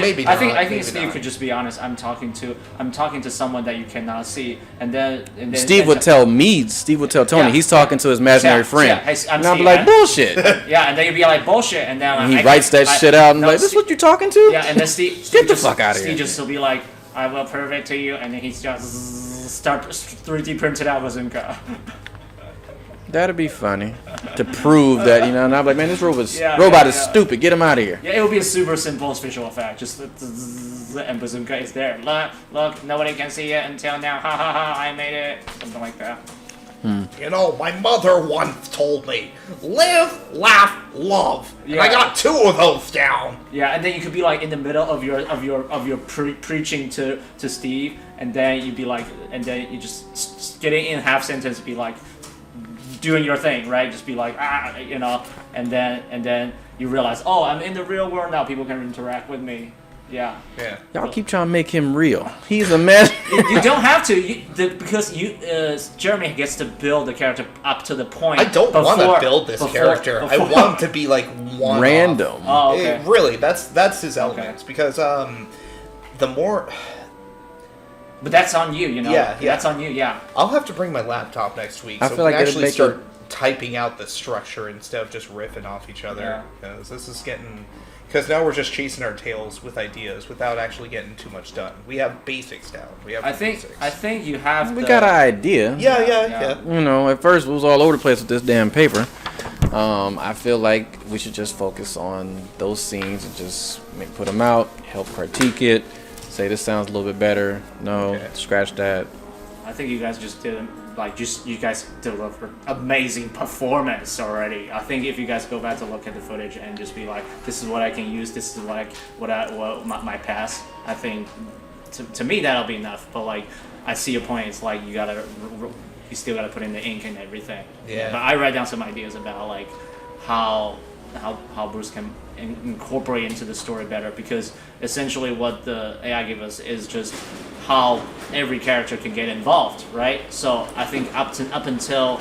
Maybe not. I think maybe Steve not. could just be honest. I'm talking to someone that you cannot see, and then Steve would tell Tony Yeah. he's talking to his imaginary friend. Yeah, I'm and I'll be Steve, like, man. bullshit. Yeah, and then you'd be like bullshit, and then And he writes that shit out and like, this what you talking to? Yeah, and then Steve Get the just, fuck outta here. Steve just will be like, I will prove it to you, and then he's just start 3D printed out Bazooka. That'd be funny to prove that, and I'm like, man, this robot is Yeah. stupid. Get him out of here. Yeah, it would be a super simple visual effect. Just and Bazooka is there. Look, nobody can see it until now. Ha ha ha! I made it. Something like that. My mother once told me, live, laugh, love. And I Yeah. got 2 of those down. Yeah, and then you could be like in the middle of your preaching to Steve, and then you'd be like, and then you just getting in half sentence, be like, doing your thing, right? Just be like, and then you realize, oh, I'm in the real world now. People can interact with me. Yeah. Yeah. Y'all keep trying to make him real. He's a mess. You don't have to, because Jeremy gets to build the character up to the point. I don't want to build this character. I want him to be like one Random. Oh, okay. Really, that's his elements because the more. But that's on you, Yeah. That's on you, yeah. I'll have to bring my laptop next week I so feel we like can it'd actually make start typing out the structure instead of just riffing off each other. Yeah. Because this is getting. Because now we're just chasing our tails with ideas without actually getting too much done. We have basics down. We have basics. I think you have. We got an idea. Yeah. At first it was all over the place with this damn paper. I feel like we should just focus on those scenes and just put them out, help critique it, say this sounds a little bit better. No, Okay. scratch that. I think you guys just did you guys delivered amazing performance already. I think if you guys go back to look at the footage and just be like, this is what I can use, this is what my past. I think to me that'll be enough. But like, I see your point. It's like you still gotta put in the ink and everything. Yeah. But I write down some ideas about like how Bruce can incorporate into the story better, because essentially what the AI gave us is just how every character can get involved, right? So I think up until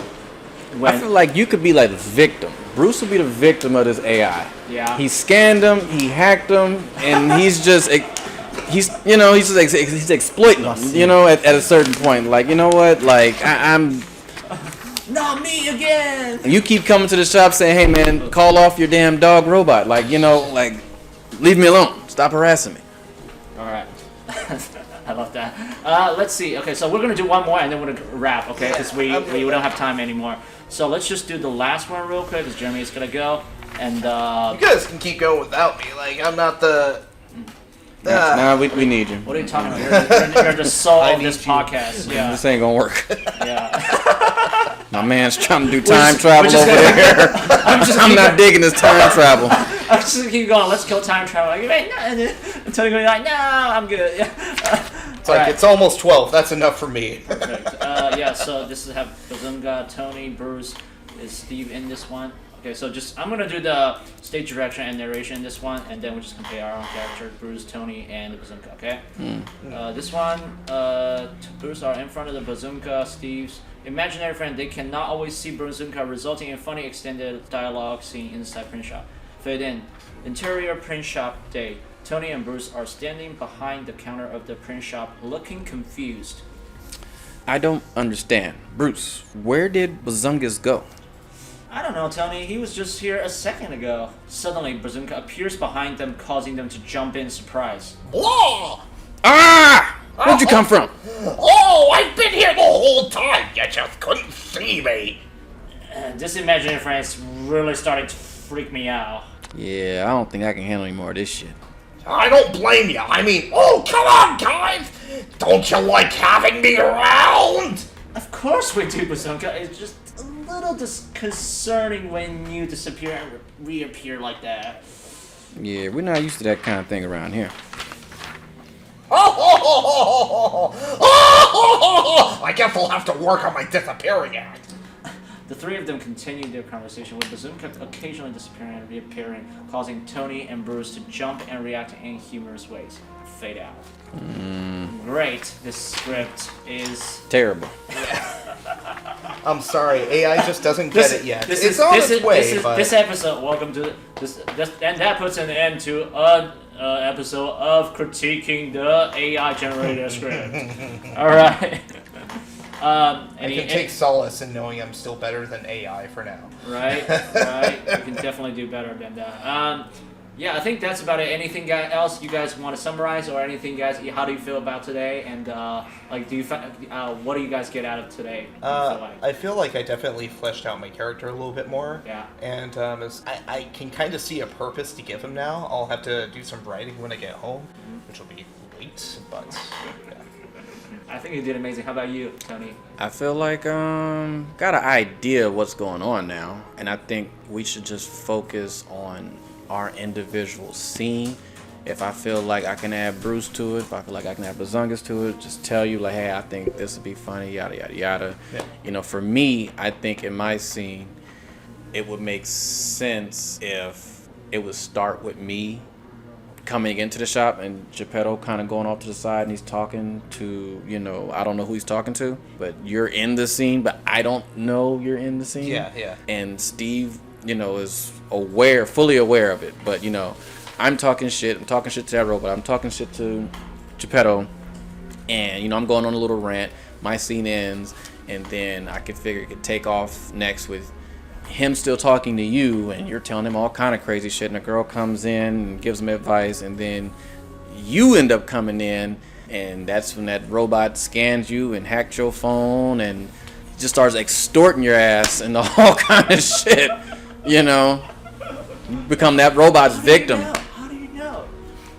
when I feel like you could be like the victim. Bruce would be the victim of this AI. Yeah. He scanned him, he hacked him, and he's just he's exploiting him. At a certain point, like, you know what? Like I'm. not me again. You keep coming to the shop saying, "Hey man, call off your damn dog robot." Like, leave me alone. Stop harassing me. All right. I love that. Let's see. Okay, so we're gonna do one more and then we're gonna wrap. Okay, because we don't have time anymore. So let's just do the last one real quick, because Jeremy is gonna go. And You guys can keep going without me. Like, I'm not the. Nah, we need you. what are you talking about? You're the soul I of this need you. podcast. Yeah. This ain't gonna work. Yeah. My man's trying to do time travel just over gonna- there. I'm not digging this time travel. I'm just gonna keep going. Let's kill time travel. Like, wait, no, until you're like, no, I'm good. Yeah. It's like, it's almost 12. That's enough for me. Perfect. Yeah. So this is have Bazunga, Tony, Bruce, is Steve in this one. Okay, so I'm gonna do the stage direction and narration in this one, and then we're just gonna play our own character, Bruce, Tony, and the Bazunga. Okay. This one, Bruce are in front of the Bazunga. Steve's imaginary friend. They cannot always see Bazunga, resulting in funny extended dialogue scene inside print shop. Fade in. Interior print shop day. Tony and Bruce are standing behind the counter of the print shop, looking confused. I don't understand. Bruce, where did Bazungas go? I don't know, Tony. He was just here a second ago. Suddenly, Bazunga appears behind them, causing them to jump in surprise. Blah! Ah! Where'd you come from? Oh, I've been here the whole time. You just couldn't see me. This imaginary friend's really starting to freak me out. Yeah, I don't think I can handle any more of this shit. I don't blame you. I mean, oh, come on, guys. Don't you like having me around? Of course we do, Bazooka. It's just a little disconcerting when you disappear and reappear like that. Yeah, we're not used to that kind of thing around here. I guess I'll have to work on my disappearing act. The three of them continued their conversation, with Bazooka occasionally disappearing and reappearing, causing Tony and Bruce to jump and react in humorous ways. Fade out. Great. This script is Terrible. I'm sorry, AI just doesn't get it yet. It's on its way, but this episode. Welcome to this, and that puts an end to an episode of critiquing the AI generated script. All right. I can take solace in knowing I'm still better than AI for now. Right. You can definitely do better than that. Yeah, I think that's about it. Anything else you guys want to summarize, or anything, guys? How do you feel about today? And what do you guys get out of today? I feel like I definitely fleshed out my character a little bit more. Yeah. And I can kind of see a purpose to give him now. I'll have to do some writing when I get home, which will be late, but yeah. I think you did amazing. How about you, Tony? I feel like got an idea of what's going on now, and I think we should just focus on our individual scene. If I feel like I can add Bruce to it, if I feel like I can add Bazungus to it, just tell you like, hey, I think this would be funny, yada yada yada. Yeah. You know, for me, I think in my scene, it would make sense if it would start with me coming into the shop and Geppetto kind of going off to the side and he's talking to, you know, I don't know who he's talking to, but you're in the scene, but I don't know you're in the scene. Yeah. And Steve, you know, is fully aware of it, but, you know, I'm talking shit to that robot, I'm talking shit to Geppetto, and, you know, I'm going on a little rant, my scene ends, and then I could figure it could take off next with him still talking to you, and you're telling him all kind of crazy shit, and a girl comes in and gives him advice, and then you end up coming in, and that's when that robot scans you and hacked your phone and just starts extorting your ass and all kind of shit, you know. You become that robot's victim. How do you know?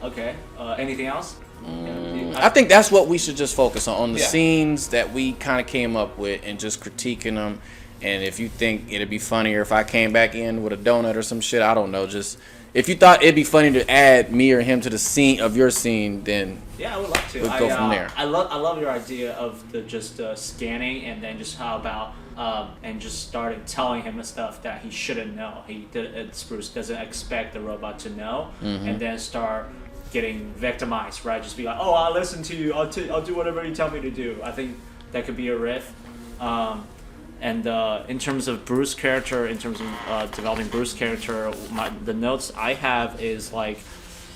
Okay. Anything else? I think that's what we should just focus on the Yeah. scenes that we kind of came up with, and just critiquing them. And if you think it'd be funnier if I came back in with a donut or some shit, I don't know. Just if you thought it'd be funny to add me or him to the scene of your scene, then Yeah, I would love to. We'll go from there. I love your idea of the just scanning, and then just how about and just started telling him the stuff that he shouldn't know. Spruce doesn't expect the robot to know, and then start getting victimized, right? Just be like, oh, I'll listen to you. I'll do whatever you tell me to do. I think that could be a riff. And in terms of Bruce character, in terms of developing Bruce character, the notes I have is like,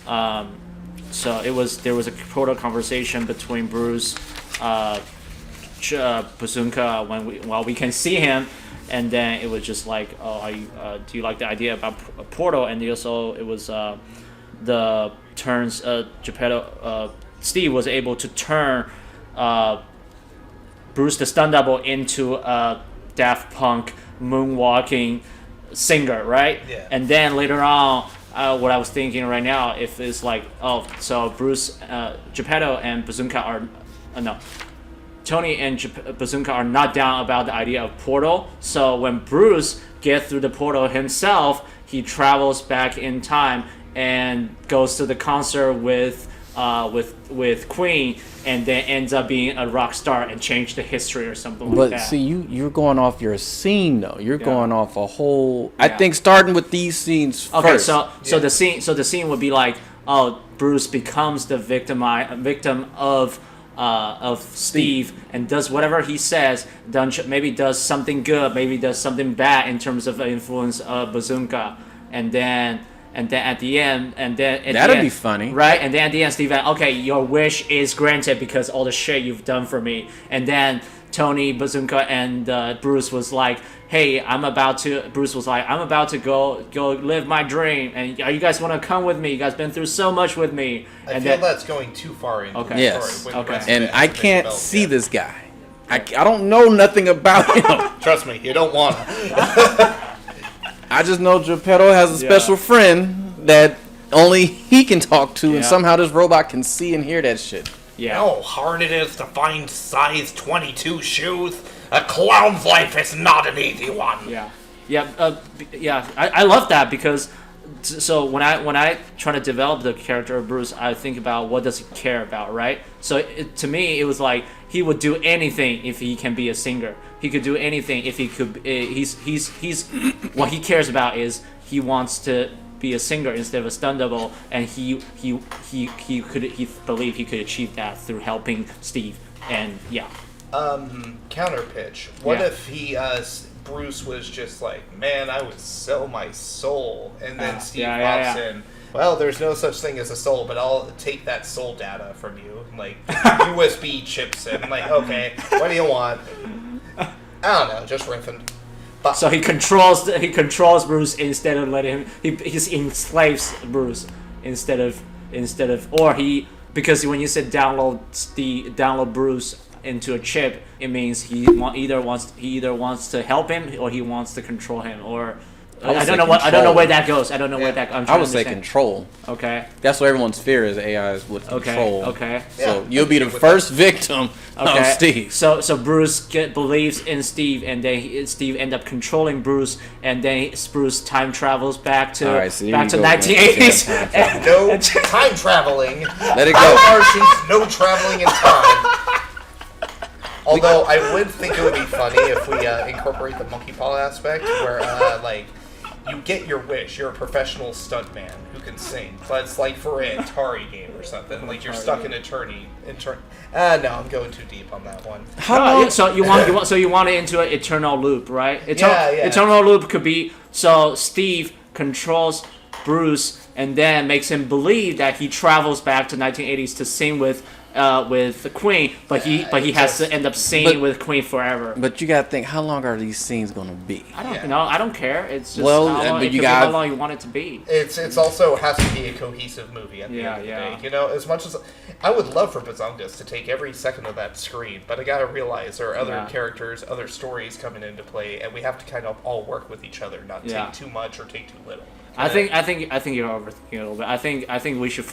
so there was a proto conversation between Bruce, Bazooka while we can see him, and then it was just like, oh, do you like the idea about a portal? And also it was the turns Geppetto, Steve was able to turn Bruce the stunt double into a Daft Punk moonwalking singer, right? Yeah. And then later on, what I was thinking right now, if it's like, oh, so Bruce, Geppetto and Bazooka are, Tony and Bazooka are not down about the idea of portal. So when Bruce gets through the portal himself, he travels back in time and goes to the concert with Queen, and then ends up being a rock star and change the history or something like that. But see, you're going off your scene though. You're going off a whole. Yeah. I think starting with these scenes first. Okay, so the scene would be like, oh, Bruce becomes the victim of Steve and does whatever he says. Maybe does something good, maybe does something bad in terms of influence of Bazooka, and then at the end, That'd be funny, right? And then at the end, Steve, okay, your wish is granted because all the shit you've done for me. And then Tony, Bazooka, and Bruce was like, "Hey, Bruce was like, I'm about to go live my dream, and you guys want to come with me? You guys been through so much with me." I And feel then, that's going too far into Okay. the Yes. story. when the rest of And it I hasn't been can't developed see yet. this guy. I don't know nothing about him. Trust me, you don't want to. I just know Geppetto has a special friend that only he can talk to, and Yeah. somehow this robot can see and hear that shit. yeah. How hard it is to find size 22 shoes. A clown's life is not an easy one. Yeah. I love that because so when I try to develop the character of Bruce, I think about what does he care about, right? So to me, it was like he would do anything if he can be a singer. He could do anything if he could. He's what he cares about is he wants to be a singer instead of a stunt double, and he believed he could achieve that through helping Steve. And yeah. Counter pitch. What Yeah. if Bruce was just like, man, I would sell my soul, and then Steve pops in. Well, there's no such thing as a soul, but I'll take that soul data from you, like USB chips in. Like, okay, what do you want? I don't know, just riffing. But So he controls Bruce instead of letting him. He enslaves Bruce instead of because when you said download Bruce into a chip, it means he either wants to help him or he wants to control him, or I don't know where that goes. I don't know where that. I would say control. Okay. That's what everyone's fear is. AIs would control. Okay. So Yeah, you'll be the first victim of Steve. So Bruce believes in Steve, and then Steve end up controlling Bruce, and then Bruce time travels back to All right, so here back you to go, man. 1980s. Yeah, time no time traveling. Let it No go. Martians, no traveling in time. Although I would think it would be funny if we incorporate the monkey paw aspect, where like you get your wish. You're a professional stuntman who can sing, but it's like for an Atari game or something. Like you're stuck in no, I'm going too deep on that one. So you want it into an eternal loop, right? Yeah. Eternal loop could be so Steve controls Bruce and then makes him believe that he travels back to 1980s to sing with the Queen, but he has to end up singing with Queen forever. But you gotta think, how long are these scenes gonna be? I don't know. I don't care. It's just Well, how long, but it you could be how gotta- long you want it to be. It's also has to be a cohesive movie at the end of the day. You know, as much as I would love for Bazongas to take every second of that screen, but I gotta realize there are other characters, other stories coming into play, and we have to kind of all work with each other, not take too much or take too little. I think you're overthinking it a little bit. I think we should